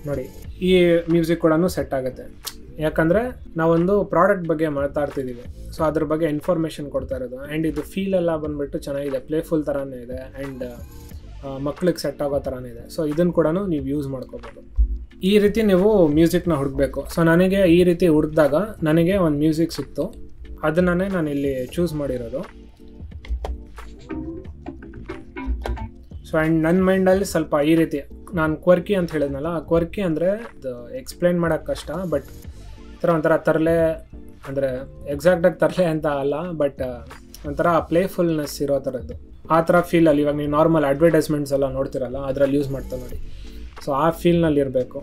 ನೋಡಿ, ಈ ಮ್ಯೂಸಿಕ್ ಕೂಡ ಸೆಟ್ ಆಗುತ್ತೆ, ಯಾಕಂದರೆ ನಾವೊಂದು ಪ್ರಾಡಕ್ಟ್ ಬಗ್ಗೆ ಮಾತಾಡ್ತಿದ್ದೀವಿ. ಸೊ ಅದ್ರ ಬಗ್ಗೆ ಇನ್ಫಾರ್ಮೇಷನ್ ಕೊಡ್ತಾ ಇರೋದು. ಆ್ಯಂಡ್ ಇದು ಫೀಲ್ ಎಲ್ಲ ಬಂದುಬಿಟ್ಟು ಚೆನ್ನಾಗಿದೆ, ಪ್ಲೇಫುಲ್ ಥರನೇ ಇದೆ, ಆ್ಯಂಡ್ ಮಕ್ಳಿಗೆ ಸೆಟ್ ಆಗೋ ಥರನೇ ಇದೆ. ಸೊ ಇದನ್ನು ಕೂಡ ನೀವು ಯೂಸ್ ಮಾಡ್ಕೋಬೋದು. ಈ ರೀತಿ ನೀವು ಮ್ಯೂಸಿಕ್ನ ಹುಡುಕಬೇಕು. ಸೊ ನನಗೆ ಈ ರೀತಿ ಹುಡುಕಿದಾಗ ನನಗೆ ಒಂದು ಮ್ಯೂಸಿಕ್ ಸಿಕ್ತು, ಅದನ್ನೇ ನಾನು ಇಲ್ಲಿ ಚೂಸ್ ಮಾಡಿರೋದು. ಸೊ ಆ್ಯಂಡ್ ನನ್ನ ಮೈಂಡಲ್ಲಿ ಸ್ವಲ್ಪ ಈ ರೀತಿ ನಾನು ಕ್ವರ್ಕಿ ಅಂತ ಹೇಳಿದ್ನಲ್ಲ, ಆ ಕ್ವರ್ಕಿ ಅಂದರೆ ಅದು ಎಕ್ಸ್ಪ್ಲೈನ್ ಮಾಡೋಕ್ಕೆ ಕಷ್ಟ. ಬಟ್ ಈ ಥರ ಒಂಥರ ತರಲೆ, ಅಂದರೆ ಎಕ್ಸಾಕ್ಟಾಗಿ ತರಲೆ ಅಂತ ಅಲ್ಲ, ಬಟ್ ಒಂಥರ ಪ್ಲೇಫುಲ್ನೆಸ್ ಇರೋ ಥರದ್ದು ಆ ಥರ ಫೀಲಲ್ಲಿ. ಇವಾಗ ನೀವು ನಾರ್ಮಲ್ ಅಡ್ವರ್ಟೈಸ್ಮೆಂಟ್ಸ್ ಎಲ್ಲ ನೋಡ್ತಿರಲ್ಲ, ಅದರಲ್ಲಿ ಯೂಸ್ ಮಾಡ್ತಾ ನೋಡಿ. ಸೊ ಆ ಫೀಲ್ನಲ್ಲಿ ಇರಬೇಕು.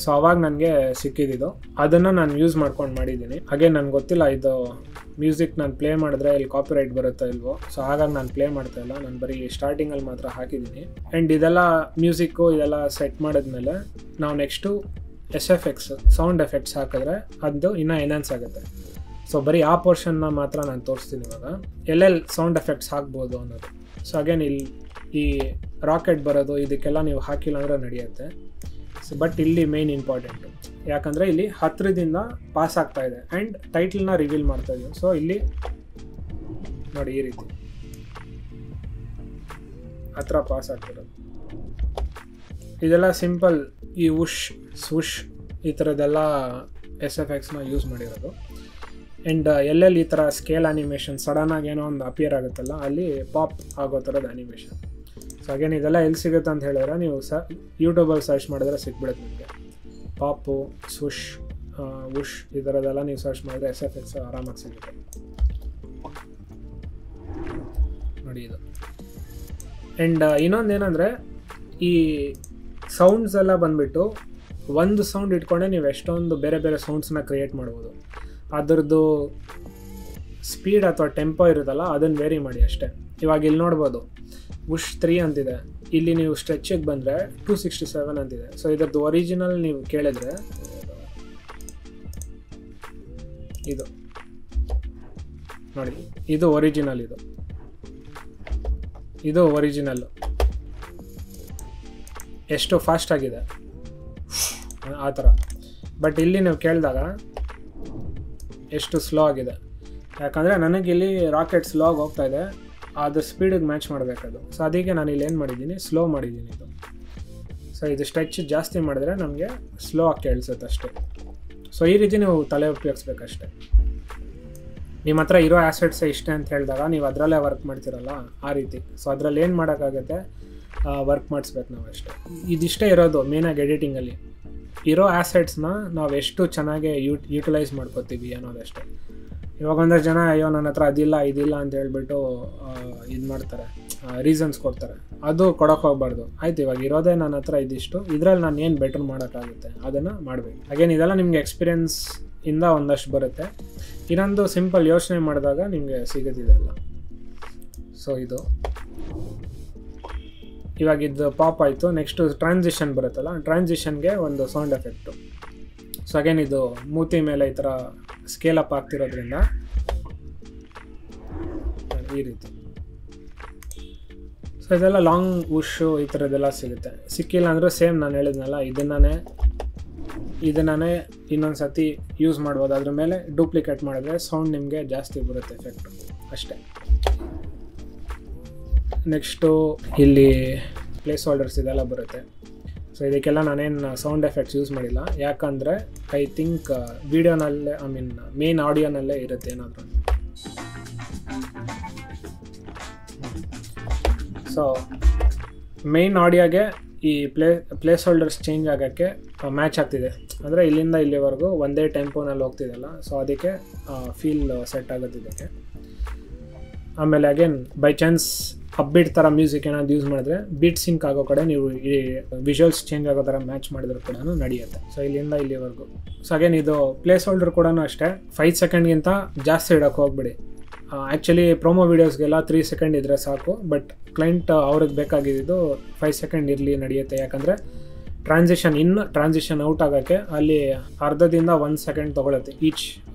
ಸೊ ಅವಾಗ ನನಗೆ ಸಿಕ್ಕಿದ್ದು, ಅದನ್ನು ನಾನು ಯೂಸ್ ಮಾಡ್ಕೊಂಡು ಮಾಡಿದ್ದೀನಿ. ಹಾಗೆ ನನಗೆ ಗೊತ್ತಿಲ್ಲ ಇದು ಮ್ಯೂಸಿಕ್ ನಾನು ಪ್ಲೇ ಮಾಡಿದ್ರೆ ಇಲ್ಲಿ ಕಾಪಿರೈಟ್ ಬರುತ್ತೋ ಇಲ್ವೋ. ಸೊ ಹಾಗಾಗಿ ನಾನು ಪ್ಲೇ ಮಾಡ್ತಾ ಇಲ್ಲ, ನಾನು ಬರೀ ಸ್ಟಾರ್ಟಿಂಗಲ್ಲಿ ಮಾತ್ರ ಹಾಕಿದ್ದೀನಿ. ಆ್ಯಂಡ್ ಇದೆಲ್ಲ ಮ್ಯೂಸಿಕ್ಕು ಇದೆಲ್ಲ ಸೆಟ್ ಮಾಡಿದ್ಮೇಲೆ ನಾವು ನೆಕ್ಸ್ಟು SFX ಸೌಂಡ್ ಎಫೆಕ್ಟ್ಸ್ ಹಾಕಿದ್ರೆ ಅದು ಇನ್ನೂ ಎನ್ಹಾನ್ಸ್ ಆಗುತ್ತೆ. ಸೊ ಬರೀ ಆ ಪೋರ್ಷನ್ನ ಮಾತ್ರ ನಾನು ತೋರಿಸ್ತೀನಿ ಇವಾಗ, ಎಲ್ಲೆಲ್ಲಿ ಸೌಂಡ್ ಎಫೆಕ್ಟ್ಸ್ ಹಾಕ್ಬೋದು ಅನ್ನೋದು. ಸೊ ಅಗೇನ್ ಇಲ್ಲಿ ಈ ರಾಕೆಟ್ ಬರೋದು ಇದಕ್ಕೆಲ್ಲ ನೀವು ಹಾಕಿಲ್ಲ ಅಂದರೆ ನಡೆಯುತ್ತೆ. ಸೊ ಬಟ್ ಇಲ್ಲಿ ಮೇನ್ ಇಂಪಾರ್ಟೆಂಟು, ಯಾಕಂದರೆ ಇಲ್ಲಿ ಹತ್ತಿರದಿಂದ ಪಾಸ್ ಆಗ್ತಾ ಇದೆ ಆ್ಯಂಡ್ ಟೈಟಲ್ನ ರಿವೀಲ್ ಮಾಡ್ತಾ ಇದೀವಿ. ಸೊ ಇಲ್ಲಿ ನೋಡಿ, ಈ ರೀತಿ ಹತ್ರ ಪಾಸ್ ಆಗ್ತಿರೋದು. ಇದೆಲ್ಲ ಸಿಂಪಲ್, ಈ ಸ್ವುಷ್ ಈ ಥರದ್ದೆಲ್ಲ SFXನ ಯೂಸ್ ಮಾಡಿರೋದು. ಆ್ಯಂಡ್ ಎಲ್ಲೆಲ್ಲಿ ಈ ಥರ ಸ್ಕೇಲ್ ಆ್ಯನಿಮೇಷನ್ ಸಡನ್ನಾಗಿ ಏನೋ ಒಂದು ಅಪಿಯರ್ ಆಗುತ್ತಲ್ಲ, ಅಲ್ಲಿ ಪಾಪ್ ಆಗೋ ಥರದ ಆ್ಯನಿಮೇಷನ್. ಸೊ ಅಗೇನ್ ಇದೆಲ್ಲ ಎಲ್ಲಿ ಸಿಗುತ್ತೆ ಅಂತ ಹೇಳಿದ್ರೆ ನೀವು ಯೂಟ್ಯೂಬಲ್ಲಿ ಸರ್ಚ್ ಮಾಡಿದ್ರೆ ಸಿಕ್ಬಿಡುತ್ತೆ ನಿಮಗೆ. ಪಾಪು, ಸ್ವುಷ್, ವುಷ್ ಈ ಥರದ್ದೆಲ್ಲ ನೀವು ಸರ್ಚ್ ಮಾಡಿದ್ರೆ SFX ಆರಾಮಾಗಿ ಸಿಗುತ್ತೆ ನೋಡಿ ಇದು. ಆ್ಯಂಡ್ ಇನ್ನೊಂದೇನೆಂದರೆ ಈ ಸೌಂಡ್ಸ್ ಎಲ್ಲ ಬಂದುಬಿಟ್ಟು ಒಂದು ಸೌಂಡ್ ಇಟ್ಕೊಂಡೆ ನೀವು ಎಷ್ಟೊಂದು ಬೇರೆ ಬೇರೆ ಸೌಂಡ್ಸ್ನ ಕ್ರಿಯೇಟ್ ಮಾಡ್ಬೋದು. ಅದರದ್ದು ಸ್ಪೀಡ್ ಅಥವಾ ಟೆಂಪೋ ಇರುತ್ತಲ್ಲ ಅದನ್ನು ವೇರಿ ಮಾಡಿ ಅಷ್ಟೇ. ಇವಾಗ ಇಲ್ಲಿ ನೋಡ್ಬೋದು ವುಷ್ 3 ಅಂತಿದೆ, ಇಲ್ಲಿ ನೀವು ಸ್ಟ್ರೆಚಿಗೆ ಬಂದರೆ 267 ಅಂತಿದೆ. ಸೊ ಇದರದ್ದು ಒರಿಜಿನಲ್ ನೀವು ಕೇಳಿದ್ರೆ ಇದು ನೋಡಿ, ಇದು ಒರಿಜಿನಲ್, ಇದು ಒರಿಜಿನಲ್ಲು ಎಷ್ಟು ಫಾಸ್ಟ್ ಆಗಿದೆ ಆ ಥರ. ಬಟ್ ಇಲ್ಲಿ ನೀವು ಕೇಳಿದಾಗ ಎಷ್ಟು ಸ್ಲೋ ಆಗಿದೆ, ಯಾಕಂದರೆ ನನಗಿಲ್ಲಿ ರಾಕೆಟ್ ಸ್ಲೋ ಆಗಿ ಹೋಗ್ತಾ ಇದೆ, ಅದ್ರ ಸ್ಪೀಡಿಗೆ ಮ್ಯಾಚ್ ಮಾಡಬೇಕದು. ಸೊ ಅದಕ್ಕೆ ನಾನು ಇಲ್ಲಿ ಏನು ಮಾಡಿದ್ದೀನಿ, ಸ್ಲೋ ಮಾಡಿದ್ದೀನಿ ಇದು. ಸೊ ಇದು ಸ್ಟ್ರೆಚ್ ಜಾಸ್ತಿ ಮಾಡಿದ್ರೆ ನಮಗೆ ಸ್ಲೋ ಆಗಿ ಕೇಳಿಸುತ್ತೆ ಅಷ್ಟೇ. ಸೊ ಈ ರೀತಿ ನೀವು ತಲೆ ಉಪಯೋಗಿಸ್ಬೇಕಷ್ಟೆ. ನಿಮ್ಮ ಹತ್ರ ಇರೋ ಆ್ಯಸೆಟ್ಸೇ ಇಷ್ಟೇ ಅಂತ ಹೇಳಿದಾಗ ನೀವು ಅದರಲ್ಲೇ ವರ್ಕ್ ಮಾಡ್ತಿರಲ್ಲ, ಆ ರೀತಿ. ಸೊ ಅದರಲ್ಲಿ ಏನು ಮಾಡೋಕ್ಕಾಗುತ್ತೆ, ವರ್ಕ್ ಮಾಡಿಸ್ಬೇಕು ನಾವು ಅಷ್ಟೇ. ಇದಿಷ್ಟೇ ಇರೋದು ಮೇನಾಗಿ ಎಡಿಟಿಂಗಲ್ಲಿ. ಇರೋ ಆ್ಯಸೆಟ್ಸ್ನ ನಾವು ಎಷ್ಟು ಚೆನ್ನಾಗಿ ಯೂಟಿಲೈಸ್ ಮಾಡ್ಕೋತೀವಿ ಅನ್ನೋದಷ್ಟೇ. ಇವಾಗ ಒಂದಷ್ಟು ಜನ ಅಯ್ಯೋ ನನ್ನ ಹತ್ರ ಅದಿಲ್ಲ ಇದಿಲ್ಲ ಅಂತ ಹೇಳ್ಬಿಟ್ಟು ಇದು ಮಾಡ್ತಾರೆ, ರೀಸನ್ಸ್ ಕೊಡ್ತಾರೆ. ಅದು ಕೊಡೋಕೆ ಹೋಗ್ಬಾರ್ದು. ಆಯ್ತು, ಇವಾಗ ಇರೋದೇ ನನ್ನ ಹತ್ರ ಇದಿಷ್ಟು, ಇದರಲ್ಲಿ ನಾನು ಏನು ಬೆಟರ್ ಮಾಡೋಕ್ಕಾಗುತ್ತೆ ಅದನ್ನು ಮಾಡಬೇಕು. ಹಾಗೇನು ಇದೆಲ್ಲ ನಿಮಗೆ ಎಕ್ಸ್ಪೀರಿಯನ್ಸ್ ಇಂದ ಒಂದಷ್ಟು ಬರುತ್ತೆ. ಇನ್ನೊಂದು ಸಿಂಪಲ್ ಯೋಚನೆ ಮಾಡಿದಾಗ ನಿಮಗೆ ಸಿಗೋದಿದೆಲ್ಲ. ಸೊ ಇದು ಇವಾಗಿದ್ದು ಪಾಪ್ ಆಯಿತು. ನೆಕ್ಸ್ಟು ಟ್ರಾನ್ಸಿಷನ್ ಬರುತ್ತಲ್ಲ, ಟ್ರಾನ್ಸಿಷನ್ಗೆ ಒಂದು ಸೌಂಡ್ ಎಫೆಕ್ಟು. ಸೊ ಅಗೇನ್ ಇದು ಮೂತಿ ಮೇಲೆ ಈ ಥರ ಸ್ಕೇಲ್ ಅಪ್ ಆಗ್ತಿರೋದ್ರಿಂದ ಈ ರೀತಿ. ಸೊ ಇದೆಲ್ಲ ಲಾಂಗ್ ಉಷು ಈ ಥರದ್ದೆಲ್ಲ ಸಿಗುತ್ತೆ. ಸಿಕ್ಕಿಲ್ಲ ಅಂದರೆ ಸೇಮ್ ನಾನು ಹೇಳಿದ್ನಲ್ಲ ಇದನ್ನೇ ಇನ್ನೊಂದು ಸತಿ ಯೂಸ್ ಮಾಡ್ಬೋದು. ಅದ್ರ ಮೇಲೆ ಡೂಪ್ಲಿಕೇಟ್ ಮಾಡಿದ್ರೆ ಸೌಂಡ್ ನಿಮಗೆ ಜಾಸ್ತಿ ಬರುತ್ತೆ ಎಫೆಕ್ಟು ಅಷ್ಟೇ. ನೆಕ್ಸ್ಟು ಇಲ್ಲಿ ಪ್ಲೇಸ್ ಹೋಲ್ಡರ್ಸ್ ಇದೆಲ್ಲ ಬರುತ್ತೆ. ಸೊ ಇದಕ್ಕೆಲ್ಲ ನಾನೇನು ಸೌಂಡ್ ಎಫೆಕ್ಟ್ಸ್ ಯೂಸ್ ಮಾಡಿಲ್ಲ, ಯಾಕಂದರೆ ಐ ಥಿಂಕ್ ವೀಡಿಯೋನಲ್ಲೇ ಮೇನ್ ಆಡಿಯೋನಲ್ಲೇ ಇರುತ್ತೆ ಏನಾದರೂ. ಸೊ ಮೇನ್ ಆಡಿಯೋಗೆ ಈ ಪ್ಲೇಸ್ ಹೋಲ್ಡರ್ಸ್ ಚೇಂಜ್ ಆಗೋಕ್ಕೆ ಮ್ಯಾಚ್ ಆಗ್ತಿದೆ, ಅಂದರೆ ಇಲ್ಲಿಂದ ಇಲ್ಲಿವರೆಗೂ ಒಂದೇ ಟೆಂಪೋನಲ್ಲಿ ಹೋಗ್ತಿದೆಯಲ್ಲ, ಸೊ ಅದಕ್ಕೆ ಫೀಲ್ ಸೆಟ್ ಆಗುತ್ತೆ ಇದಕ್ಕೆ. ಆಮೇಲೆ ಅಗೇನ್ ಬೈ ಚಾನ್ಸ್ ಅಪ್ಬೀಟ್ ಥರ ಮ್ಯೂಸಿಕ್ ಏನಾದ್ರು ಯೂಸ್ ಮಾಡಿದ್ರೆ ಬೀಟ್ ಸಿಂಕ್ ಆಗೋ ಕಡೆ ನೀವು ಈ ವಿಜುವಲ್ಸ್ ಚೇಂಜ್ ಆಗೋ ಥರ ಮ್ಯಾಚ್ ಮಾಡಿದ್ರು ಕೂಡ ನಡೆಯುತ್ತೆ. ಸೊ ಇಲ್ಲಿಂದ ಇಲ್ಲಿವರೆಗೂ. ಸೊ ಅಗೇನ್ ಇದು ಪ್ಲೇಸ್ ಹೋಲ್ಡರ್ ಕೂಡ ಅಷ್ಟೇ 5 ಸೆಕೆಂಡ್ಗಿಂತ ಜಾಸ್ತಿ ಇಡೋಕ್ಕೆ ಹೋಗ್ಬಿಡಿ. ಆ್ಯಕ್ಚುಲಿ ಪ್ರೊಮೋ ವೀಡಿಯೋಸ್ಗೆಲ್ಲ 3 ಸೆಕೆಂಡ್ ಇದ್ದರೆ ಸಾಕು, ಬಟ್ ಕ್ಲೈಂಟ್ ಅವ್ರಿಗೆ ಬೇಕಾಗಿದ್ದು 5 ಸೆಕೆಂಡ್ ಇರಲಿ ನಡೆಯುತ್ತೆ. ಯಾಕಂದರೆ ಟ್ರಾನ್ಸಿಷನ್ ಔಟ್ ಆಗೋಕ್ಕೆ ಅಲ್ಲಿ ಅರ್ಧದಿಂದ 1 ಸೆಕೆಂಡ್ ತೊಗೊಳುತ್ತೆ ಈಚ್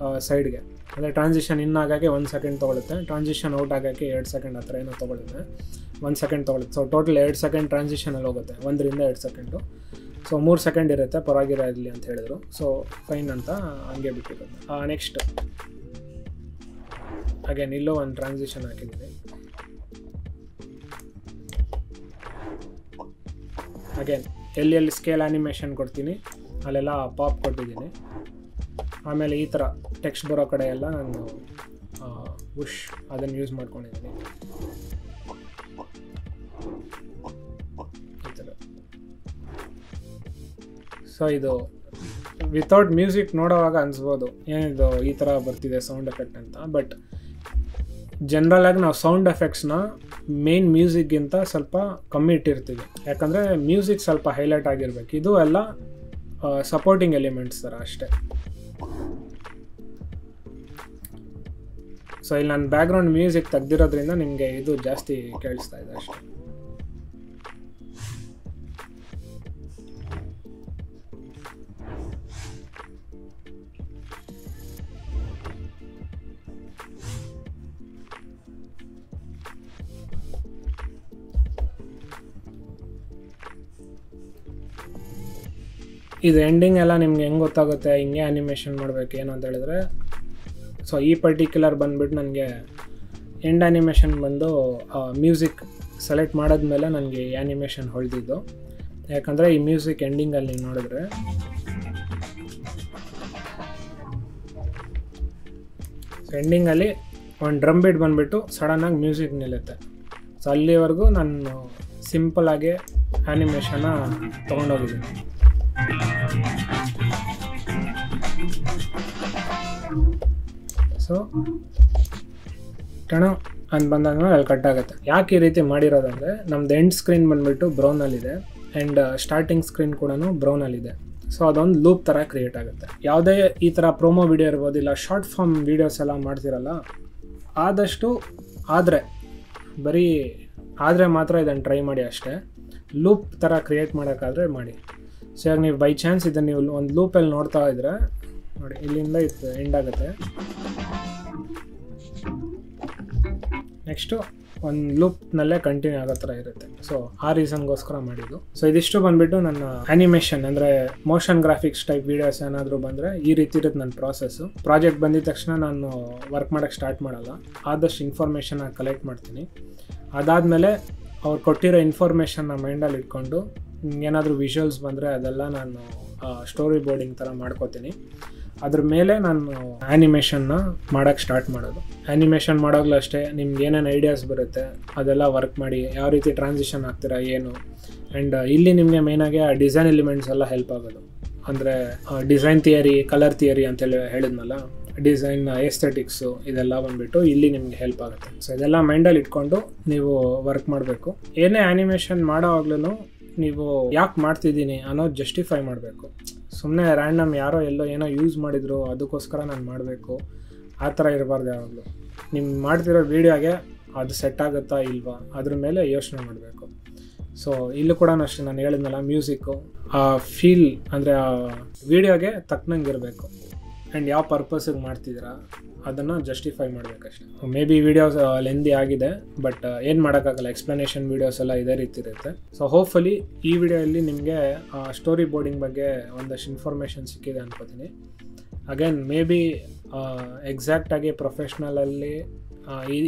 ಸೈಡ್ಗೆ. ಅಂದರೆ ಟ್ರಾನ್ಸಿಷನ್ ಇನ್ ಆಗೋಕ್ಕೆ 1 ಸೆಕೆಂಡ್ ತೊಗೊಳುತ್ತೆ, ಟ್ರಾನ್ಸಿಷನ್ ಔಟ್ ಆಗೋಕ್ಕೆ 2 ಸೆಕೆಂಡ್ ಆ ಥರ ಏನೋ ತೊಗೊಳುತ್ತೆ, 1 ಸೆಕೆಂಡ್ ತೊಗೊಳುತ್ತೆ. ಸೊ ಟೋಟಲ್ 2 ಸೆಕೆಂಡ್ ಟ್ರಾನ್ಸಿಷನಲ್ಲಿ ಹೋಗುತ್ತೆ, 1ರಿಂದ 2 ಸೆಕೆಂಡು. ಸೊ 3 ಸೆಕೆಂಡ್ ಇರುತ್ತೆ, ಪರವಾಗಿರಲಿ ಅಂತ ಹೇಳಿದ್ರು. ಸೊ ಫೈನ್ ಅಂತ ಹಂಗೆ ಬಿಟ್ಟಿರೋದು. ನೆಕ್ಸ್ಟ್ ಅಗೇನ್ ಇಲ್ಲೂ ಒಂದು ಟ್ರಾನ್ಸಿಷನ್ ಹಾಕಿದ್ದೀನಿ. ಅಗೇನ್ ಎಲ್ಲಿ ಸ್ಕೇಲ್ ಆ್ಯನಿಮೇಷನ್ ಕೊಡ್ತೀನಿ ಅಲ್ಲೆಲ್ಲ ಪಾಪ್ ಕೊಟ್ಟಿದ್ದೀನಿ. ಆಮೇಲೆ ಈ ಥರ ಟೆಕ್ಸ್ಟ್ ಬರೋ ಕಡೆ ಎಲ್ಲ ನಾನು ಉಷ್ ಅದನ್ನು ಯೂಸ್ ಮಾಡ್ಕೊಂಡಿದ್ದೀನಿ ಈ ಥರ. ಸೊ ಇದು ವಿತೌಟ್ ಮ್ಯೂಸಿಕ್ ನೋಡೋವಾಗ ಅನಿಸ್ಬೋದು ಏನಿದು ಈ ಥರ ಬರ್ತಿದೆ ಸೌಂಡ್ ಎಫೆಕ್ಟ್ ಅಂತ, ಬಟ್ ಜನರಲಾಗಿ ನಾವು ಸೌಂಡ್ ಎಫೆಕ್ಟ್ಸ್ನ ಮೇನ್ ಮ್ಯೂಸಿಕ್ಗಿಂತ ಸ್ವಲ್ಪ ಕಮ್ಮಿ ಇಟ್ಟಿರ್ತೀವಿ, ಯಾಕಂದರೆ ಮ್ಯೂಸಿಕ್ ಸ್ವಲ್ಪ ಹೈಲೈಟ್ ಆಗಿರ್ಬೇಕು. ಇದು ಎಲ್ಲ ಸಪೋರ್ಟಿಂಗ್ ಎಲಿಮೆಂಟ್ಸ್ ಥರ ಅಷ್ಟೇ. ಸೊ ಇಲ್ಲಿ ನಾನು ಬ್ಯಾಕ್ಗ್ರೌಂಡ್ ಮ್ಯೂಸಿಕ್ ತೆಗ್ದಿರೋದ್ರಿಂದ ನಿಮಗೆ ಇದು ಜಾಸ್ತಿ ಕೇಳಿಸ್ತಾ ಇದೆ ಅಷ್ಟೇ. ಇದು ಎಂಡಿಂಗ್ ಎಲ್ಲ ನಿಮ್ಗೆ ಹೆಂಗೆ ಗೊತ್ತಾಗುತ್ತೆ ಹಿಂಗೆ ಆ್ಯನಿಮೇಷನ್ ಮಾಡಬೇಕು ಏನು ಅಂತ ಹೇಳಿದ್ರೆ, ಸೊ ಈ ಪರ್ಟಿಕ್ಯುಲರ್ ಬಂದುಬಿಟ್ಟು ನನಗೆ ಎಂಡ್ ಆ್ಯನಿಮೇಷನ್ ಬಂದು ಮ್ಯೂಸಿಕ್ ಸೆಲೆಕ್ಟ್ ಮಾಡಿದ್ಮೇಲೆ ನನಗೆ ಈ ಆ್ಯನಿಮೇಷನ್ ಹೊಳೆದಿದ್ದು. ಯಾಕಂದರೆ ಈ ಮ್ಯೂಸಿಕ್ ಎಂಡಿಂಗಲ್ಲಿ ನೋಡಿದ್ರೆ ಎಂಡಿಂಗಲ್ಲಿ ಒಂದು ಡ್ರಮ್ ಬೀಟ್ ಬಂದುಬಿಟ್ಟು ಸಡನ್ನಾಗಿ ಮ್ಯೂಸಿಕ್ ನಿಲ್ಲುತ್ತೆ. ಸೊ ಅಲ್ಲಿವರೆಗೂ ನಾನು ಸಿಂಪಲಾಗಿ ಆ್ಯನಿಮೇಷನ್ನ ತೊಗೊಂಡೋಗಿದ್ದೀನಿ. ಸೊ ಟಣ ಅಂತ ಬಂದಾದ್ಮೇಲೆ ಅಲ್ಲಿ ಕಟ್ ಆಗುತ್ತೆ. ಯಾಕೆ ಈ ರೀತಿ ಮಾಡಿರೋದಂದರೆ ನಮ್ದು ಎಂಡ್ ಸ್ಕ್ರೀನ್ ಬಂದುಬಿಟ್ಟು ಬ್ರೌನಲ್ಲಿದೆ ಆ್ಯಂಡ್ ಸ್ಟಾರ್ಟಿಂಗ್ ಸ್ಕ್ರೀನ್ ಕೂಡ ಬ್ರೌನಲ್ಲಿದೆ. ಸೊ ಅದೊಂದು ಲೂಪ್ ಥರ ಕ್ರಿಯೇಟ್ ಆಗುತ್ತೆ. ಯಾವುದೇ ಈ ಥರ ಪ್ರೊಮೋ ವಿಡಿಯೋ ಇರ್ಬೋದು, ಇಲ್ಲ ಶಾರ್ಟ್ ಫಾರ್ಮ್ ವೀಡಿಯೋಸ್ ಎಲ್ಲ ಮಾಡ್ತಿರಲ್ಲ, ಆದಷ್ಟು ಆದರೆ ಮಾತ್ರ ಇದನ್ನು ಟ್ರೈ ಮಾಡಿ ಅಷ್ಟೇ. ಲೂಪ್ ಥರ ಕ್ರಿಯೇಟ್ ಮಾಡೋಕ್ಕಾದರೆ ಮಾಡಿ. ಸೊ ಇವಾಗ ನೀವು ಬೈ ಚಾನ್ಸ್ ಇದನ್ನು ನೀವು ಒಂದು ಲೂಪಲ್ಲಿ ನೋಡ್ತಾ ಇದ್ರೆ ನೋಡಿ, ಇಲ್ಲಿಂದ ಇದು ಎಂಡ್ ಆಗುತ್ತೆ. ನೆಕ್ಸ್ಟು ಒಂದು ಲೂಪ್ನಲ್ಲೇ ಕಂಟಿನ್ಯೂ ಆಗೋ ಥರ ಇರುತ್ತೆ. ಸೊ ಆ ರೀಸನ್ಗೋಸ್ಕರ ಮಾಡಿದ್ದು. ಸೊ ಇದಿಷ್ಟು ಬಂದುಬಿಟ್ಟು ನನ್ನ ಆ್ಯನಿಮೇಷನ್ ಅಂದರೆ ಮೋಷನ್ ಗ್ರಾಫಿಕ್ಸ್ ಟೈಪ್ ವೀಡಿಯೋಸ್ ಏನಾದರೂ ಬಂದರೆ ಈ ರೀತಿ ಇರುತ್ತೆ ನನ್ನ ಪ್ರಾಸೆಸ್ಸು. ಪ್ರಾಜೆಕ್ಟ್ ಬಂದಿದ ತಕ್ಷಣ ನಾನು ವರ್ಕ್ ಮಾಡೋಕ್ಕೆ ಸ್ಟಾರ್ಟ್ ಮಾಡಲ್ಲ, ಆದಷ್ಟು ಇನ್ಫಾರ್ಮೇಷನ್ನ ಕಲೆಕ್ಟ್ ಮಾಡ್ತೀನಿ. ಅದಾದಮೇಲೆ ಅವ್ರು ಕೊಟ್ಟಿರೋ ಇನ್ಫಾರ್ಮೇಷನ್ನ ಮೈಂಡಲ್ಲಿ ಇಟ್ಕೊಂಡು ಏನಾದರೂ ವಿಜುವಲ್ಸ್ ಬಂದರೆ ಅದೆಲ್ಲ ನಾನು ಸ್ಟೋರಿ ಬೋರ್ಡಿಂಗ್ ಥರ ಮಾಡ್ಕೋತೀನಿ. ಅದ್ರ ಮೇಲೆ ನಾನು ಆ್ಯನಿಮೇಷನ್ನ ಮಾಡೋಕ್ಕೆ ಸ್ಟಾರ್ಟ್ ಮಾಡೋದು. ಆ್ಯನಿಮೇಷನ್ ಮಾಡೋಗ್ಲೂ ಅಷ್ಟೇ, ನಿಮ್ಗೆ ಏನೇನು ಐಡಿಯಾಸ್ ಬರುತ್ತೆ ಅದೆಲ್ಲ ವರ್ಕ್ ಮಾಡಿ ಯಾವ ರೀತಿ ಟ್ರಾನ್ಸಿಷನ್ ಆಗ್ತೀರಾ ಏನು. ಆ್ಯಂಡ್ ಇಲ್ಲಿ ನಿಮಗೆ ಮೇಯ್ನಾಗಿ ಆ ಡಿಸೈನ್ ಎಲಿಮೆಂಟ್ಸ್ ಎಲ್ಲ ಹೆಲ್ಪ್ ಆಗೋದು. ಅಂದರೆ ಡಿಸೈನ್ ಥಿಯರಿ, ಕಲರ್ ಥಿಯರಿ ಅಂತೇಳಿ ಹೇಳಿದ್ನಲ್ಲ, ಡಿಸೈನ್ ಎಸ್ಥೆಟಿಕ್ಸು ಇದೆಲ್ಲ ಬಂದುಬಿಟ್ಟು ಇಲ್ಲಿ ನಿಮಗೆ ಹೆಲ್ಪ್ ಆಗುತ್ತೆ. ಸೊ ಇದೆಲ್ಲ ಮೈಂಡಲ್ಲಿ ಇಟ್ಕೊಂಡು ನೀವು ವರ್ಕ್ ಮಾಡಬೇಕು. ಏನೇ ಆ್ಯನಿಮೇಷನ್ ಮಾಡೋವಾಗ್ಲೂ ನೀವು ಯಾಕೆ ಮಾಡ್ತಿದ್ದೀನಿ ಅನ್ನೋದು ಜಸ್ಟಿಫೈ ಮಾಡಬೇಕು. ಸುಮ್ಮನೆ ರ್ಯಾಂಡಮ್ ಯಾರೋ ಎಲ್ಲೋ ಏನೋ ಯೂಸ್ ಮಾಡಿದ್ರು ಅದಕ್ಕೋಸ್ಕರ ನಾನು ಮಾಡಬೇಕು ಆ ಥರ ಇರಬಾರ್ದು. ಯಾವಾಗಲೂ ನಿಮ್ಮ ಮಾಡ್ತಿರೋ ವೀಡಿಯೋಗೆ ಅದು ಸೆಟ್ ಆಗುತ್ತಾ ಇಲ್ವಾ ಅದ್ರ ಮೇಲೆ ಯೋಚನೆ ಮಾಡಬೇಕು. ಸೊ ಇಲ್ಲೂ ಕೂಡ ಅಷ್ಟೇ, ನಾನು ಹೇಳಿದ್ನಲ್ಲ ಮ್ಯೂಸಿಕ್ಕು ಆ ಫೀಲ್ ಅಂದರೆ ಆ ವೀಡಿಯೋಗೆ ತಕ್ಕನಂಗೆ ಇರಬೇಕು. ಆ್ಯಂಡ್ ಯಾವ ಪರ್ಪಸ್ಸಿಗೆ ಮಾಡ್ತಿದ್ದೀರಾ ಅದನ್ನು ಜಸ್ಟಿಫೈ ಮಾಡಬೇಕಷ್ಟೆ. ಮೇ ಬಿ ವಿಡಿಯೋಸ್ ಲೆಂದಿ ಆಗಿದೆ, ಬಟ್ ಏನು ಮಾಡೋಕ್ಕಾಗಲ್ಲ, ಎಕ್ಸ್ಪ್ಲನೇಷನ್ ವೀಡಿಯೋಸ್ ಎಲ್ಲ ಇದೇ ರೀತಿ ಇರುತ್ತೆ. ಸೊ ಹೋಪ್ಫುಲಿ ಈ ವಿಡಿಯೋಯಲ್ಲಿ ನಿಮಗೆ ಸ್ಟೋರಿ ಬೋರ್ಡಿಂಗ್ ಬಗ್ಗೆ ಒಂದಷ್ಟು ಇನ್ಫಾರ್ಮೇಷನ್ ಸಿಕ್ಕಿದೆ ಅನ್ಕೋತೀನಿ. ಅಗೇನ್ ಮೇ ಬಿ ಎಕ್ಸಾಕ್ಟಾಗಿ ಪ್ರೊಫೆಷ್ನಲಲ್ಲಿ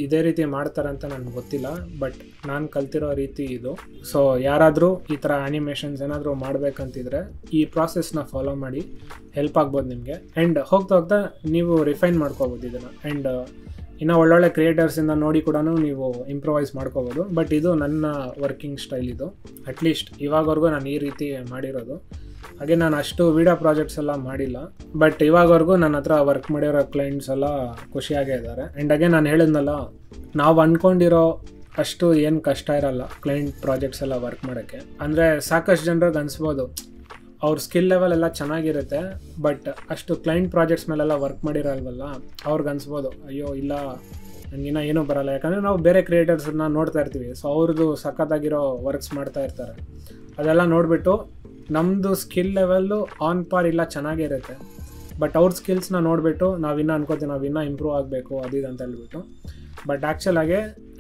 ಇದೇ ರೀತಿ ಮಾಡ್ತಾರಂತ ನನಗೆ ಗೊತ್ತಿಲ್ಲ, ಬಟ್ ನಾನು ಕಲ್ತಿರೋ ರೀತಿ ಇದು. ಸೊ ಯಾರಾದರೂ ಈ ಥರ ಆ್ಯನಿಮೇಷನ್ಸ್ ಏನಾದರೂ ಮಾಡಬೇಕಂತಿದ್ರೆ ಈ ಪ್ರಾಸೆಸ್ನ ಫಾಲೋ ಮಾಡಿ, ಹೆಲ್ಪ್ ಆಗ್ಬೋದು ನಿಮಗೆ. ಆ್ಯಂಡ್ ಹೋಗ್ತಾ ಹೋಗ್ತಾ ನೀವು ರಿಫೈನ್ ಮಾಡ್ಕೋಬೋದು ಇದನ್ನು. ಆ್ಯಂಡ್ ಇನ್ನೂ ಒಳ್ಳೊಳ್ಳೆ ಕ್ರಿಯೇಟರ್ಸಿಂದ ನೋಡಿ ಕೂಡ ನೀವು ಇಂಪ್ರೂವೈಸ್ ಮಾಡ್ಕೋಬೋದು. ಬಟ್ ಇದು ನನ್ನ ವರ್ಕಿಂಗ್ ಸ್ಟೈಲ್ ಇದು. ಅಟ್ಲೀಸ್ಟ್ ಇವಾಗವರೆಗೂ ನಾನು ಈ ರೀತಿ ಮಾಡಿರೋದು. ಹಾಗೆ ನಾನು ಅಷ್ಟು ವೀಡಿಯೋ ಪ್ರಾಜೆಕ್ಟ್ಸ್ ಎಲ್ಲ ಮಾಡಿಲ್ಲ, ಬಟ್ ಇವಾಗವರೆಗೂ ನನ್ನ ಹತ್ರ ವರ್ಕ್ ಮಾಡಿರೋ ಕ್ಲೈಂಟ್ಸ್ ಎಲ್ಲ ಖುಷಿಯಾಗೇ ಇದ್ದಾರೆ. ಆ್ಯಂಡ್ ಹಾಗೆ ನಾನು ಹೇಳಿದ್ನಲ್ಲ, ನಾವು ಅಂದ್ಕೊಂಡಿರೋ ಅಷ್ಟು ಏನು ಕಷ್ಟ ಇರಲ್ಲ ಕ್ಲೈಂಟ್ ಪ್ರಾಜೆಕ್ಟ್ಸ್ ಎಲ್ಲ ವರ್ಕ್ ಮಾಡೋಕ್ಕೆ. ಅಂದರೆ ಸಾಕಷ್ಟು ಜನರಿಗೆ ಅನಿಸ್ಬೋದು ಅವ್ರ ಸ್ಕಿಲ್ ಲೆವೆಲ್ ಎಲ್ಲ ಚೆನ್ನಾಗಿರುತ್ತೆ, ಬಟ್ ಅಷ್ಟು ಕ್ಲೈಂಟ್ ಪ್ರಾಜೆಕ್ಟ್ಸ್ ಮೇಲೆಲ್ಲ ವರ್ಕ್ ಮಾಡಿರಲ್ವಲ್ಲ, ಅವ್ರಿಗೆ ಅನಿಸ್ಬೋದು ಅಯ್ಯೋ ಇಲ್ಲ ನನಗಿನ್ನ ಏನೂ ಬರಲ್ಲ. ಯಾಕಂದರೆ ನಾವು ಬೇರೆ ಕ್ರಿಯೇಟರ್ಸನ್ನ ನೋಡ್ತಾ ಇರ್ತೀವಿ, ಸೊ ಅವ್ರದ್ದು ಸಖತ್ತಾಗಿರೋ ವರ್ಕ್ಸ್ ಮಾಡ್ತಾ ಇರ್ತಾರೆ. ಅದೆಲ್ಲ ನೋಡಿಬಿಟ್ಟು ನಮ್ಮದು ಸ್ಕಿಲ್ ಲೆವೆಲ್ಲು ಆನ್ ಪಾರ್ ಇಲ್ಲ, ಚೆನ್ನಾಗಿರುತ್ತೆ, ಬಟ್ ಅವ್ರ ಸ್ಕಿಲ್ಸ್ನ ನೋಡಿಬಿಟ್ಟು ನಾವಿನ್ನೂ ಅನ್ಕೋತೀವಿ ನಾವಿನ್ನೂ ಇಂಪ್ರೂವ್ ಆಗಬೇಕು ಅದಿದು ಅಂತ ಹೇಳ್ಬಿಟ್ಟು. ಬಟ್ ಆ್ಯಕ್ಚುಲಾಗೆ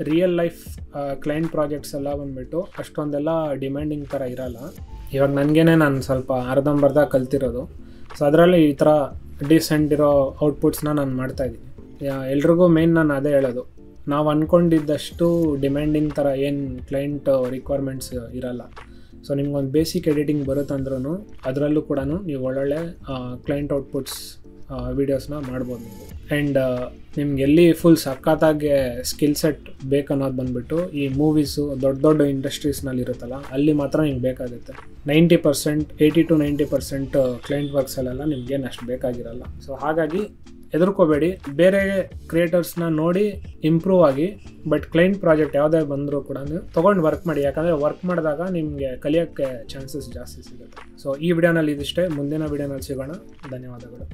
ರಿಯಲ್ ಲೈಫ್ ಕ್ಲೈಂಟ್ ಪ್ರಾಜೆಕ್ಟ್ಸ್ ಎಲ್ಲ ಬಂದುಬಿಟ್ಟು ಅಷ್ಟೊಂದೆಲ್ಲ ಡಿಮ್ಯಾಂಡಿಂಗ್ ಥರ ಇರೋಲ್ಲ. ಇವಾಗ ನನಗೇನೆ ನಾನು ಸ್ವಲ್ಪ ಅರ್ಧಂಬರ್ಧ ಕಲ್ತಿರೋದು. ಸೊ ಅದರಲ್ಲಿ ಈ ಥರ ಡಿಸೆಂಟ್ ಇರೋ ಔಟ್ಪುಟ್ಸ್ನ ನಾನು ಮಾಡ್ತಾಯಿದ್ದೀನಿ. ಎಲ್ರಿಗೂ ಮೇನ್ ನಾನು ಅದೇ ಹೇಳೋದು, ನಾವು ಅಂದ್ಕೊಂಡಿದ್ದಷ್ಟು ಡಿಮ್ಯಾಂಡಿಂಗ್ ಥರ ಏನು ಕ್ಲೈಂಟ್ ರಿಕ್ವೈರ್ಮೆಂಟ್ಸ್ ಇರೋಲ್ಲ. ಸೊ ನಿಮ್ಗೊಂದು ಬೇಸಿಕ್ ಎಡಿಟಿಂಗ್ ಬರುತ್ತಂದ್ರೂ ಅದರಲ್ಲೂ ಕೂಡ ನೀವು ಒಳ್ಳೊಳ್ಳೆ ಕ್ಲೈಂಟ್ ಔಟ್ಪುಟ್ಸ್ ವೀಡಿಯೋಸ್ನ ಮಾಡ್ಬೋದು ನೀವು. ಆ್ಯಂಡ್ ನಿಮ್ಗೆ ಎಲ್ಲಿ ಫುಲ್ ಸಖತ್ತಾಗಿ ಸ್ಕಿಲ್ ಸೆಟ್ ಬೇಕನ್ನೋದು ಬಂದುಬಿಟ್ಟು ಈ ಮೂವೀಸು ದೊಡ್ಡ ದೊಡ್ಡ ಇಂಡಸ್ಟ್ರೀಸ್ನಲ್ಲಿ ಇರುತ್ತಲ್ಲ, ಅಲ್ಲಿ ಮಾತ್ರ ನಿಮ್ಗೆ ಬೇಕಾಗುತ್ತೆ. 90% 80 to 90% ಕ್ಲೈಂಟ್ ವರ್ಕ್ಸಲ್ಲೆಲ್ಲ ನಿಮ್ಗೇನು ಅಷ್ಟು ಬೇಕಾಗಿರಲ್ಲ. ಸೊ ಹಾಗಾಗಿ ಹೆದರ್ಕೋಬೇಡಿ, ಬೇರೆ ಕ್ರಿಯೇಟರ್ಸ್ನ ನೋಡಿ ಇಂಪ್ರೂವ್ ಆಗಿ. ಬಟ್ ಕ್ಲೈಂಟ್ ಪ್ರಾಜೆಕ್ಟ್ ಯಾವುದೇ ಬಂದರೂ ಕೂಡ ನೀವು ತೊಗೊಂಡು ವರ್ಕ್ ಮಾಡಿ, ಯಾಕಂದರೆ ವರ್ಕ್ ಮಾಡಿದಾಗ ನಿಮಗೆ ಕಲಿಯೋಕ್ಕೆ ಚಾನ್ಸಸ್ ಜಾಸ್ತಿ ಸಿಗುತ್ತೆ. ಸೊ ಈ ವಿಡಿಯೋನಲ್ಲಿ ಇದಿಷ್ಟೇ, ಮುಂದಿನ ವಿಡಿಯೋನಲ್ಲಿ ಸಿಗೋಣ. ಧನ್ಯವಾದಗಳು.